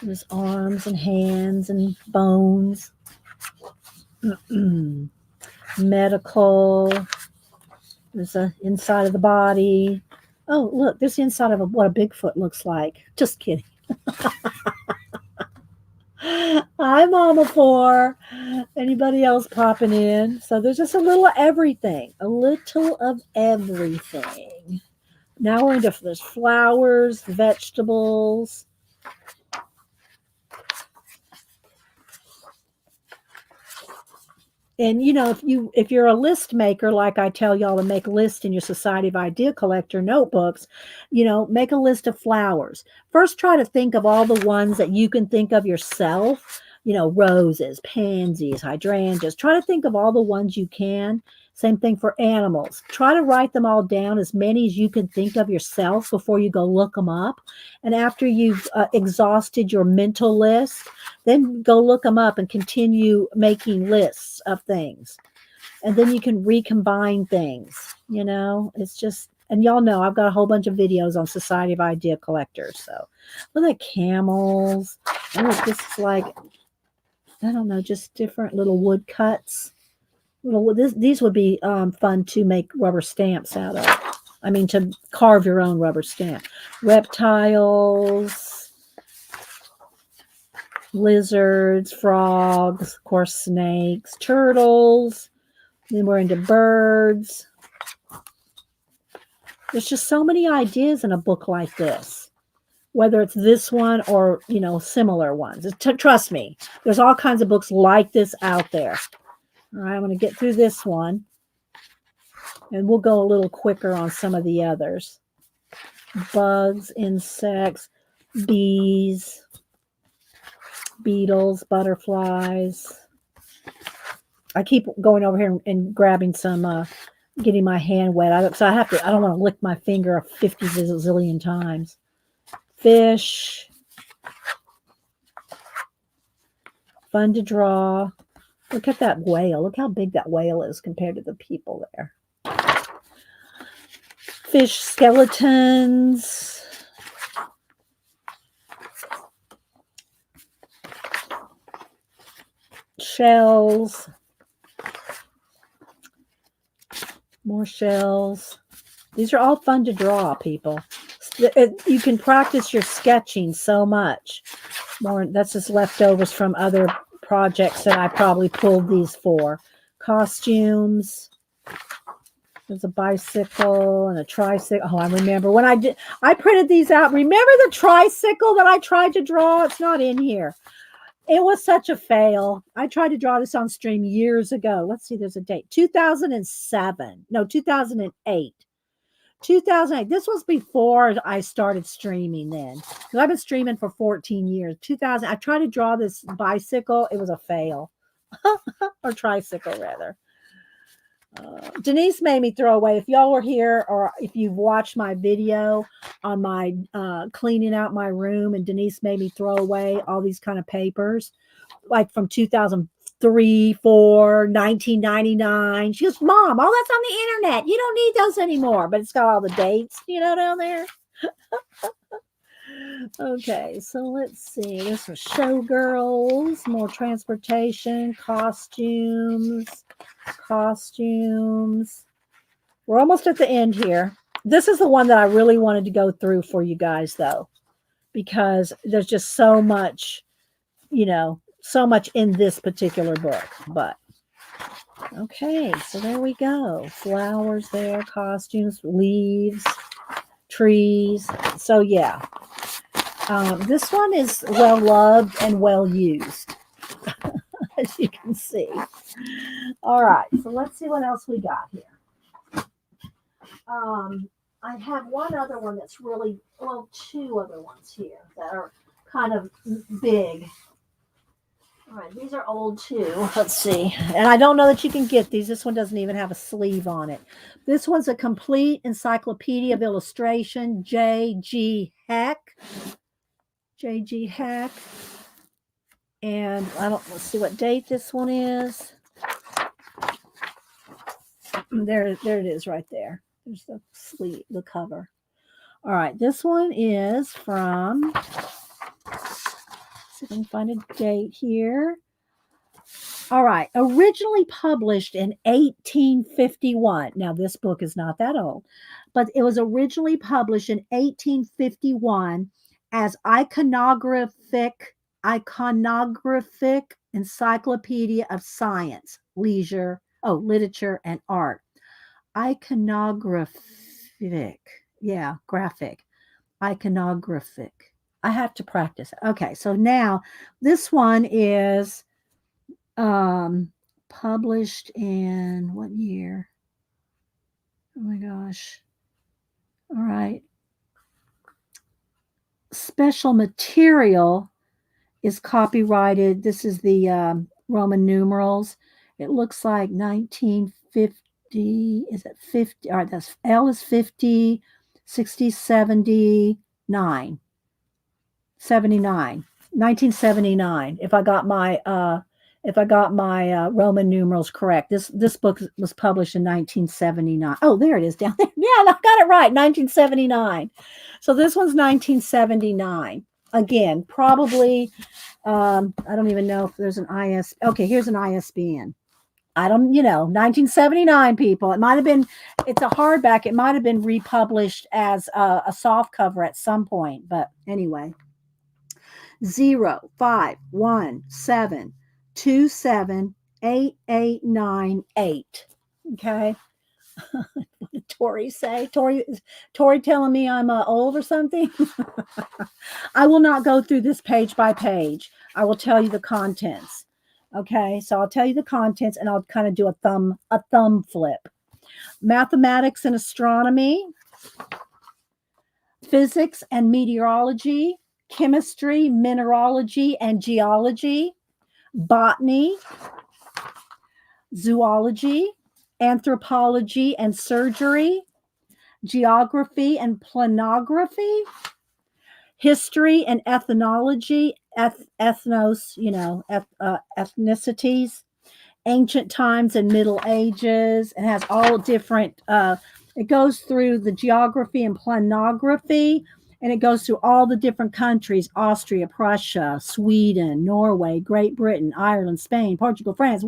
There's arms and hands and bones. Medical. There's the inside of the body. Oh, look, there's the inside of what a Bigfoot looks like. Just kidding. Hi, Mama 4. Anybody else popping in? So there's just a little of everything. A little of everything. Now we're into there's flowers, vegetables. And, if you're a list maker, like I tell y'all to make a list in your Society of Idea Collector notebooks, make a list of flowers. First, try to think of all the ones that you can think of yourself, roses, pansies, hydrangeas. Try to think of all the ones you can. Same thing for animals. Try to write them all down, as many as you can think of yourself before you go look them up. And after you've exhausted your mental list, then go look them up and continue making lists of things. And then you can recombine things, it's just, and y'all know I've got a whole bunch of videos on Society of Idea Collectors. So look at camels. And look, this is like, I don't know, just different little wood cuts. These would be fun to make rubber stamps out of. I mean, to carve your own rubber stamp. Reptiles, lizards, frogs, of course, snakes, turtles. Then we're into birds. There's just so many ideas in a book like this, whether it's this one or, similar ones. Trust me, there's all kinds of books like this out there. All right, I'm going to get through this one, and we'll go a little quicker on some of the others. Bugs, insects, bees, beetles, butterflies. I keep going over here and grabbing some, getting my hand wet. I don't want to lick my finger 50 zillion times. Fish. Fun to draw. Look at that whale. Look how big that whale is compared to the people there. Fish skeletons. Shells. More shells. These are all fun to draw, people. You can practice your sketching so much. That's just leftovers from other projects that I probably pulled these for. Costumes. There's a bicycle and a tricycle. Oh, I remember when I printed these out. Remember the tricycle that I tried to draw? It's not in here. It was such a fail. I tried to draw this on stream years ago. Let's see, there's a date. 2007. No, 2008. 2008. This was before I started streaming then. I've been streaming for 14 years. 2000. I tried to draw this bicycle. It was a fail. Or tricycle, rather. Denise made me throw away. If y'all were here or if you've watched my video on my cleaning out my room, and Denise made me throw away all these kind of papers, like from 2003, 4, 1999. She goes, Mom, all that's on the internet. You don't need those anymore. But it's got all the dates, down there. Okay, so let's see. This was showgirls, more transportation, costumes. We're almost at the end here. This is the one that I really wanted to go through for you guys, though, because there's just so much, so much in this particular book. But okay, so there we go. Flowers there, costumes, leaves, trees. So yeah, this one is well loved and well used, as you can see. All right, so let's see what else we got here. I have one other one that's really, well, two other ones here that are kind of big. All right, these are old too. Let's see. And I don't know that you can get these. This one doesn't even have a sleeve on it. This one's a complete encyclopedia of illustration, J.G. Heck. J.G. Heck. And let's see what date this one is. There it is right there. There's the sleeve, the cover. All right, this one is from, let's see if I can find a date here. All right, originally published in 1851. Now, this book is not that old, but it was originally published in 1851 as iconographic encyclopedia of science, literature, and art. Iconographic. Yeah, graphic. Iconographic. I have to practice. Okay, so now this one is published in what year? Oh my gosh. All right. Special material is copyrighted. This is the Roman numerals. It looks like 1950. Is it 50? All right, that's L is 50, 60, 79. 79. 1979. If I got my Roman numerals correct. This book was published in 1979. Oh, there it is down there. Yeah, I got it right. 1979. So this one's 1979. Again, probably I don't even know if there's an IS. Okay, here's an ISBN. I don't, 1979 people. It might have been, it's a hardback. It might have been republished as a soft cover at some point. But anyway, 05172788898. Okay. What did Tori say? Tori telling me I'm old or something? I will not go through this page by page. I will tell you the contents. Okay, so I'll tell you the contents and I'll kind of do a thumb flip. Mathematics and astronomy, physics and meteorology, chemistry, mineralogy and geology, botany, zoology, anthropology and surgery, geography and planography, history and ethnology, ethnicities, ancient times and Middle Ages. It has all different, it goes through the geography and planography, and it goes through all the different countries: Austria, Prussia, Sweden, Norway, Great Britain, Ireland, Spain, Portugal, France,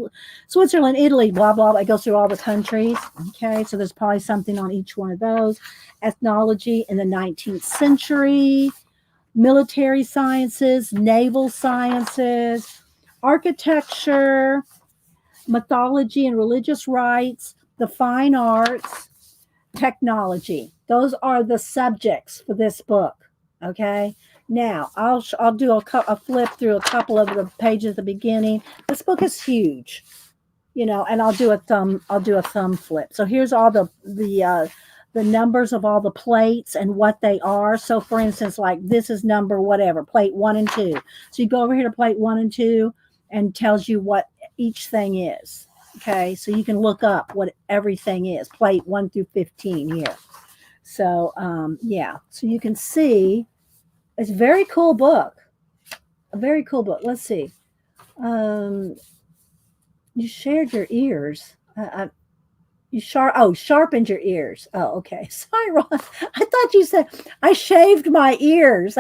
Switzerland, Italy, blah, blah, blah. It goes through all the countries. Okay, so there's probably something on each one of those. Ethnology in the 19th century, military sciences, naval sciences, architecture, mythology and religious rites, the fine arts, technology. Those are the subjects for this book. Okay. Now I'll do a flip through a couple of the pages at the beginning. This book is huge, and I'll do a thumb flip. So here's all the numbers of all the plates and what they are. So for instance, like this is number whatever, plate 1 and 2. So you go over here to plate 1 and 2 and tells you what each thing is. Okay, so you can look up what everything is, plate 1 through 15 here. So yeah, so you can see it's a very cool book. A very cool book. Let's see. You shared your ears. You sharpened your ears. Oh, okay. Sorry, Ron. I thought you said I shaved my ears.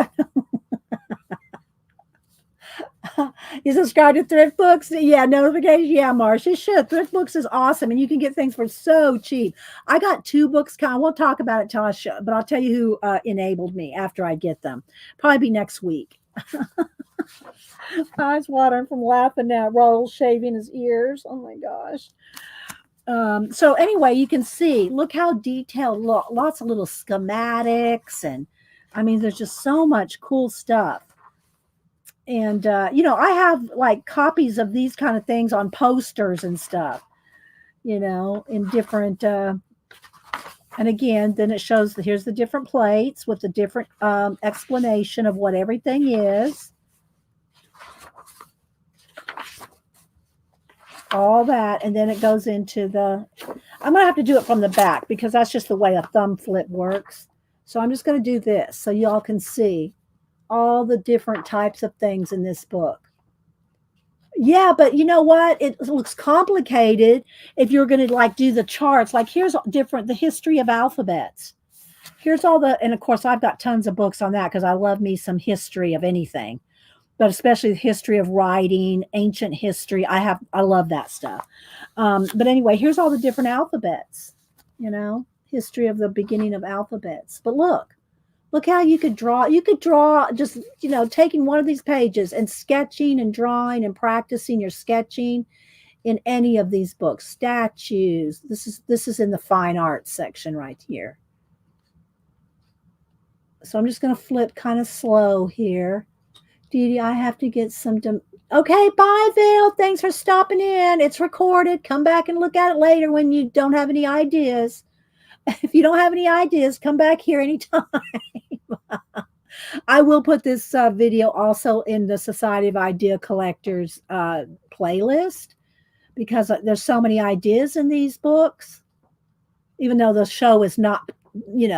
You subscribe to Thrift Books? Yeah, notifications. Yeah, Marsh, you should. Thrift Books is awesome, and you can get things for so cheap. I got 2 books. I won't talk about it till I show, but I'll tell you who enabled me after I get them. Probably be next week. Eyes watering from laughing now. Raul shaving his ears. Oh my gosh. So anyway, you can see, look how detailed, lots of little schematics. And I mean, there's just so much cool stuff. And, I have like copies of these kind of things on posters and stuff, in different, and again, then it shows that here's the different plates with the different explanation of what everything is. All that, and then it goes into I'm gonna have to do it from the back because that's just the way a thumb flip works. So I'm just gonna do this so y'all can see all the different types of things in this book. Yeah, but you know what? It looks complicated if you're gonna like do the charts. Like here's the history of alphabets. Here's and of course I've got tons of books on that because I love me some history of anything. But especially the history of writing, ancient history. I love that stuff. But anyway, here's all the different alphabets, history of the beginning of alphabets. But look how you could draw. You could draw just, taking one of these pages and sketching and drawing and practicing your sketching in any of these books. Statues. This is in the fine arts section right here. So I'm just going to flip kind of slow here. Dee Dee, I have to get some. Okay, bye, Vale. Thanks for stopping in. It's recorded. Come back and look at it later when you don't have any ideas. If you don't have any ideas, come back here anytime. I will put this video also in the Society of Idea Collectors playlist because there's so many ideas in these books, even though the show is not,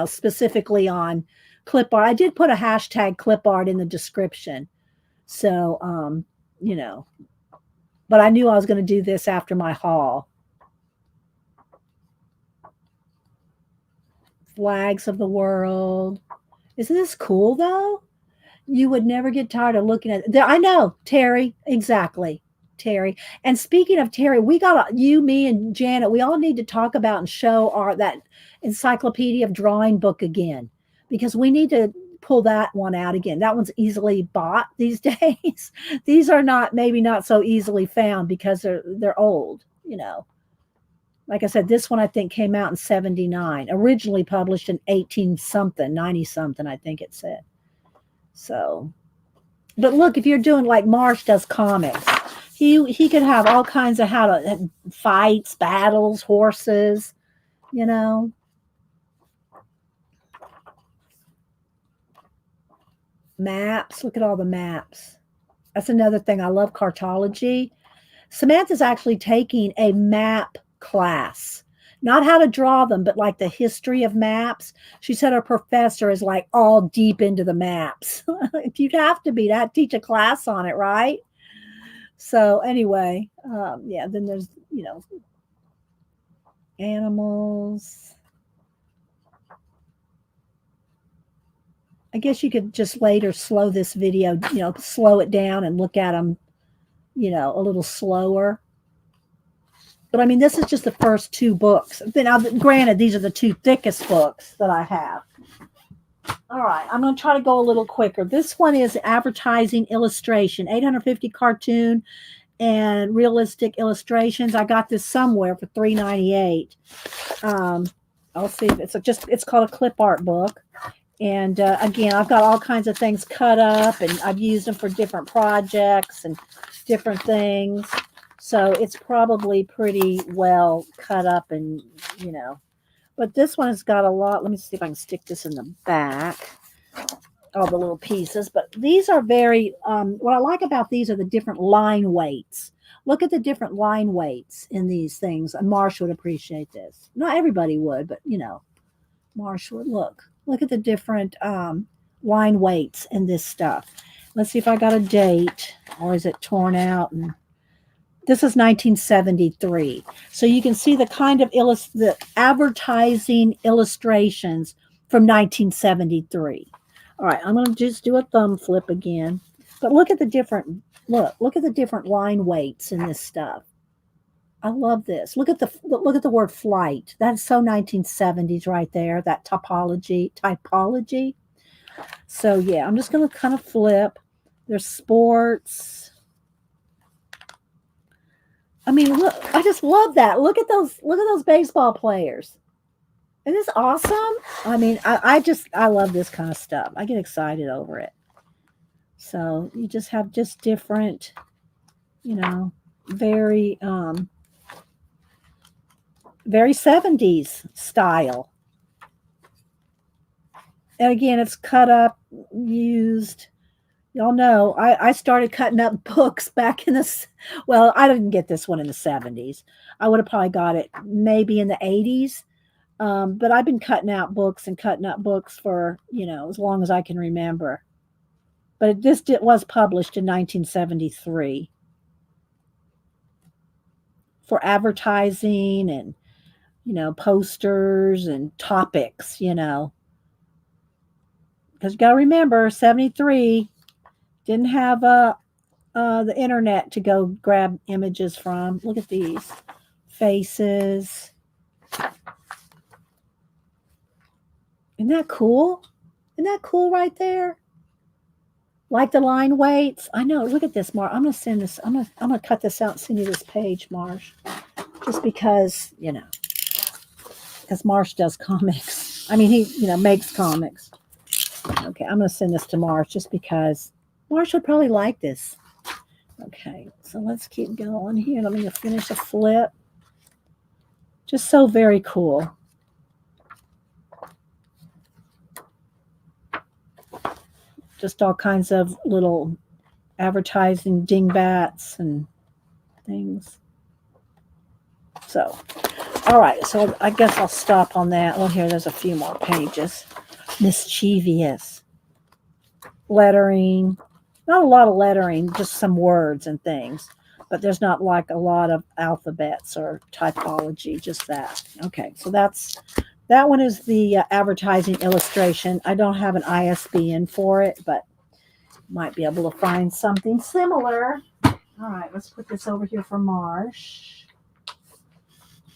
specifically on clip art. I did put a hashtag clip art in the description. So, but I knew I was going to do this after my haul. Flags of the world. Isn't this cool though? You would never get tired of looking at it. I know, Terry. Exactly. Terry. And speaking of Terry, we got you, me, and Janet. We all need to talk about and show that encyclopedia of drawing book again because we need to pull that one out again. That one's easily bought these days. These are maybe not so easily found because they're old, Like I said, this one I think came out in 79, originally published in 90 something, I think it said. So, but look, if you're doing like Marsh does comics, he could have all kinds of fights, battles, horses, Maps. Look at all the maps. That's another thing. I love cartology. Samantha's actually taking a map class, not how to draw them, but like the history of maps. She said her professor is like all deep into the maps. You'd have to be to teach a class on it, right? So anyway, then there's, animals. I guess you could just later slow this video, slow it down and look at them, a little slower. But I mean, this is just the first 2 books. Now, granted, these are the 2 thickest books that I have. All right, I'm going to try to go a little quicker. This one is advertising illustration, 850 cartoon and realistic illustrations. I got this somewhere for $3.98. I'll see if it's called a clip art book. And again, I've got all kinds of things cut up, and I've used them for different projects and different things. So it's probably pretty well cut up and, But this one has got a lot. Let me see if I can stick this in the back. All the little pieces. But these are very, what I like about these are the different line weights. Look at the different line weights in these things. And Marsh would appreciate this. Not everybody would, but, Marsh would. Look at the different line weights in this stuff. Let's see if I got a date, or is it torn out? And This is 1973. So you can see the kind of the advertising illustrations from 1973. All right, I'm going to just do a thumb flip again. But look at the different look at the different line weights in this stuff. I love this. Look at the word flight. That's so 1970s right there. That typology. So yeah, I'm just going to kind of flip. There's sports. I mean, look, I just love that. Look at those baseball players. Isn't this awesome? I mean, I love this kind of stuff. I get excited over it. So you just have just different, very very 70s style. And again, it's cut up, used. Y'all know I started cutting up books back in well, I didn't get this one in the 70s. I would have probably got it maybe in the 80s. But I've been cutting up books for, as long as I can remember. But it was published in 1973 for advertising and, posters and topics, because you got to remember 73 didn't have the internet to go grab images from. Look at these faces. Isn't that cool? Isn't that cool right there? Like the line weights. I know. Look at this, Marsh. I'm gonna send this. I'm gonna cut this out and send you this page, Marsh. Just because, because Marsh does comics. I mean, he makes comics. Okay, I'm gonna send this to Marsh just because Marsh would probably like this. Okay, so let's keep going here. Let me finish a flip. Just so very cool. Just all kinds of little advertising dingbats and things. So, all right. So I guess I'll stop on that. Oh, here, there's a few more pages. Mischievous. Lettering. Not a lot of lettering, just some words and things. But there's not like a lot of alphabets or typology, just that. Okay, so that one is the advertising illustration. I don't have an ISBN for it, but might be able to find something similar. All right, let's put this over here for Marsh.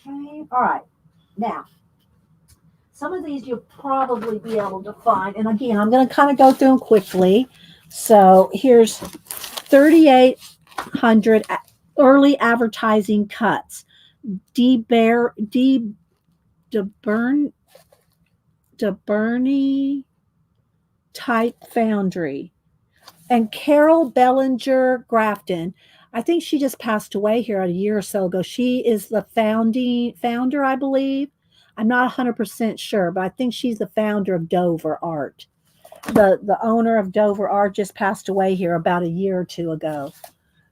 Okay, all right. Now, some of these you'll probably be able to find. And again, I'm going to kind of go through them quickly. So here's 3,800 early advertising cuts. DeBurney Type Foundry. And Carol Bellinger Grafton, I think she just passed away here a year or so ago. She is the founder, I believe. I'm not 100% sure, but I think she's the founder of Dover Art. The owner of Dover Art just passed away here about a year or two ago.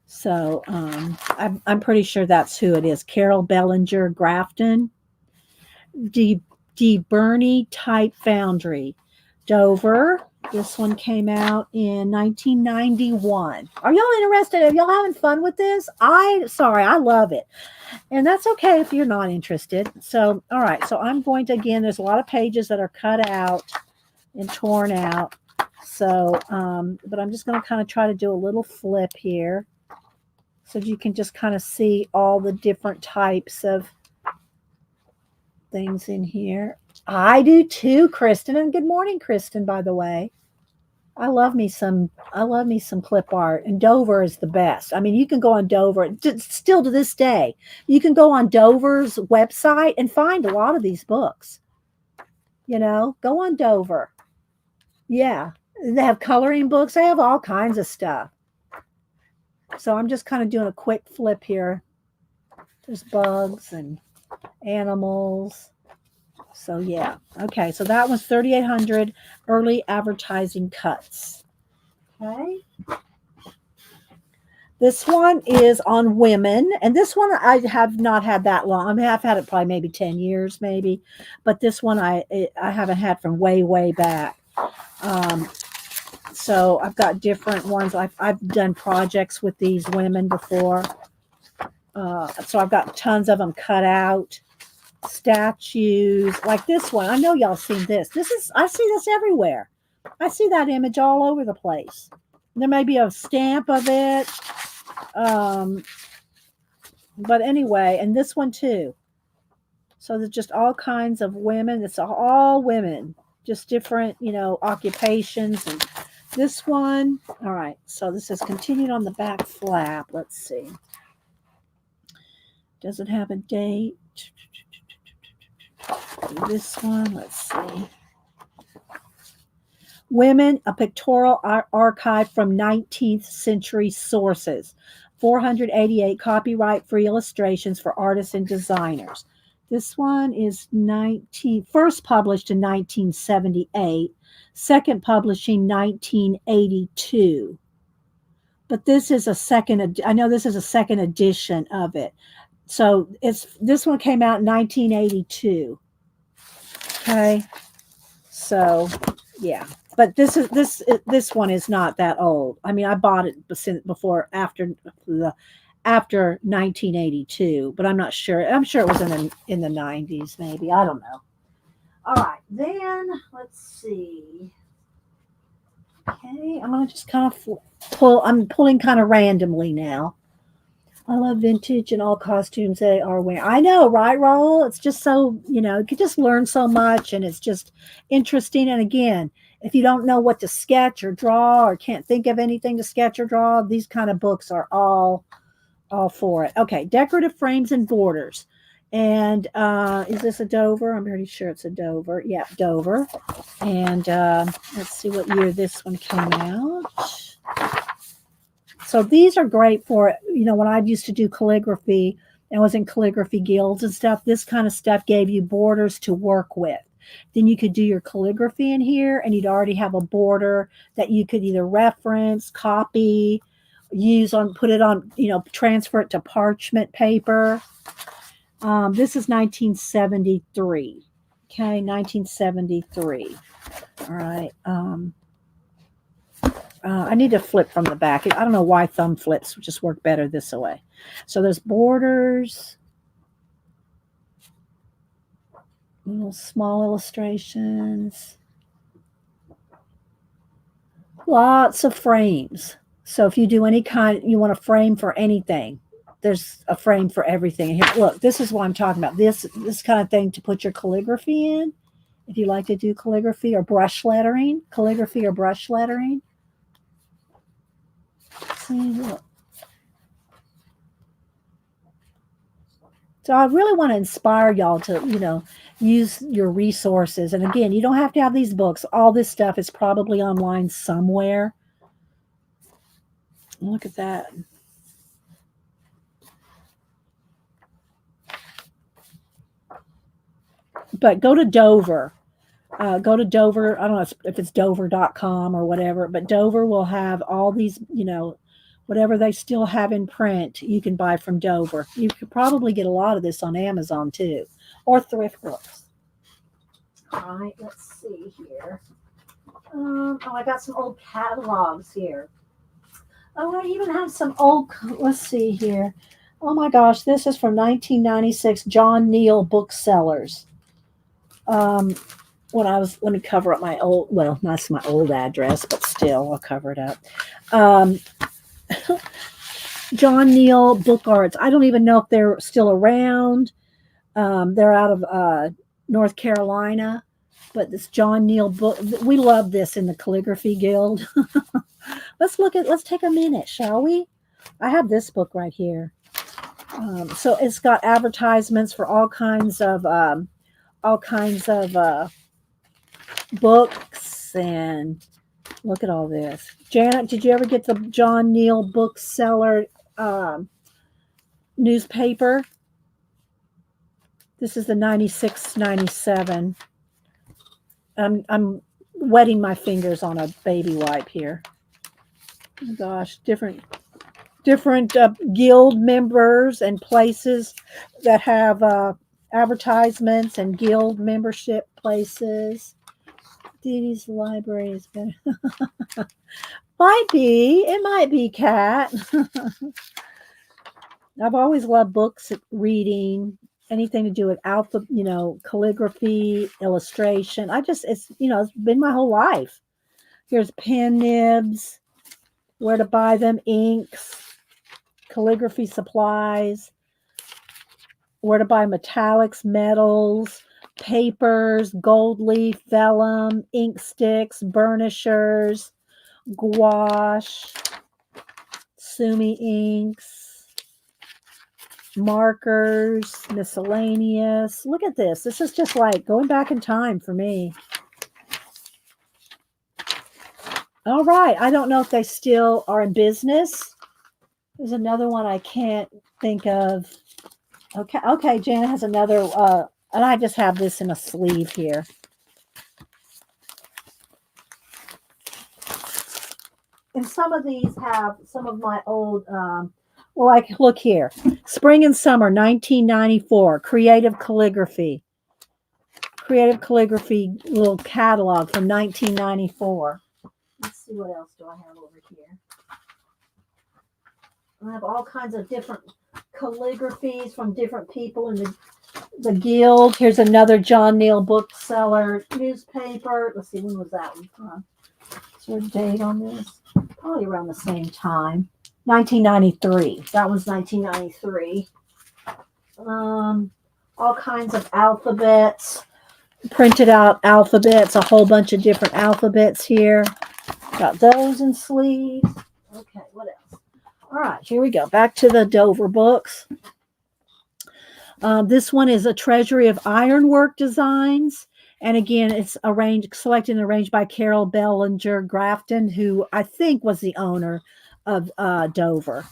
So I'm pretty sure that's who it is. Carol Bellinger Grafton. DeBurney Type Foundry. Dover. This one came out in 1991. Are y'all interested? Are y'all having fun with this? I love it. And that's okay if you're not interested. So, all right. So I'm going to, again, there's a lot of pages that are cut out and torn out. So, but I'm just going to kind of try to do a little flip here so you can just kind of see all the different types of things in here. I do too, Kristen. And good morning, Kristen, by the way. I love me some clip art, and Dover is the best. I mean, you can go on Dover, still to this day, you can go on Dover's website and find a lot of these books. Go on Dover. Yeah, they have coloring books. They have all kinds of stuff. So I'm just kind of doing a quick flip here. There's bugs and animals. So yeah, okay, so that was 3,800 early advertising cuts. Okay. This one is on women, and this one I have not had that long. I mean, I've had it probably maybe 10 years, maybe, but this one I haven't had from way back. So I've got different ones. I've done projects with these women before. So I've got tons of them cut out. Statues like this one. I know y'all seen this. I see this everywhere. I see that image all over the place. There may be a stamp of it. But anyway, and this one too. So there's just all kinds of women. It's all women, just different, occupations. And this one, all right. So this is continued on the back flap. Let's see. Does it have a date? This one, let's see. Women, a pictorial archive from 19th century sources. 488 copyright-free illustrations for artists and designers. This one is first published in 1978, second publishing 1982. But this is I know this is a second edition of it. So this one came out in 1982. Okay. So, yeah. But this one is not that old. I mean, I bought it before after 1982, but I'm not sure. I'm sure it was in the 90s maybe. I don't know. All right. Then let's see. Okay, I'm going to just kind of I'm pulling kind of randomly now. I love vintage and all costumes they are wearing. I know, right, Raul? It's just so, you could just learn so much, and it's just interesting. And again, if you don't know what to sketch or draw or can't think of anything to sketch or draw, these kind of books are all for it. Okay, decorative frames and borders. And is this a Dover? I'm pretty sure it's a Dover. Yeah, Dover. And let's see what year this one came out. So these are great for, when I used to do calligraphy, I was in calligraphy guilds and stuff. This kind of stuff gave you borders to work with. Then you could do your calligraphy in here, and you'd already have a border that you could either reference, copy, put it on, transfer it to parchment paper. This is 1973. Okay, 1973. All right. I need to flip from the back. I don't know why thumb flips just work better this way. So there's borders, little small illustrations, lots of frames. So if you do you want a frame for anything, there's a frame for everything. Here, look, this is what I'm talking about. This kind of thing to put your calligraphy in. If you like to do calligraphy or brush lettering, See, look. So I really want to inspire y'all to, use your resources. And again, you don't have to have these books. All this stuff is probably online somewhere. Look at that. But go to Dover. Go to Dover. I don't know if it's Dover.com or whatever, but Dover will have all these, whatever they still have in print, you can buy from Dover. You could probably get a lot of this on Amazon too, or thrift books. All right, let's see here. I got some old catalogs here. Oh, I even have some old, let's see here. Oh my gosh, this is from 1996, John Neal Booksellers. Let me cover up my old, well, that's my old address, but still, I'll cover it up. John Neal Book Arts. I don't even know if they're still around. They're out of North Carolina, but this John Neal book, we love this in the Calligraphy Guild. Let's take a minute, shall we? I have this book right here. So it's got advertisements for all kinds of books, and look at all this. Janet, did you ever get the John Neal Bookseller newspaper? This is the 96, 97. I'm wetting my fingers on a baby wipe here. Oh gosh, different guild members and places that have advertisements and guild membership places. These libraries. It might be, Kat. I've always loved books, reading, anything to do with calligraphy, illustration. It's been my whole life. Here's pen nibs, where to buy them, inks, calligraphy supplies, where to buy metallics, metals, papers, gold leaf, vellum, ink sticks, burnishers, gouache, sumi inks, markers, miscellaneous. Look at this. This is just like going back in time for me. All right. I don't know if they still are in business. There's another one I can't think of. Okay. Janet has another, and I just have this in a sleeve here. And some of these have some of my old, like, look here. Spring and Summer, 1994, Creative Calligraphy little catalog from 1994. Let's see, what else do I have over here? I have all kinds of different calligraphies from different people in the guild. Here's another John Neal bookseller newspaper. Let's see, when was that one from? Is there a date on this? Probably around the same time. 1993. That was 1993. All kinds of alphabets, printed out alphabets, a whole bunch of different alphabets here. Got those in sleeves. Okay, what else? All right, here we go. Back to the Dover books. This one is a treasury of ironwork designs. And again, it's selected and arranged by Carol Bellinger Grafton, who I think was the owner of Dover.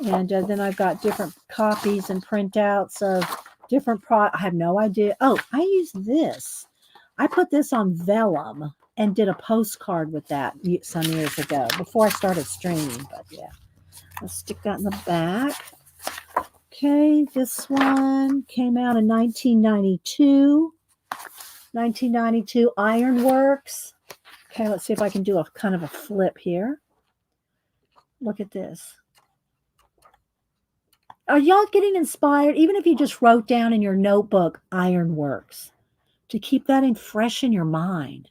And then I've got different copies and printouts of different I have no idea. Oh, I used this. I put this on Vellum and did a postcard with that some years ago before I started streaming. But yeah, let's stick that in the back. Okay, this one came out in 1992. 1992 Ironworks. Okay, let's see if I can do a kind of a flip here. Look at this. Are y'all getting inspired? Even if you just wrote down in your notebook Ironworks, to keep that fresh in your mind.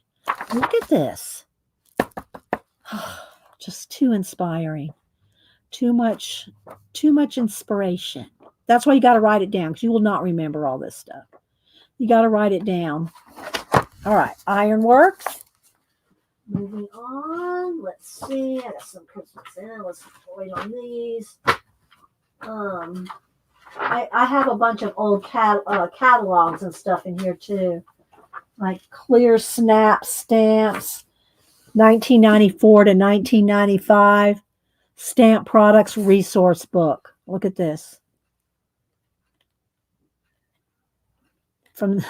Look at this. Just too inspiring. Too much inspiration. That's why you got to write it down, because you will not remember all this stuff. You got to write it down. All right, Ironworks. Moving on. Let's see. I got some Christmas in. Let's wait on these. I have a bunch of old catalogs and stuff in here too, like Clear Snap stamps, 1994 to 1995, Stamp Products Resource Book. Look at this. From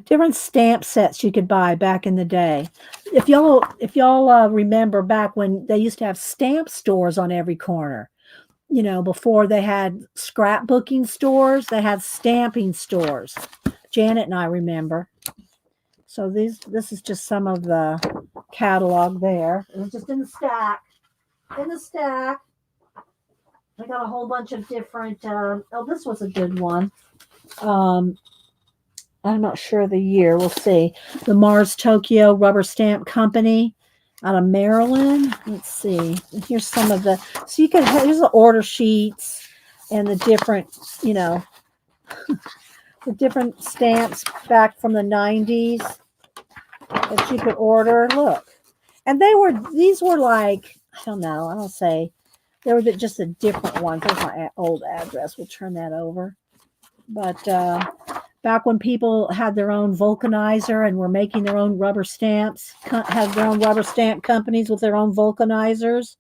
different stamp sets you could buy back in the day. If y'all remember back when they used to have stamp stores on every corner. Before they had scrapbooking stores, they had stamping stores. Janet and I remember. So this is just some of the catalog there. It was just in the stack. I got a whole bunch of different. This was a good one. I'm not sure the year. We'll see. The Mars Tokyo Rubber Stamp Company out of Maryland. Let's see. And here's some of the. So you could have. Here's the order sheets and the different, the different stamps back from the 90s that you could order. Look, and these were like, I don't know. I don't say. They were just a different one. There's my old address. We'll turn that over. But back when people had their own vulcanizer and were making their own rubber stamps, had their own rubber stamp companies with their own vulcanizers.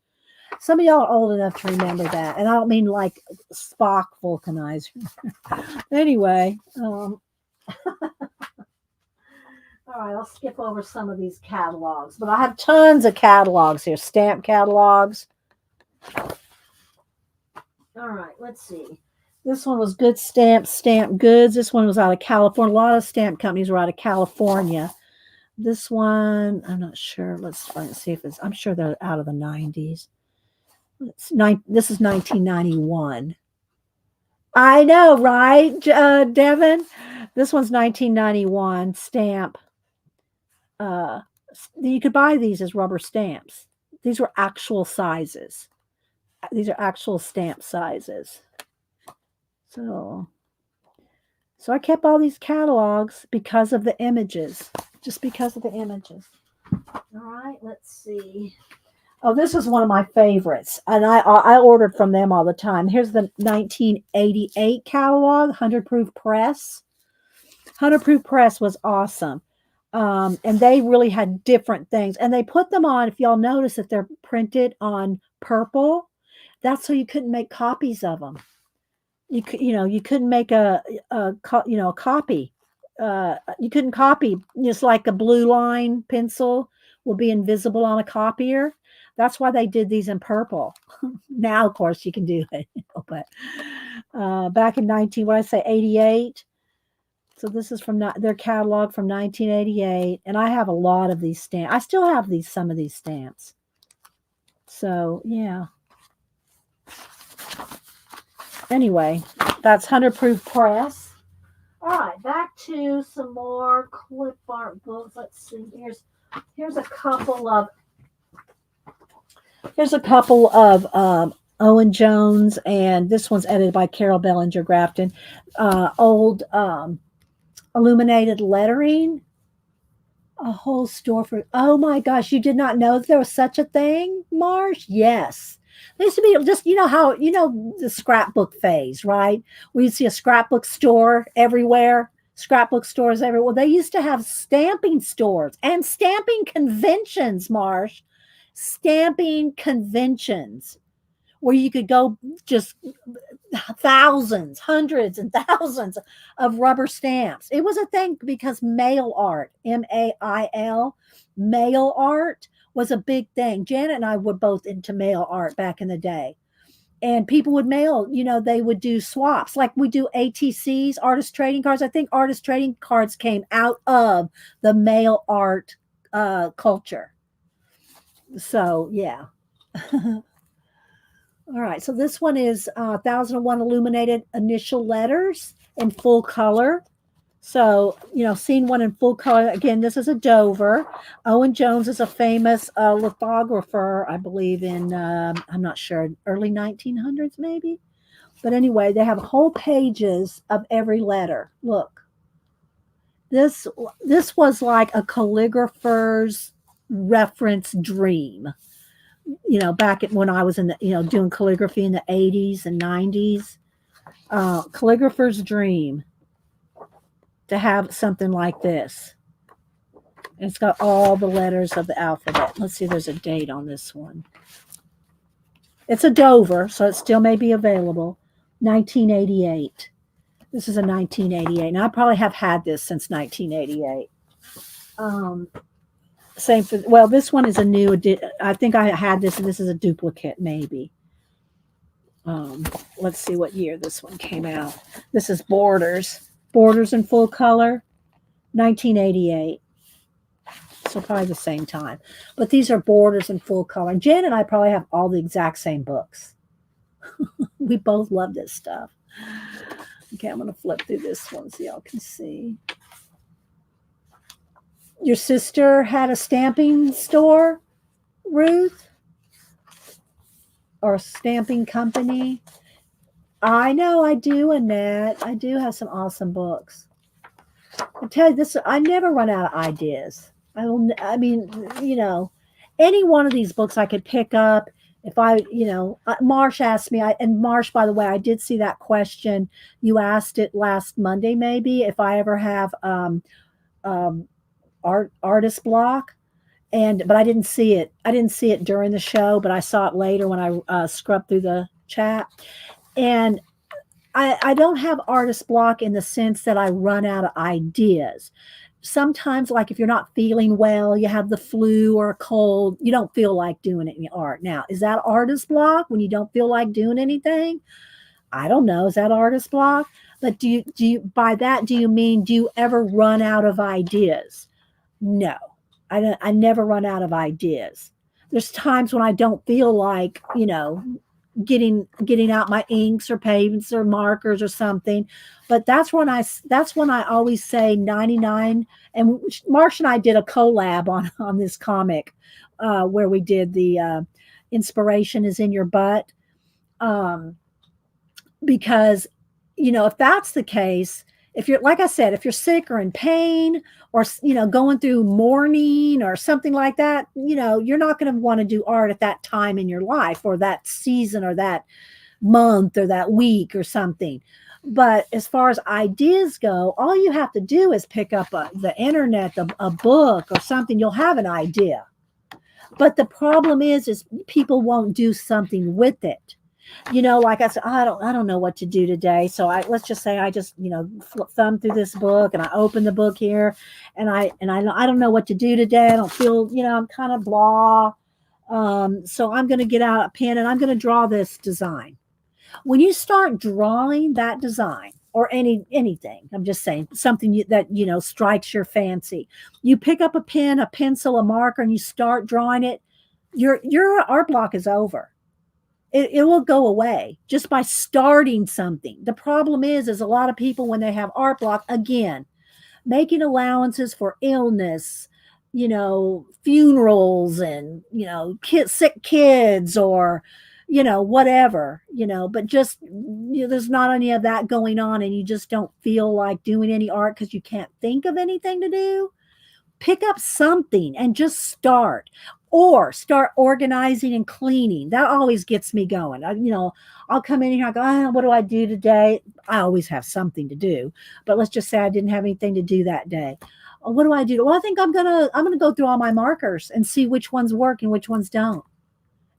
Some of y'all are old enough to remember that. And I don't mean like Spock vulcanizer. Anyway. All right, I'll skip over some of these catalogs. But I have tons of catalogs here. Stamp catalogs. All right, let's see. This one was Good Stamp Goods. This one was out of California. A lot of stamp companies were out of California. This one, I'm not sure. Let's see if I'm sure they're out of the 90s. This is 1991. I know, right, Devin? This one's 1991 stamp. You could buy these as rubber stamps. These were actual sizes. These are actual stamp sizes. So, so I kept all these catalogs because of the images, just because of the images. All right, let's see. Oh, this is one of my favorites, and I ordered from them all the time. Here's the 1988 catalog, 100 Proof Press. 100 Proof Press was awesome. And they really had different things. And they put them on, if y'all notice that they're printed on purple, that's so you couldn't make copies of them. You couldn't make a copy. You couldn't copy, just like a blue line pencil will be invisible on a copier. That's why they did these in purple. Now, of course, you can do it, but back in 88. So this is from their catalog from 1988, and I have a lot of these stamps. I still have some of these stamps. So yeah. Anyway, that's 100 Proof Press. All right, back to some more clip art books. Let's see. Here's a couple of Owen Jones, and this one's edited by Carol Bellinger Grafton. Old illuminated lettering. A whole store for, oh my gosh, you did not know there was such a thing, Marsh? Yes. There used to be just, how, the scrapbook phase, right? We see a scrapbook store everywhere, scrapbook stores everywhere. Well, they used to have stamping stores and stamping conventions, Marsh. Stamping conventions where you could go just thousands, hundreds and thousands of rubber stamps. It was a thing because mail art, MAIL, mail art was a big thing. Janet and I were both into mail art back in the day. And people would mail, they would do swaps like we do ATCs, artist trading cards. I think artist trading cards came out of the mail art culture. So, yeah. All right, so this one is 1001 illuminated initial letters in full color. So, scene one in full color. Again, this is a Dover. Owen Jones is a famous lithographer, I believe, in, I'm not sure, early 1900s maybe. But anyway, they have whole pages of every letter. Look, this was like a calligrapher's reference dream. Back when I was in the, doing calligraphy in the 80s and 90s, calligrapher's dream to have something like this. And it's got all the letters of the alphabet. Let's see, there's a date on this one. It's a Dover, so it still may be available. 1988. This is a 1988. And I probably have had this since 1988. Same for, well, this one is a new, I think I had this, and this is a duplicate, maybe. Let's see what year this one came out. This is Borders in full color, 1988. So probably the same time. But these are Borders in full color. And Jan and I probably have all the exact same books. We both love this stuff. Okay, I'm going to flip through this one so y'all can see. Your sister had a stamping store, Ruth? Or a stamping company? I know I do, Annette. I do have some awesome books. I tell you this, I never run out of ideas. I mean, any one of these books I could pick up. If Marsh asked me, and Marsh, by the way, I did see that question. You asked it last Monday, maybe, if I ever have artist block, but I didn't see it. I didn't see it during the show, but I saw it later when I scrubbed through the chat. And I don't have artist block in the sense that I run out of ideas. Sometimes, like if you're not feeling well, you have the flu or a cold, you don't feel like doing any art. Now, is that artist block when you don't feel like doing anything? I don't know. Is that artist block? But do you by that, do you mean, do you ever run out of ideas? No, I never run out of ideas. There's times when I don't feel like, getting out my inks or paints or markers or something. But that's when I always say 99. And Marsh and I did a collab on this comic, where we did the inspiration is in your butt. Um, because if that's the case, if you're, like I said, if you're sick or in pain, or going through mourning or something like that, you're not going to want to do art at that time in your life, or that season, or that month, or that week, or something. But as far as ideas go, all you have to do is pick up the internet, a book or something. You'll have an idea. But the problem is people won't do something with it. Like I said, I don't know what to do today. So let's just say I just, thumb through this book, and I open the book here, and I don't know what to do today. I don't feel, I'm kind of blah. So I'm going to get out a pen, and I'm going to draw this design. When you start drawing that design, or anything, I'm just saying something that strikes your fancy, you pick up a pen, a pencil, a marker, and you start drawing it. Your art block is over. It will go away just by starting something. The problem is a lot of people, when they have art block, again, making allowances for illness, funerals, and sick kids, or whatever, but just, there's not any of that going on, and you just don't feel like doing any art because you can't think of anything to do. Pick up something and just start, or start organizing and cleaning. That always gets me going. I'll come in here, I go, what do I do today? I always have something to do, but let's just say I didn't have anything to do that day. What do I do? Well, I think I'm gonna go through all my markers and see which ones work and which ones don't.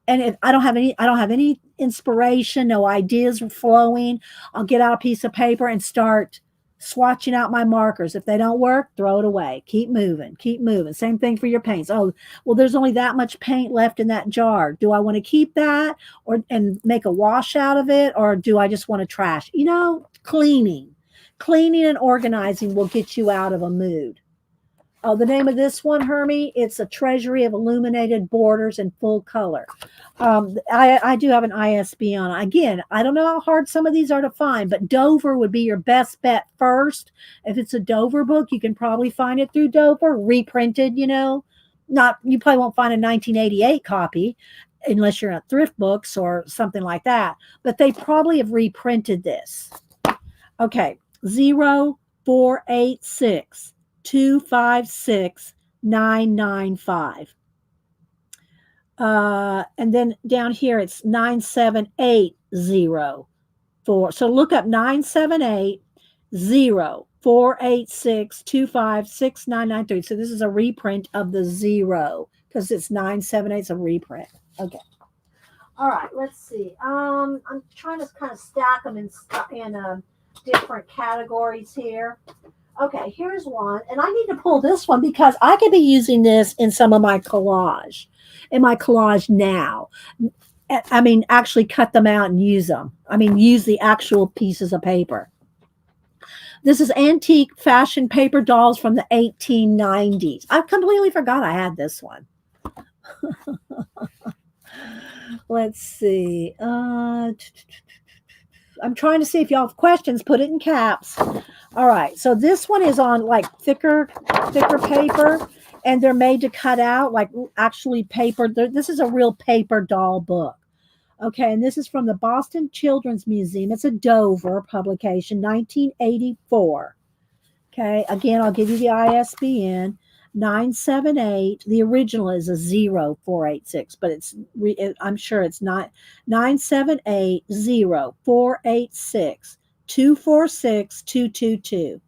And if I don't have any inspiration, no ideas flowing, I'll get out a piece of paper and start swatching out my markers. If they don't work, throw it away. Keep moving. Keep moving. Same thing for your paints. Oh, well, there's only that much paint left in that jar. Do I want to keep that, and make a wash out of it, or do I just want to trash? Cleaning and organizing will get you out of a mood. Oh, the name of this one, Hermie, it's a treasury of illuminated borders in full color. I do have an ISB on it. Again, I don't know how hard some of these are to find, but Dover would be your best bet first. If it's a Dover book, you can probably find it through Dover, reprinted, Not, you probably won't find a 1988 copy unless you're at thrift books or something like that, but they probably have reprinted this. Okay, 0486 256 995. And then down here it's 97804. So look up 9780486256993. So this is a reprint of the 0, because it's 978. It's a reprint. Okay. All right. Let's see. I'm trying to kind of stack them in different categories here. Okay, here's one, and I need to pull this one because I could be using this in some of my collage. In my collage now. I mean, actually cut them out and use them. I mean, use the actual pieces of paper. This is antique fashion paper dolls from the 1890s. I completely forgot I had this one. Let's see. I'm trying to see if y'all have questions. Put it in caps. All right. So this one is on like thicker paper, and they're made to cut out, like actually paper. This is a real paper doll book. Okay. And this is from the Boston Children's Museum. It's a Dover publication, 1984. Okay. Again, I'll give you the ISBN. 978. The original is a 0486, but I'm sure it's not 9780486246222.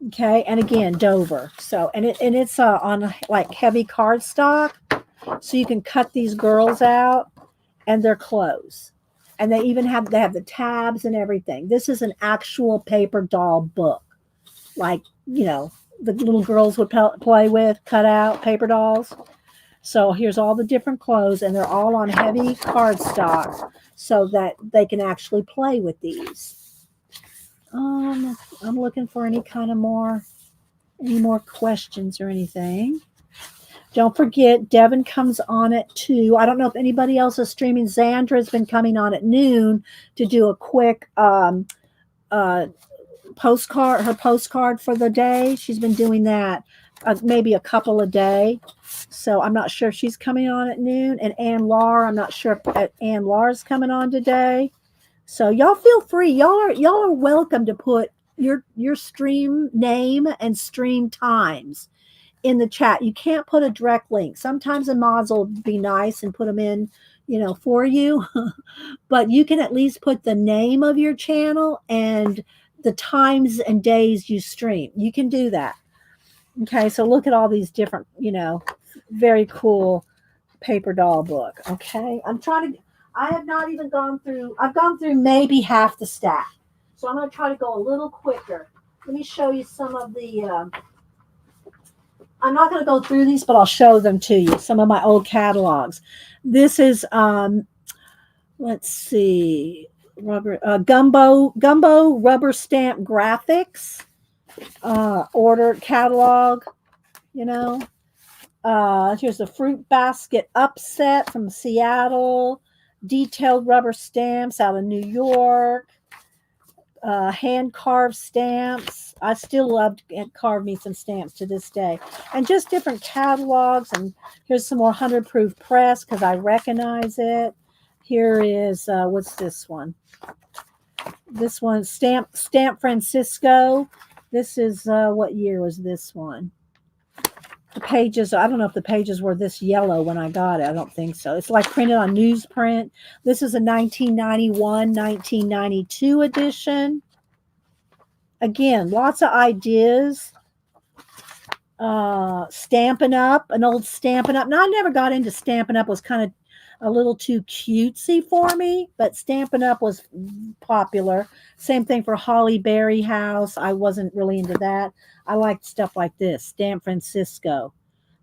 Okay, and again Dover. So it's on like heavy cardstock, so you can cut these girls out and their clothes, and they have the tabs and everything. This is an actual paper doll book, like the little girls would play with, cut out paper dolls. So here's all the different clothes, and they're all on heavy cardstock so that they can actually play with these. I'm looking for any more questions or anything. Don't forget, Devin comes on at 2. I don't know if anybody else is streaming. Zandra's been coming on at noon to do a quick uh, postcard, her postcard for the day. She's been doing that maybe a couple a day. So I'm not sure if she's coming on at noon. And Ann Lar, I'm not sure if Ann Lar's coming on today. So y'all feel free. Y'all are welcome to put your stream name and stream times in the chat. You can't put a direct link. Sometimes the mods will be nice and put them in, for you, but you can at least put the name of your channel and the times and days you stream. You can do that. Okay, so look at all these different, very cool paper doll book. Okay, I have not even I've gone through maybe half the stack. So I'm going to try to go a little quicker. Let me show you some of the, I'm not going to go through these, but I'll show them to you. Some of my old catalogs. This is, let's see, Gumbo rubber stamp graphics, order catalog, here's the fruit basket upset from Seattle, detailed rubber stamps out of New York, hand carved stamps. I still love to carve me some stamps to this day, and just different catalogs. And here's some more 100 proof press because I recognize it. Here is what's this one? This one, Stamp Francisco. This is what year was this one? The pages, I don't know if the pages were this yellow when I got it. I don't think so. It's like printed on newsprint. This is a 1991, 1992 edition. Again, lots of ideas. Stampin' Up, an old Stampin' Up. Now, I never got into Stampin' Up. It was kind of a little too cutesy for me, but Stampin' Up was popular. Same thing for Holly Berry House. I wasn't really into that. I liked stuff like this, Stamp Francisco.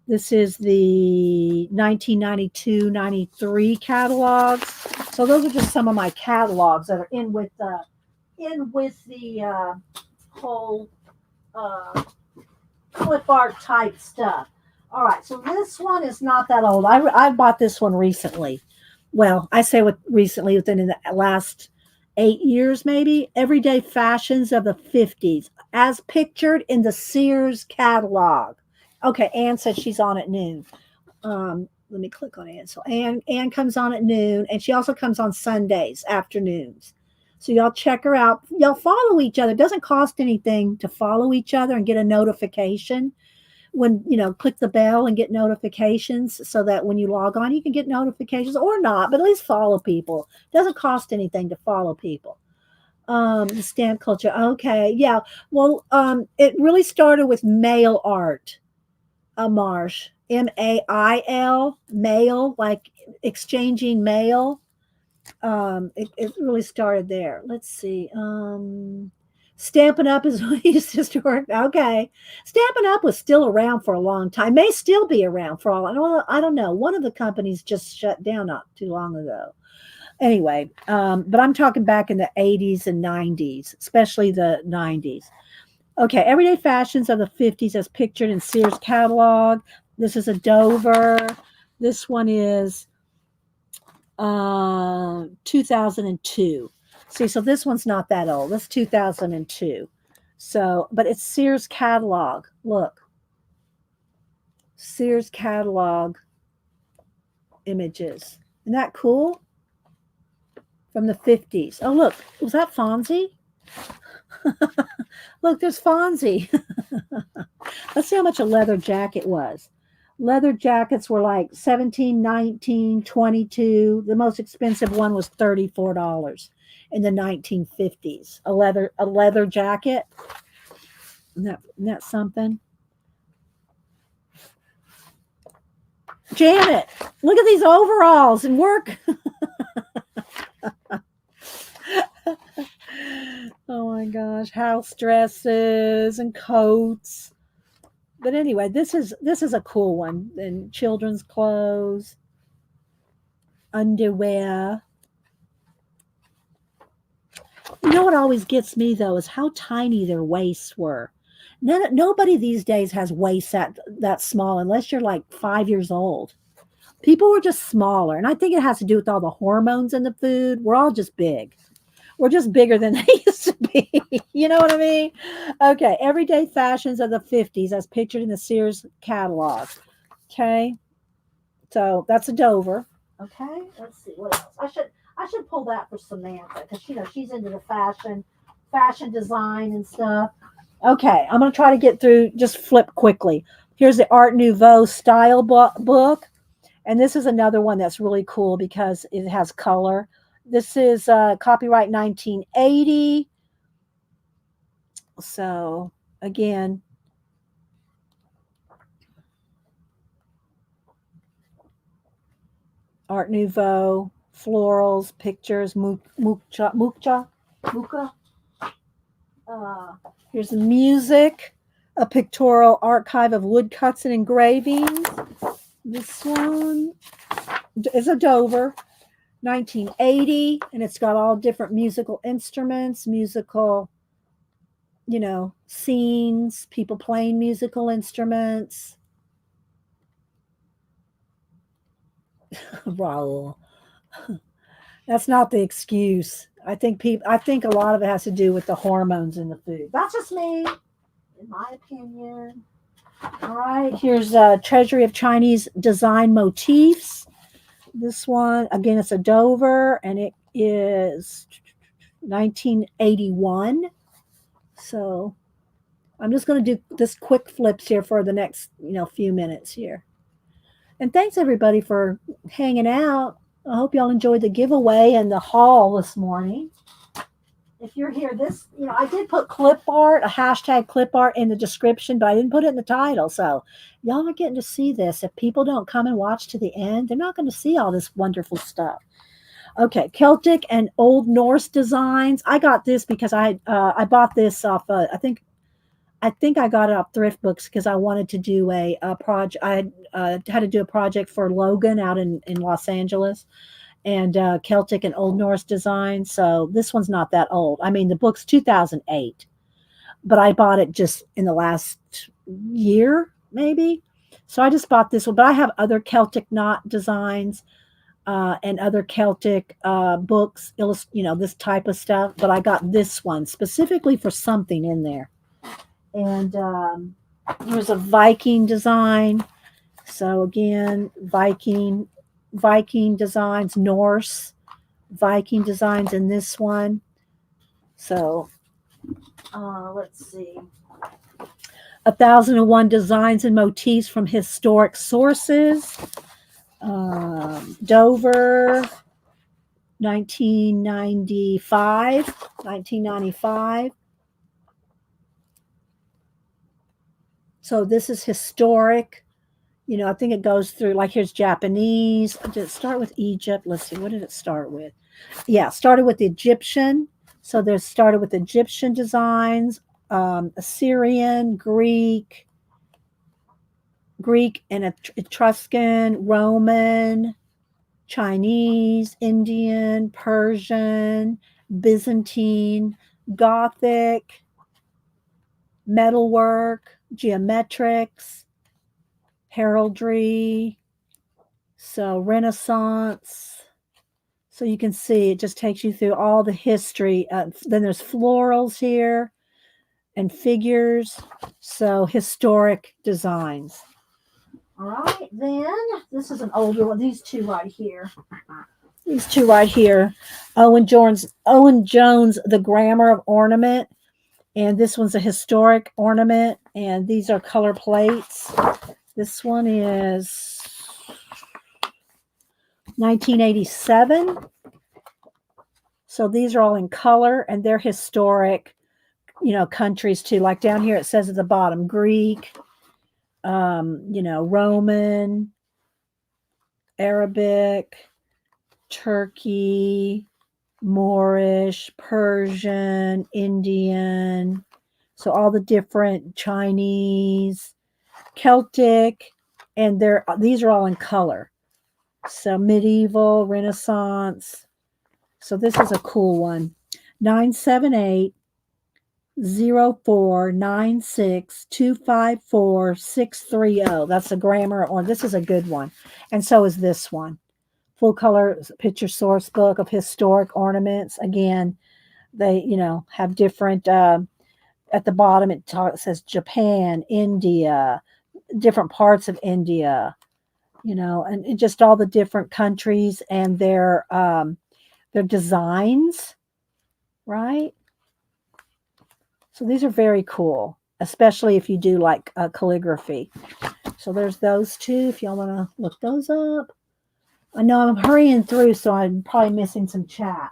This is the 1992-93 catalogs. So those are just some of my catalogs that are in with the whole clip art type stuff. All right, so this one is not that old. I bought this one recently. Well, I say recently, within the last 8 years, maybe. Everyday Fashions of the 50s, as pictured in the Sears catalog. Okay, Ann says she's on at noon. Let me click on Ann. So Ann comes on at noon, and she also comes on Sundays afternoons. So y'all check her out. Y'all follow each other. It doesn't cost anything to follow each other and get a notification. When click the bell and get notifications so that when you log on you can get notifications, or not, but at least follow people. It doesn't cost anything to follow people. The stamp culture. Okay, yeah. Well, it really started with mail art. Marsh, MAIL, mail, like exchanging mail. It really started there. Let's see. Stampin' Up is what used to work. Okay. Stampin' Up was still around for a long time. May still be around for all. I don't know. One of the companies just shut down not too long ago. Anyway, but I'm talking back in the 80s and 90s, especially the 90s. Okay, Everyday Fashions of the 50s as pictured in Sears catalog. This is a Dover. This one is 2002. See, so this one's not that old. That's 2002. So, but it's Sears catalog. Look. Sears catalog images. Isn't that cool? From the 50s. Oh, look. Was that Fonzie? Look, there's Fonzie. Let's see how much a leather jacket was. Leather jackets were like $17, $19, $22. The most expensive one was $34 in the 1950s. A leather jacket. Isn't that something? Janet, look at these overalls and work. Oh my gosh, house dresses and coats. But anyway, this is a cool one. And children's clothes, underwear. You know what always gets me though is how tiny their waists were. Nobody these days has waists that small unless you're like 5 years old. People were just smaller, and I think it has to do with all the hormones in the food. We're all just big. We're just bigger than they used to be. You know what I mean? Okay, everyday fashions of the 50s as pictured in the Sears catalog. Okay, so that's a Dover. Okay, let's see what else. I should pull that for Samantha because she's into the fashion design and stuff. Okay, I'm gonna try to get through. Just flip quickly. Here's the Art Nouveau style book, and this is another one that's really cool because it has color. This is copyright 1980. So again, Art Nouveau, florals, pictures, mucha. Uh, Here's the music, a pictorial archive of woodcuts and engravings. This one is a Dover, 1980, and it's got all different musical instruments, scenes, people playing musical instruments. Raul. That's not the excuse. I think a lot of it has to do with the hormones in the food. That's just me, in my opinion. All right, here's a Treasury of Chinese Design Motifs. This one, again, it's a Dover, and it is 1981. So I'm just going to do this quick flips here for the next, few minutes here. And thanks everybody for hanging out. I hope y'all enjoyed the giveaway and the haul this morning. If you're here, I did put clip art, a hashtag clip art in the description, but I didn't put it in the title. So y'all are getting to see this. If people don't come and watch to the end, they're not going to see all this wonderful stuff. Okay, Celtic and Old Norse designs. I got this because I bought this off. I think I got it off Thrift Books because I wanted to do a project. I had to do a project for Logan out in Los Angeles, and Celtic and Old Norse design. So this one's not that old. I mean, the book's 2008, but I bought it just in the last year, maybe. So I just bought this one, but I have other Celtic knot designs and other Celtic books, this type of stuff. But I got this one specifically for something in there. And there's a Viking design. So again, Viking designs, Norse Viking designs in this one. So let's see. 1001 designs and motifs from historic sources. Dover, 1995. So this is historic. I think it goes through, like here's Japanese. Did it start with Egypt? Let's see, what did it start with? Yeah, it started with Egyptian. So there's started with Egyptian designs, Assyrian, Greek and Etruscan, Roman, Chinese, Indian, Persian, Byzantine, Gothic, metalwork, geometrics, heraldry, so Renaissance. So you can see it just takes you through all the history. Then there's florals here and figures. So historic designs. All right, then this is an older one. These two right here. Owen Jones, The Grammar of Ornament. And this one's a historic ornament. And these are color plates. This one is 1987. So these are all in color, and they're historic, countries too. Like down here, it says at the bottom, Greek, Roman, Arabic, Turkey, Moorish, Persian, Indian. So all the different Chinese, Celtic, and these are all in color. So medieval, Renaissance. So this is a cool one. 978. 0496254630. That's a grammar, or this is a good one. And so is this one. Full color picture source book of historic ornaments. Again, they, have different, at the bottom it says Japan, India, different parts of India, and just all the different countries and their designs, right? So these are very cool, especially if you do like calligraphy. So there's those two if y'all want to look those up. I know I'm hurrying through, so I'm probably missing some chat.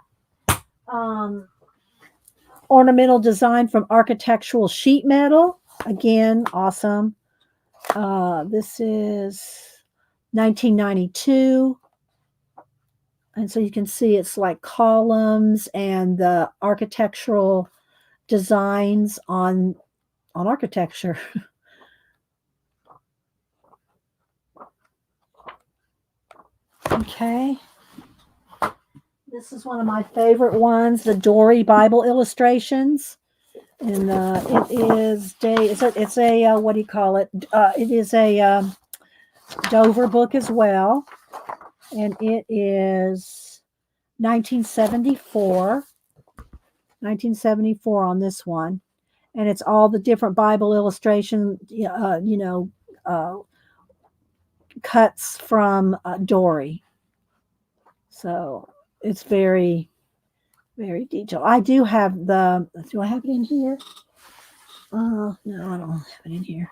Ornamental design from architectural sheet metal. Again, awesome. This is 1992. And so you can see it's like columns and the architectural designs on architecture. Okay. This is one of my favorite ones, the Dory Bible illustrations. And it is it's a what do you call it? It is a Dover book as well. And it is 1974. 1974 on this one. And it's all the different Bible illustration, cuts from Dory. So it's very, very detailed. I do have do I have it in here? No, I don't have it in here.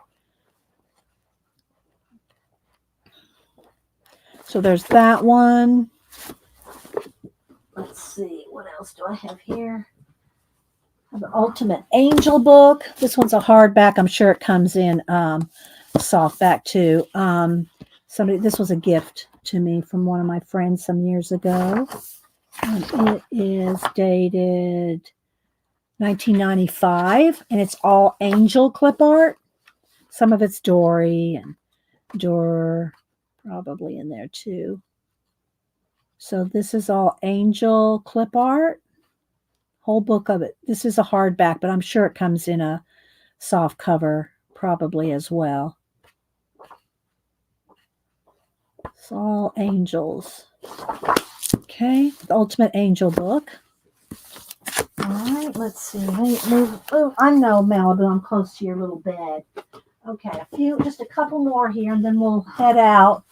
So there's that one. Let's see, what else do I have here? I have the Ultimate Angel book. This one's a hardback. I'm sure it comes in softback too. This was a gift to me from one of my friends some years ago. And it is dated 1995, and it's all angel clip art. Some of it's Dory and Dor probably in there too. So this is all angel clip art. Whole book of it. This is a hardback, but I'm sure it comes in a soft cover probably as well. It's all angels. Okay, the Ultimate Angel book. All right, let's see. Move. Oh, I know, Malibu, I'm close to your little bed. Okay, just a couple more here, and then we'll head out.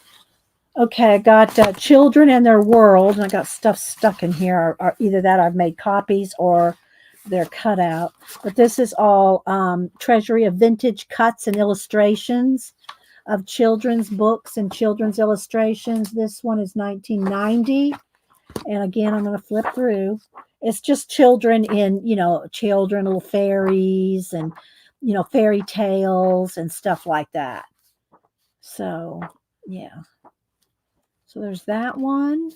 Okay, I got Children and Their World, and I got stuff stuck in here. Or either that I've made copies or they're cut out. But this is all treasury of vintage cuts and illustrations of children's books and children's illustrations. This one is 1990. And again, I'm going to flip through. It's just children in, children, little fairies and, fairy tales and stuff like that. So, yeah. So there's that one.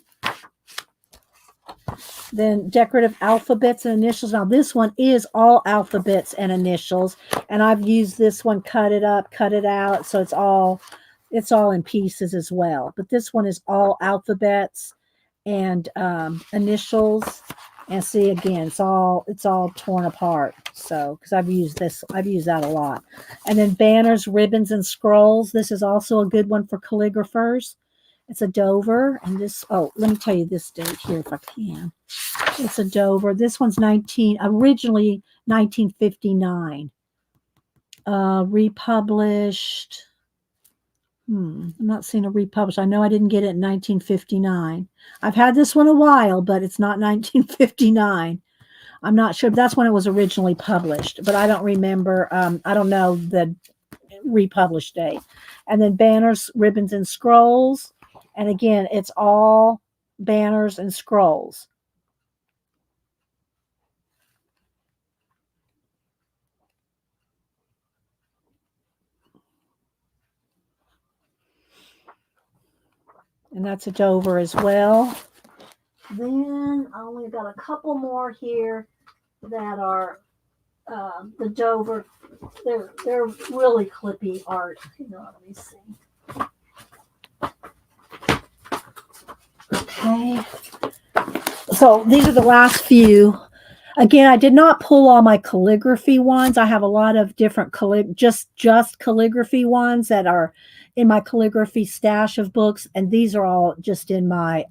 Then decorative alphabets and initials. Now this one is all alphabets and initials, and I've used this one, cut it up, cut it out, so it's all in pieces as well. But this one is all alphabets and initials. And see, again, it's all torn apart. So because I've used that a lot. And then banners, ribbons, and scrolls. This is also a good one for calligraphers. It's a Dover, and this, let me tell you this date here if I can. It's a Dover. This one's originally 1959. Republished. I'm not seeing a republished. I know I didn't get it in 1959. I've had this one a while, but it's not 1959. I'm not sure. That's when it was originally published, but I don't remember. I don't know the republished date. And then banners, ribbons, and scrolls. And again, it's all banners and scrolls. And that's a Dover as well. Then I only got a couple more here that are the Dover. They're really clippy art. Let me see. Okay. So these are the last few. Again, I did not pull all my calligraphy ones. I have a lot of different just calligraphy ones that are in my calligraphy stash of books, and these are all just in my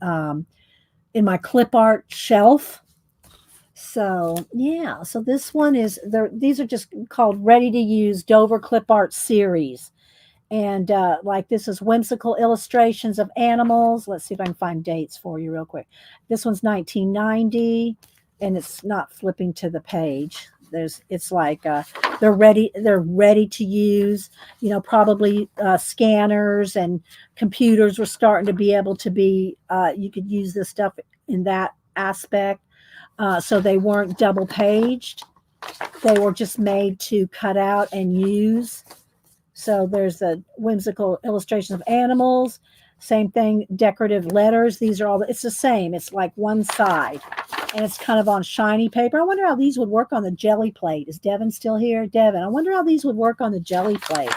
clip art shelf. So yeah, so this one is there. These are just called ready to use Dover clip art series, and like this is whimsical illustrations of animals. Let's see if I can find dates for you real quick. This one's 1990, and it's not flipping to the page. It's like they're ready to use. You know, probably scanners and computers were starting to be able to be. You could use this stuff in that aspect. So they weren't double paged. They were just made to cut out and use. So there's the whimsical illustrations of animals. Same thing, decorative letters. These are all, it's the same. It's like one side and it's kind of on shiny paper. I wonder how these would work on the jelly plate. Is Devin still here? Devin, I wonder how these would work on the jelly plate.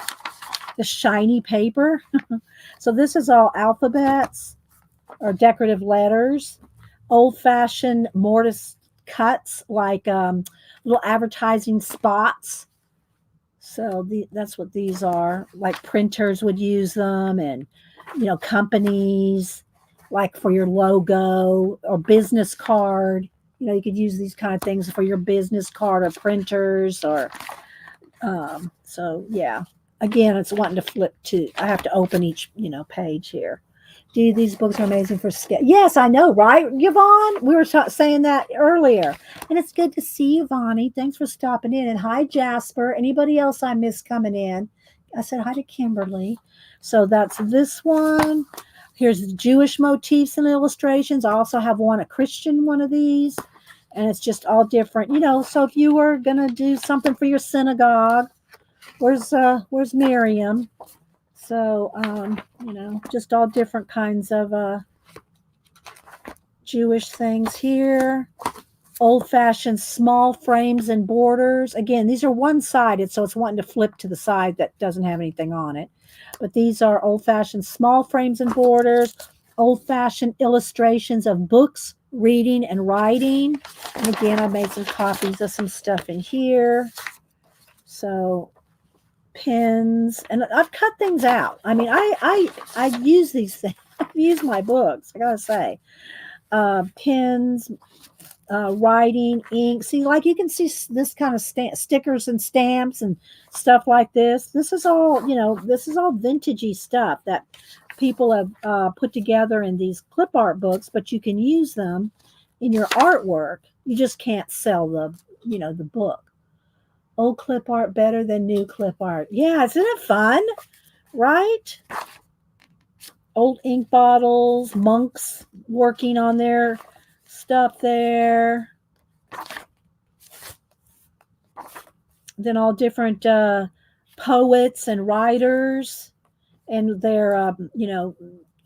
The shiny paper. So this is all alphabets or decorative letters. Old-fashioned mortise cuts like little advertising spots. So that's what these are. Like printers would use them, and companies like for your logo or business card. You could use these kind of things for your business card or printers or so yeah. Again, it's wanting to flip to. I have to open each page here. These books are amazing for sketch. Yes, I know, right, Yvonne? We were saying that earlier. And it's good to see you, Vonnie. Thanks for stopping in. And hi, Jasper. Anybody else I missed coming in? I said hi to Kimberly. So that's this one. Here's the Jewish motifs and illustrations. I also have a Christian one of these. And it's just all different. So if you were going to do something for your synagogue, where's Miriam? So, just all different kinds of Jewish things here. Old-fashioned small frames and borders. Again, these are one-sided, so it's wanting to flip to the side that doesn't have anything on it. But these are old-fashioned small frames and borders, old-fashioned illustrations of books, reading, and writing. And again, I made some copies of some stuff in here. So pins, and I've cut things out. I mean, I use these things. I've used my books, I gotta say. Pins, writing, ink. See, like you can see this kind of stickers and stamps and stuff like this. This is all vintagey stuff that people have put together in these clip art books, but you can use them in your artwork. You just can't sell the book. Old clip art better than new clip art. Yeah, isn't it fun? Right? Old ink bottles, monks working on their stuff there. Then all different poets and writers and their,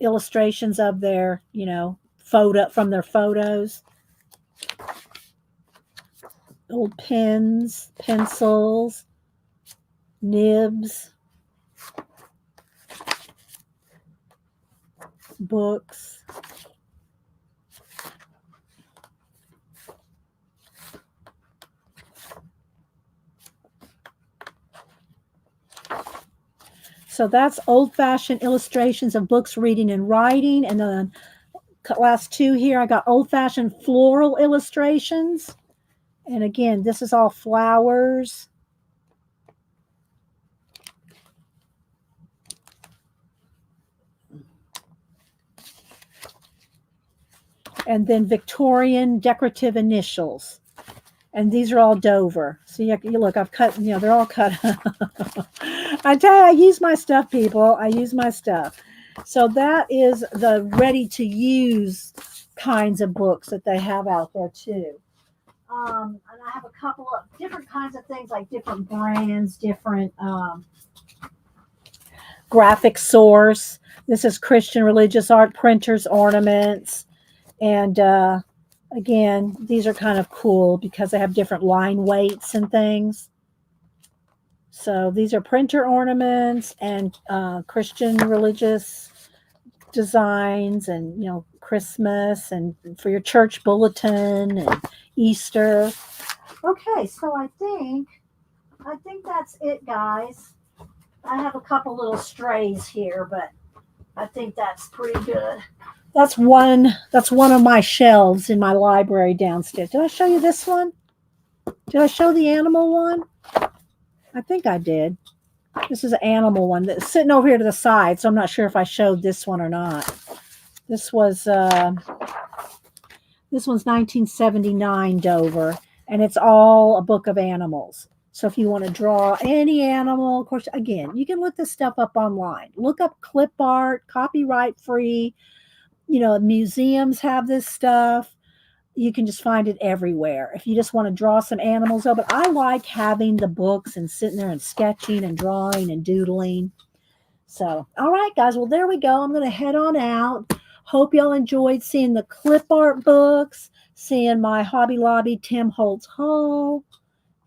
illustrations of their, photo from their photos. Old pens, pencils, nibs, books. So that's old-fashioned illustrations of books, reading, and writing. And then last two here, I got old-fashioned floral illustrations. And again, this is all flowers. And then Victorian decorative initials. And these are all Dover. So you look, I've cut, they're all cut. I tell you, I use my stuff, people. I use my stuff. So that is the ready to use kinds of books that they have out there too. And I have a couple of different kinds of things, like different brands, different graphic source. This is Christian religious art, printers, ornaments. And again, these are kind of cool because they have different line weights and things. So these are printer ornaments and Christian religious designs and, Christmas and for your church bulletin and Easter. Okay, so I think that's it, guys. I have a couple little strays here, but I think that's pretty good. That's one of my shelves in my library downstairs. Did I show you this one? Did I show the animal one? I think I did. This is an animal one that's sitting over here to the side, so I'm not sure if I showed this one or not. This was this one's 1979 Dover, and it's all a book of animals. So if you want to draw any animal, of course, again, you can look this stuff up online. Look up clip art, copyright free. You know, museums have this stuff. You can just find it everywhere. If you just want to draw some animals, but I like having the books and sitting there and sketching and drawing and doodling. So, all right, guys. Well, there we go. I'm going to head on out. Hope y'all enjoyed seeing the clip art books, seeing my Hobby Lobby Tim Holtz haul,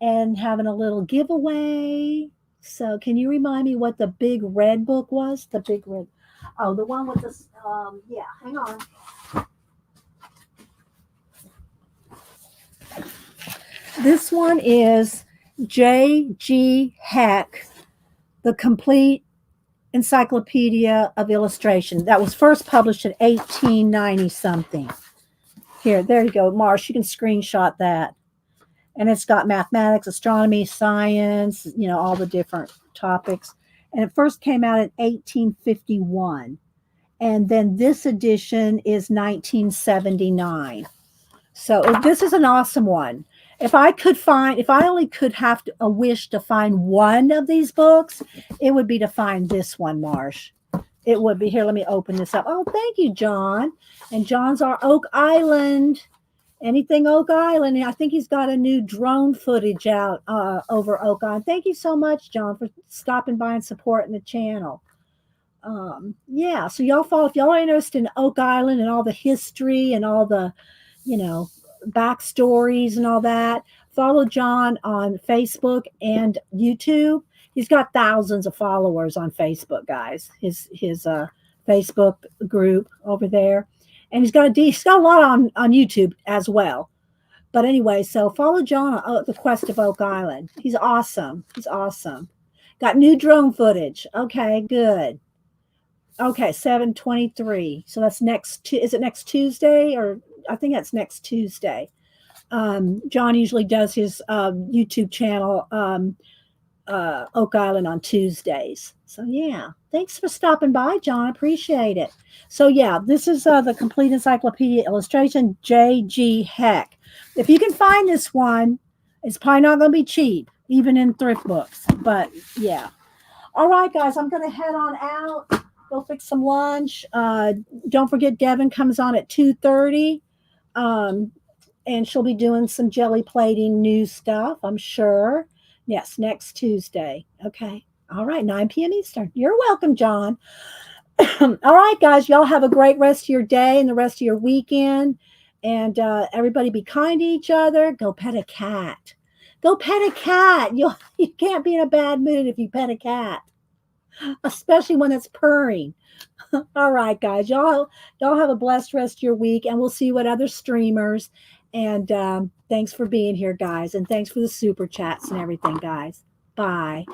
and having a little giveaway. So, can you remind me what the big red book was? The big red. Oh, the one with the. Yeah, hang on. This one is J.G. Heck, The Complete Encyclopedia of Illustration. That was first published in 1890 something. Here, there you go, Marsh. You can screenshot that. And it's got mathematics, astronomy, science, you know, all the different topics. And it first came out in 1851. And then this edition is 1979. So this is an awesome one. If I only could have a wish to find one of these books, it would be to find this one, Marsh. It would be. Here, let me open this up. Oh, thank you, John. And John's our Oak Island. Anything Oak Island. I think he's got a new drone footage out over Oak Island. Thank you so much, John, for stopping by and supporting the channel. Yeah, so y'all follow, if y'all are interested in Oak Island and all the history and all the, you know, backstories and all that, follow John on Facebook and YouTube. He's got thousands of followers on Facebook, guys. His Facebook group over there, and he's got a lot on YouTube as well. But anyway, so follow John on the Quest of Oak Island. He's awesome. He's awesome. Got new drone footage. Okay, good. Okay, 7/23. So that's is it next Tuesday, or I think that's next Tuesday. John usually does his YouTube channel, Oak Island, on Tuesdays. So yeah, thanks for stopping by, John. Appreciate it. So yeah, this is the Complete Encyclopedia Illustration, J.G. Heck. If you can find this one, it's probably not going to be cheap, even in thrift books. But yeah. All right, guys, I'm going to head on out. Go fix some lunch. Don't forget, Devin comes on at 2:30. And she'll be doing some jelly plating new stuff, I'm sure. Yes, next Tuesday. Okay. All right, 9 p.m. Eastern. You're welcome, John. All right, guys, y'all have a great rest of your day and the rest of your weekend. And everybody be kind to each other. Go pet a cat. Go pet a cat. You can't be in a bad mood if you pet a cat, especially when it's purring. All right, guys, y'all have a blessed rest of your week, and we'll see you at other streamers. And thanks for being here, guys, and thanks for the super chats and everything, guys. Bye.